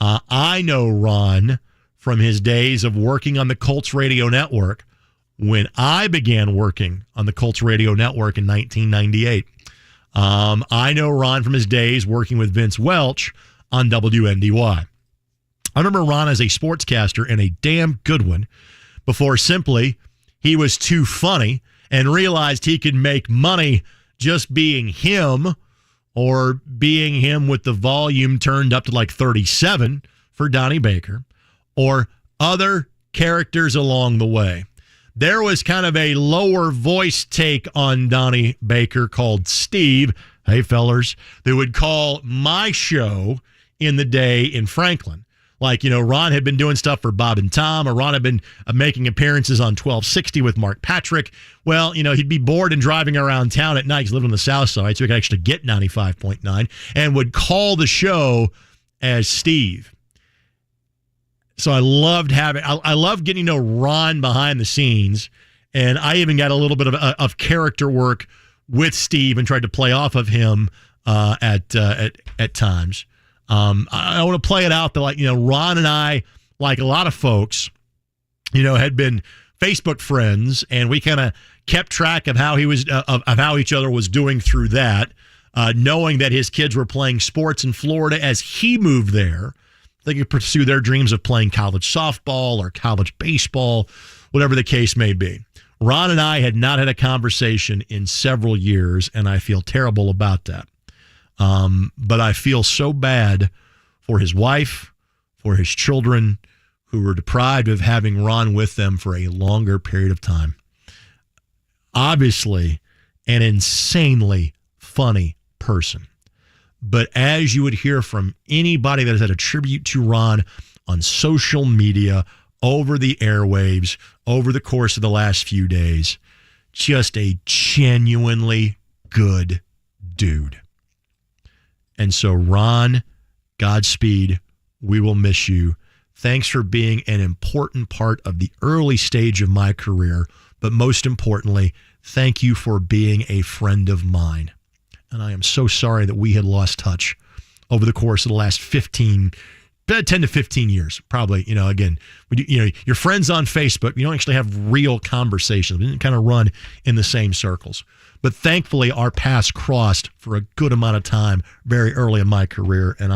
I know Ron from his days of working on the Colts Radio Network when I began working on the Colts Radio Network in 1998. I know Ron from his days working with Vince Welch on WNDY. I remember Ron as a sportscaster and a damn good one before simply he was too funny and realized he could make money just being him or being him with the volume turned up to like 37 for Donnie Baker or other characters along the way. There was kind of a lower voice take on Donnie Baker called Steve. Hey, fellers, that would call my show in the day in Franklin. Like, Ron had been doing stuff for Bob and Tom, or Ron had been making appearances on 1260 with Mark Patrick. Well, he'd be bored and driving around town at night. He lived on the South Side, so he could actually get 95.9 and would call the show as Steve. So I loved I love getting to know Ron behind the scenes, and I even got a little bit of character work with Steve and tried to play off of him at times. I want to play it out that Ron and I, like a lot of folks, had been Facebook friends, and we kind of kept track of how he was of how each other was doing through that, knowing that his kids were playing sports in Florida as he moved there. They could pursue their dreams of playing college softball or college baseball, whatever the case may be. Ron and I had not had a conversation in several years, and I feel terrible about that. But I feel so bad for his wife, for his children, who were deprived of having Ron with them for a longer period of time. Obviously, an insanely funny person. But as you would hear from anybody that has had a tribute to Ron on social media, over the airwaves, over the course of the last few days, just a genuinely good dude. And so, Ron, Godspeed. We will miss you. Thanks for being an important part of the early stage of my career. But most importantly, thank you for being a friend of mine. And I am so sorry that we had lost touch over the course of the last 10 to 15 years, probably. Again, you're friends on Facebook. You don't actually have real conversations. We didn't kind of run in the same circles. But thankfully, our paths crossed for a good amount of time very early in my career. And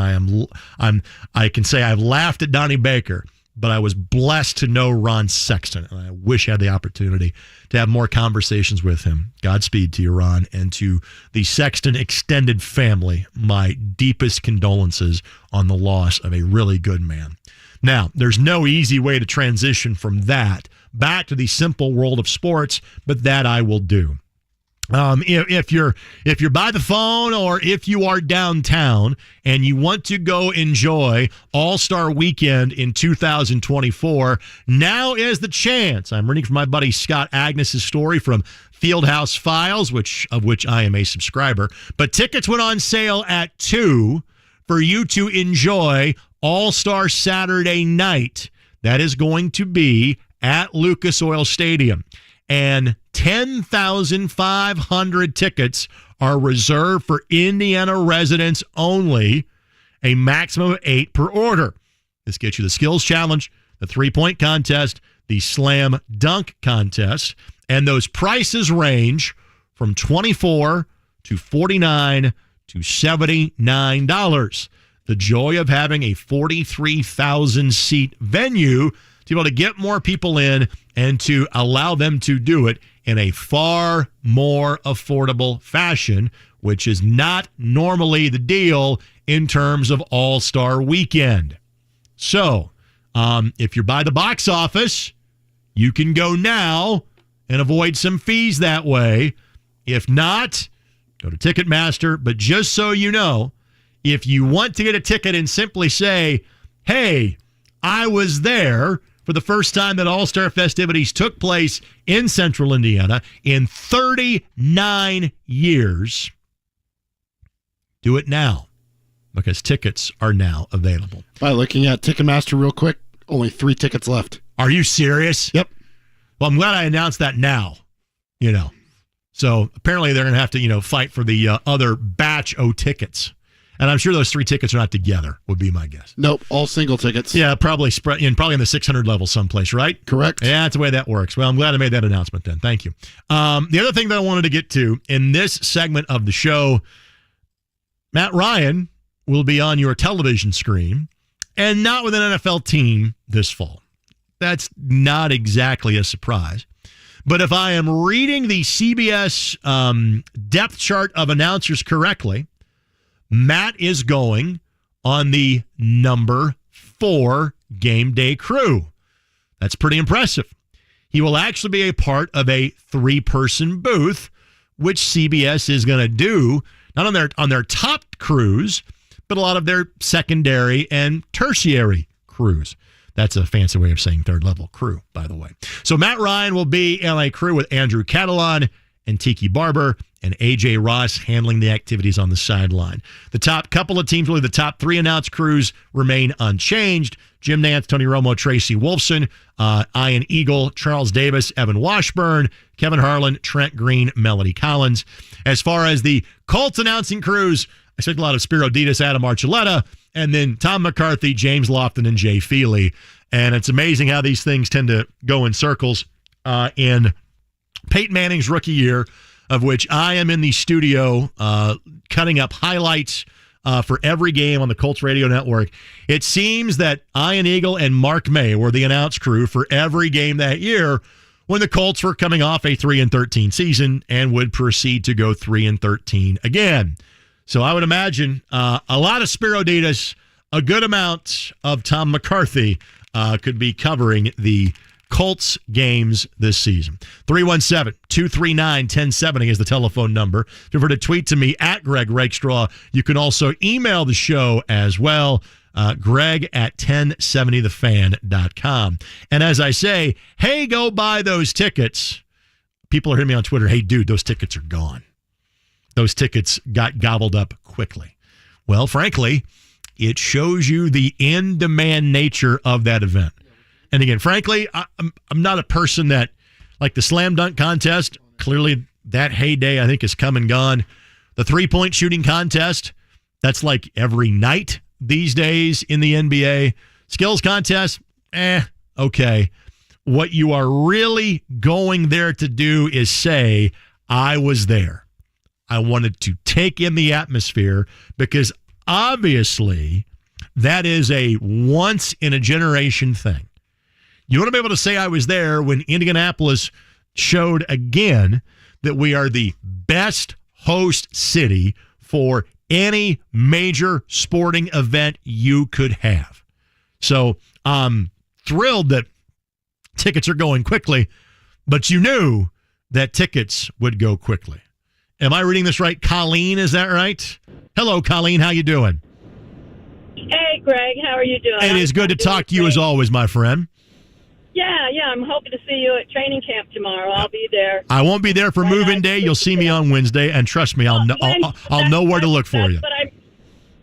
I can say I've laughed at Donnie Baker, but I was blessed to know Ron Sexton, and I wish I had the opportunity to have more conversations with him. Godspeed to you, Ron, and to the Sexton extended family, my deepest condolences on the loss of a really good man. Now, there's no easy way to transition from that back to the simple world of sports, but that I will do. If you're by the phone or if you are downtown and you want to go enjoy All-Star Weekend in 2024, now is the chance. I'm reading from my buddy Scott Agnes' story from Fieldhouse Files, of which I am a subscriber. But tickets went on sale at 2 for you to enjoy All-Star Saturday night. That is going to be at Lucas Oil Stadium. And 10,500 tickets are reserved for Indiana residents only, a maximum of 8 per order. This gets you the skills challenge, the three-point contest, the slam dunk contest, and those prices range from $24 to $49 to $79. The joy of having a 43,000-seat venue to be able to get more people in and to allow them to do it in a far more affordable fashion, which is not normally the deal in terms of All-Star Weekend. So, if you're by the box office, you can go now and avoid some fees that way. If not, go to Ticketmaster. But just so you know, if you want to get a ticket and simply say, hey, I was there for the first time that All-Star festivities took place in Central Indiana in 39 years, do it now because tickets are now available. By looking at Ticketmaster real quick, only 3 tickets left. Are you serious? Yep. Well, I'm glad I announced that now, So apparently they're going to have to, fight for the other batch of tickets. And I'm sure those 3 tickets are not together, would be my guess. Nope, all single tickets. Yeah, probably probably in the 600 level someplace, right? Correct. Yeah, that's the way that works. Well, I'm glad I made that announcement then. Thank you. The other thing that I wanted to get to in this segment of the show, Matt Ryan will be on your television screen and not with an NFL team this fall. That's not exactly a surprise. But if I am reading the CBS depth chart of announcers correctly, Matt is going on the number 4 game day crew. That's pretty impressive. He will actually be a part of a 3-person booth, which CBS is going to do, not on their top crews, but a lot of their secondary and tertiary crews. That's a fancy way of saying third-level crew, by the way. So Matt Ryan will be in a crew with Andrew Catalon and Tiki Barber, and A.J. Ross handling the activities on the sideline. The top couple of teams, really the top 3 announced crews, remain unchanged. Jim Nantz, Tony Romo, Tracy Wolfson, Ian Eagle, Charles Davis, Evan Washburn, Kevin Harlan, Trent Green, Melody Collins. As far as the Colts announcing crews, I expect a lot of Spiro Ditas, Adam Archuleta, and then Tom McCarthy, James Lofton, and Jay Feely. And it's amazing how these things tend to go in circles. In Peyton Manning's rookie year, of which I am in the studio cutting up highlights for every game on the Colts radio network, it seems that Ian Eagle and Mark May were the announce crew for every game that year when the Colts were coming off a 3-13 season and would proceed to go 3-13 again. So I would imagine a lot of Spiro Ditas, a good amount of Tom McCarthy could be covering the Colts games this season. 317-239-1070 is the telephone number. Feel free to tweet to me at Greg Rakestraw. You can also email the show as well, Greg at 1070thefan.com. And as I say, hey, go buy those tickets. People are hitting me on Twitter. Hey, dude, those tickets are gone. Those tickets got gobbled up quickly. Well, frankly, it shows you the in-demand nature of that event. And again, frankly, I'm not a person that, like the slam dunk contest, clearly that heyday I think is come and gone. The 3-point shooting contest, that's like every night these days in the NBA. Skills contest, okay. What you are really going there to do is say, I was there. I wanted to take in the atmosphere because obviously that is a once-in-a-generation thing. You want to be able to say I was there when Indianapolis showed again that we are the best host city for any major sporting event you could have. So I'm thrilled that tickets are going quickly, but you knew that tickets would go quickly. Am I reading this right? Colleen, is that right? Hello, Colleen. How you doing? Hey, Greg. How are you doing? It is good to talk to you as always, my friend. Yeah. I'm hoping to see you at training camp tomorrow. I'll be there. I won't be there for moving day. You'll see me on Wednesday, and trust me, I'll know where to look for you.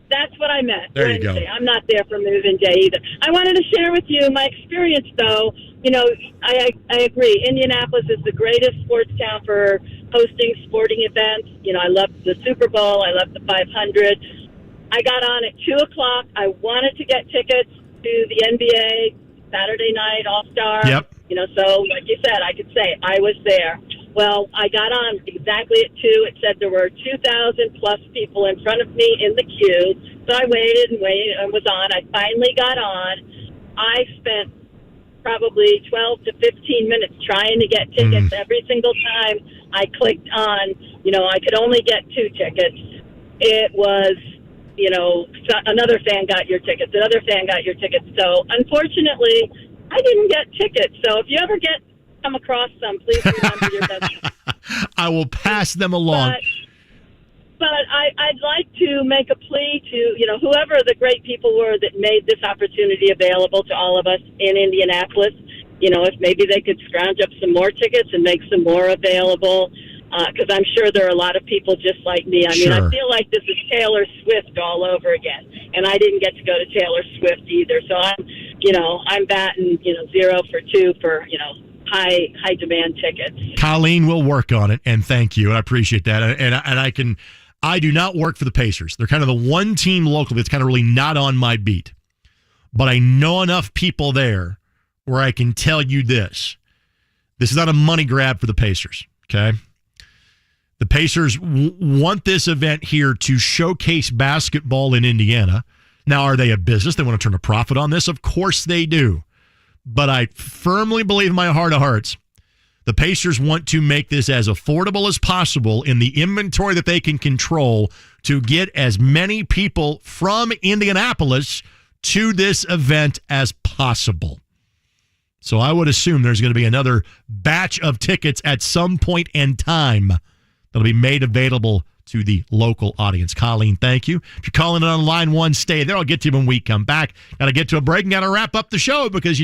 That's what I meant. There Wednesday. you go. I'm not there for moving day either. I wanted to share with you my experience, though. You know, I agree. Indianapolis is the greatest sports town for hosting sporting events. You know, I love the Super Bowl. I love the 500. I got on at 2 o'clock. I wanted to get tickets to the NBA Saturday night All-Star. Yep. You know, so like you said, I could say I was there. Well, I got on exactly at 2. It said there were 2,000 plus people in front of me in the queue. So I waited and was on. I finally got on. I spent probably 12 to 15 minutes trying to get tickets. Every single time I clicked on, you know, I could only get 2 tickets. It was, you know, another fan got your tickets. Another fan got your tickets. So unfortunately, I didn't get tickets. So if you ever come across some, please remember your best. I will pass them along. But I'd like to make a plea to, you know, whoever the great people were that made this opportunity available to all of us in Indianapolis, you know, if maybe they could scrounge up some more tickets and make some more available, because I'm sure there are a lot of people just like me. I mean, I feel like this is Taylor Swift all over again, and I didn't get to go to Taylor Swift either. So I'm batting, 0 for 2 for, high demand tickets. Colleen will work on it, and thank you. I appreciate that. And I do not work for the Pacers. They're kind of the one team locally that's kind of really not on my beat. But I know enough people there where I can tell you this. This is not a money grab for the Pacers, okay? The Pacers want this event here to showcase basketball in Indiana. Now, are they a business? They want to turn a profit on this? Of course they do. But I firmly believe in my heart of hearts, the Pacers want to make this as affordable as possible in the inventory that they can control to get as many people from Indianapolis to this event as possible. So I would assume there's going to be another batch of tickets at some point in time that'll be made available to the local audience. Colleen, thank you. If you're calling it on line 1, stay there. I'll get to you when we come back. Got to get to a break and got to wrap up the show because,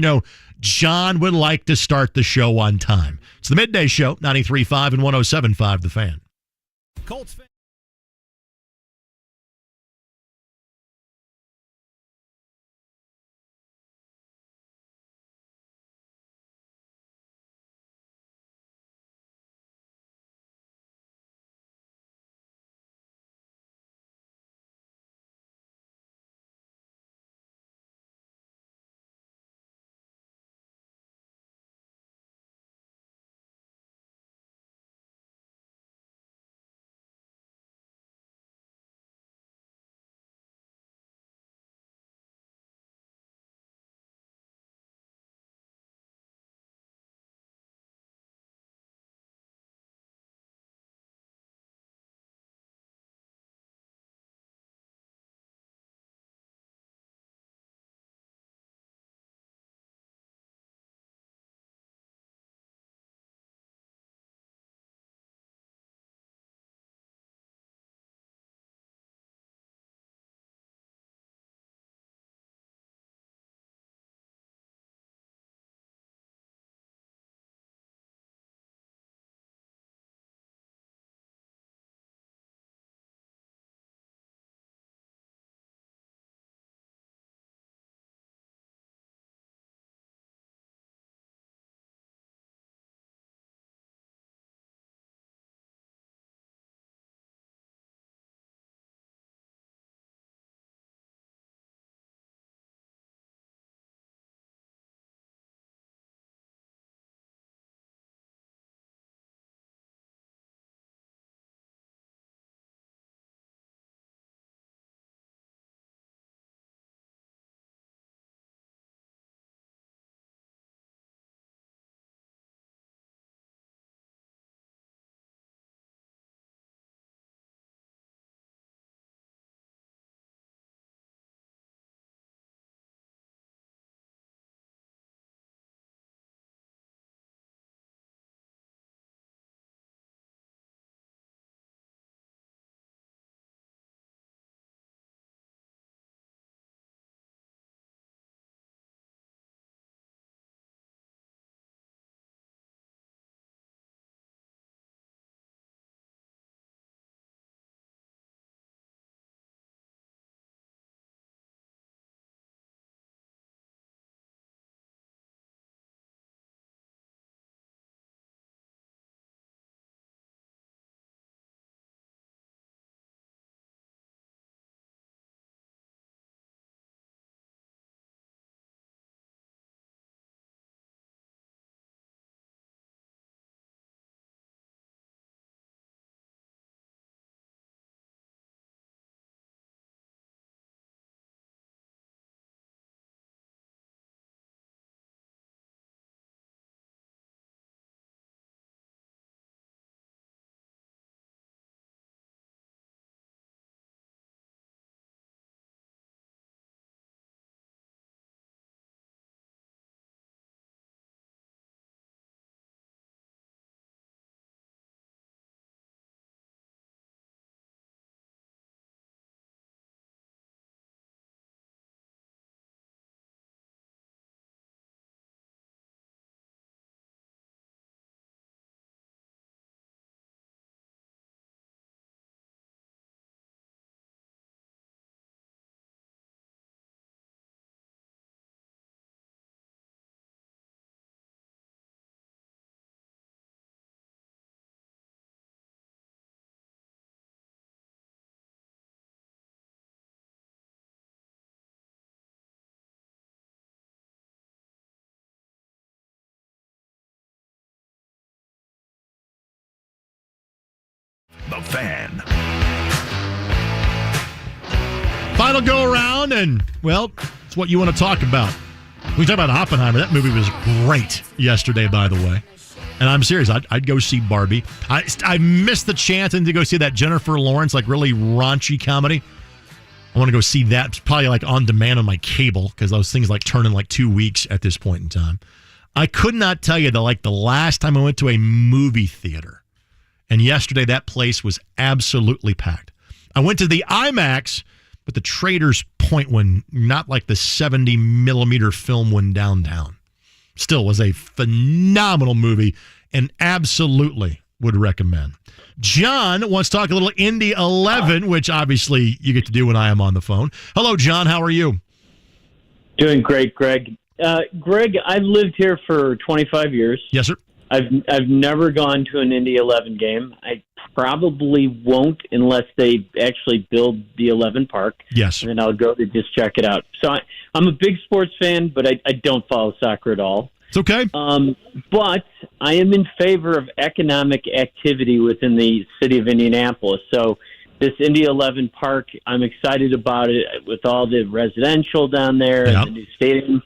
John would like to start the show on time. It's the Midday Show, 93.5 and 107.5 The Fan. Colts fan. The Fan. Final go around, and, well, it's what you want to talk about. We talk about Oppenheimer. That movie was great yesterday, by the way. And I'm serious. I'd go see Barbie. I missed the chance to go see that Jennifer Lawrence, like, really raunchy comedy. I want to go see that. It's probably like on demand on my cable because those things like turn in like 2 weeks at this point in time. I could not tell you the last time I went to a movie theater, and yesterday that place was absolutely packed. I went to the IMAX, but the Traders Point one, not like the 70 millimeter film one downtown. Still was a phenomenal movie and absolutely would recommend. John wants to talk a little Indy 11, which obviously you get to do when I am on the phone. Hello, John. How are you? Doing great, Greg. Greg, I've lived here for 25 years. Yes, sir. I've never gone to an Indy 11 game. I probably won't unless they actually build the 11 park. Yes. And then I'll go to just check it out. So I'm a big sports fan, but I don't follow soccer at all. It's okay. But I am in favor of economic activity within the city of Indianapolis. So this Indy 11 park, I'm excited about it with all the residential down there and the new stadium.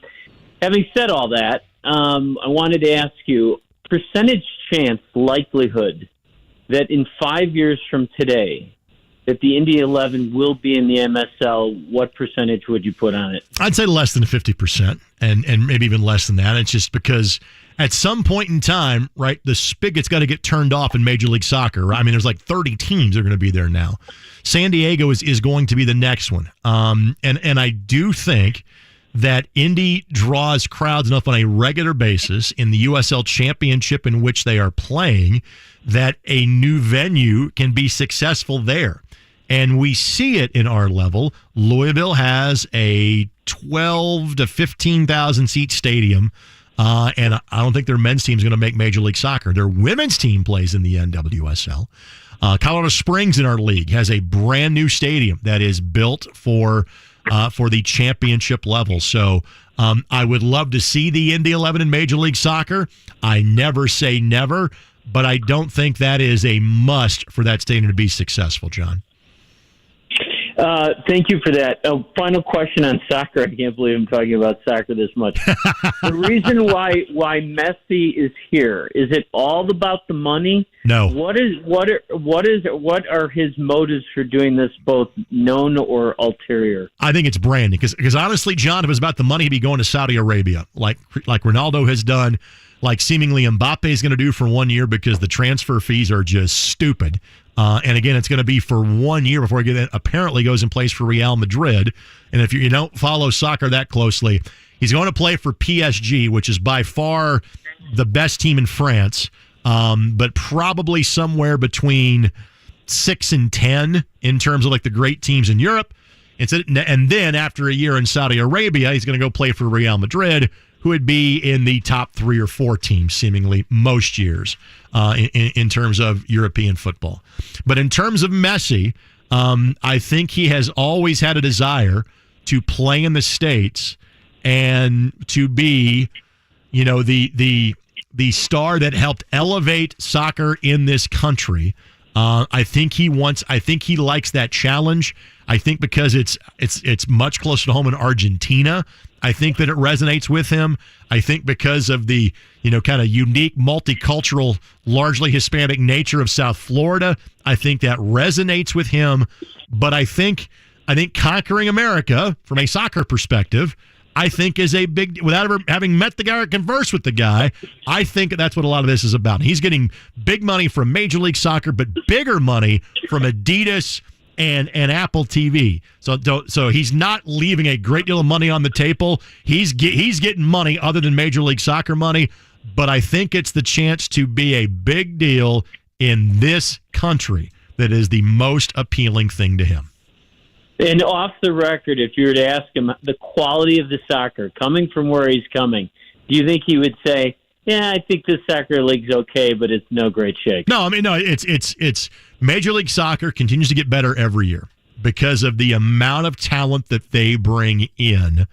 Having said all that, I wanted to ask you, percentage chance, likelihood that in 5 years from today, that the Indy 11 will be in the MSL, what percentage would you put on it? I'd say less than 50%, and maybe even less than that. It's just because at some point in time, right, the spigot's got to get turned off in Major League Soccer. I mean, there's like 30 teams that are going to be there now. San Diego is going to be the next one. And I do think that Indy draws crowds enough on a regular basis in the USL Championship in which they are playing that a new venue can be successful there. And we see it in our level. Louisville has a 12 to 15,000 seat stadium, and I don't think their men's team is going to make Major League Soccer. Their women's team plays in the NWSL. Colorado Springs in our league has a brand new stadium that is built for the championship level. So I would love to see the Indy 11 in Major League Soccer. I never say never, but I don't think that is a must for that stadium to be successful, John. Thank you for that. Final question on soccer. I can't believe I'm talking about soccer this much. The reason why Messi is here, is it all about the money? No. What are his motives for doing this, both known or ulterior? I think it's branding because honestly, John, if it was about the money, he'd be going to Saudi Arabia like Ronaldo has done, like seemingly Mbappe is going to do for 1 year because the transfer fees are just stupid. And again, it's going to be for 1 year before it apparently goes in place for Real Madrid. And if you don't follow soccer that closely, he's going to play for PSG, which is by far the best team in France, but probably somewhere between 6 and 10 in terms of like the great teams in Europe. And then after a year in Saudi Arabia, he's going to go play for Real Madrid, who would be in the top 3 or 4 teams, seemingly most years, in terms of European football. But in terms of Messi, I think he has always had a desire to play in the States and to be, the star that helped elevate soccer in this country. I think he likes that challenge. I think because it's much closer to home in Argentina, I think that it resonates with him. I think because of the, kind of unique, multicultural, largely Hispanic nature of South Florida, I think that resonates with him. But I think conquering America from a soccer perspective, I think is a big, without ever having met the guy or conversed with the guy, I think that's what a lot of this is about. He's getting big money from Major League Soccer, but bigger money from Adidas and Apple TV. So he's not leaving a great deal of money on the table. He's getting money other than Major League Soccer money, but I think it's the chance to be a big deal in this country that is the most appealing thing to him. And off the record, if you were to ask him the quality of the soccer coming from where he's coming, do you think he would say, "Yeah, I think this soccer league's okay, but it's no great shake"? No, it's Major League Soccer continues to get better every year because of the amount of talent that they bring in.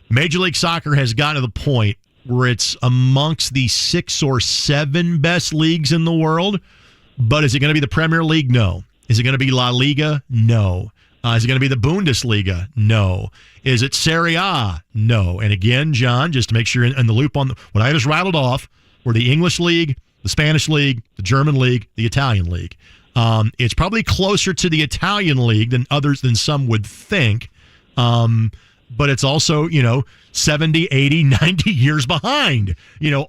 Major League Soccer has gotten to the point where it's amongst the 6 or 7 best leagues in the world. But is it going to be the Premier League? No. Is it going to be La Liga? No. Is it going to be the Bundesliga? No. Is it Serie A? No. And again, John, just to make sure you're in the loop on what I just rattled off, were the English League, the Spanish League, the German League, the Italian League. It's probably closer to the Italian League than some would think. But it's also, 70, 80, 90 years behind,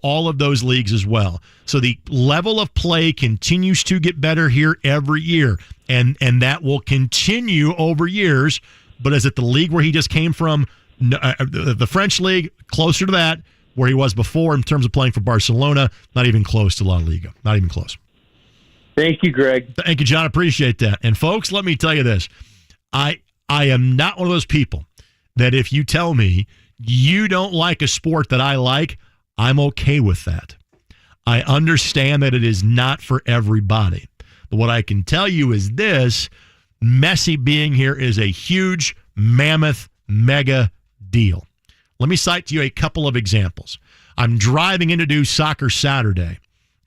all of those leagues as well. So the level of play continues to get better here every year, and that will continue over years. But is it the league where he just came from, the French league, closer to that, where he was before in terms of playing for Barcelona? Not even close to La Liga. Not even close. Thank you, Greg. Thank you, John. Appreciate that. And folks, let me tell you this. I am not one of those people that if you tell me you don't like a sport that I like, I'm okay with that. I understand that it is not for everybody. But what I can tell you is this: Messi being here is a huge, mammoth, mega deal. Let me cite to you a couple of examples. I'm driving in to do Soccer Saturday,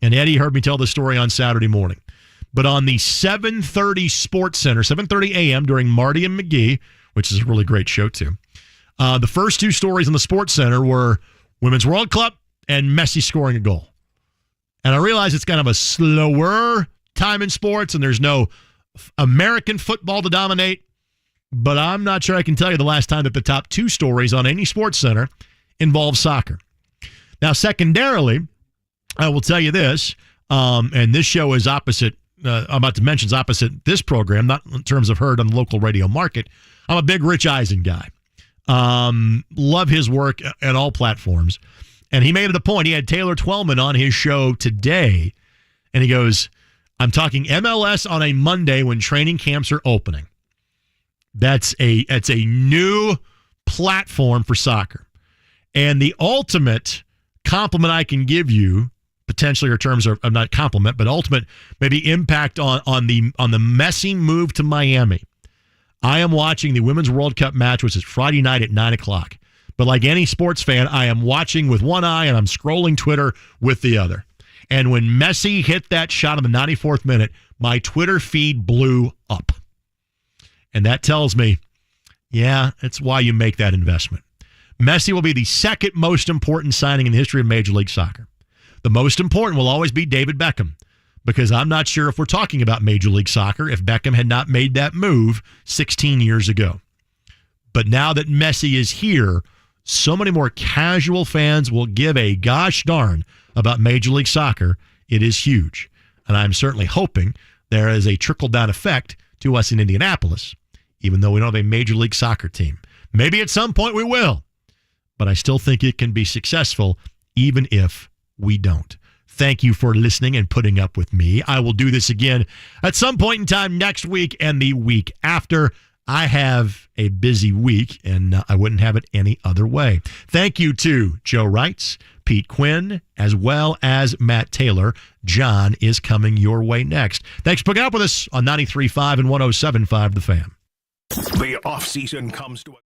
and Eddie heard me tell the story on Saturday morning. But on the 7:30 Sports Center, 7:30 a.m. during Marty and McGee, which is a really great show too, the first two stories in the Sports Center were Women's World Cup and Messi scoring a goal. And I realize it's kind of a slower time in sports, and there's no American football to dominate, but I'm not sure I can tell you the last time that the top two stories on any Sports Center involve soccer. Now, secondarily, I will tell you this, and this show is opposite, I'm about to mention is opposite this program, not in terms of heard on the local radio market. I'm a big Rich Eisen guy. Love his work at all platforms. And he made it a point. He had Taylor Twellman on his show today, and he goes, I'm talking MLS on a Monday when training camps are opening. It's a new platform for soccer. And the ultimate compliment I can give you, potentially, or terms of not compliment, but ultimate maybe impact on the Messi move to Miami. I am watching the Women's World Cup match, which is Friday night at 9:00. But like any sports fan, I am watching with one eye and I'm scrolling Twitter with the other. And when Messi hit that shot in the 94th minute, my Twitter feed blew up. And that tells me, yeah, that's why you make that investment. Messi will be the second most important signing in the history of Major League Soccer. The most important will always be David Beckham, because I'm not sure if we're talking about Major League Soccer if Beckham had not made that move 16 years ago. But now that Messi is here, so many more casual fans will give a gosh darn about Major League Soccer. It is huge. And I'm certainly hoping there is a trickle-down effect to us in Indianapolis, even though we don't have a Major League Soccer team. Maybe at some point we will, but I still think it can be successful even if we don't. Thank you for listening and putting up with me. I will do this again at some point in time next week and the week after. I have a busy week, and I wouldn't have it any other way. Thank you to Joe Reitz, Pete Quinn, as well as Matt Taylor. John is coming your way next. Thanks for putting up with us on 93.5 and 107.5 The Fan. The offseason comes to a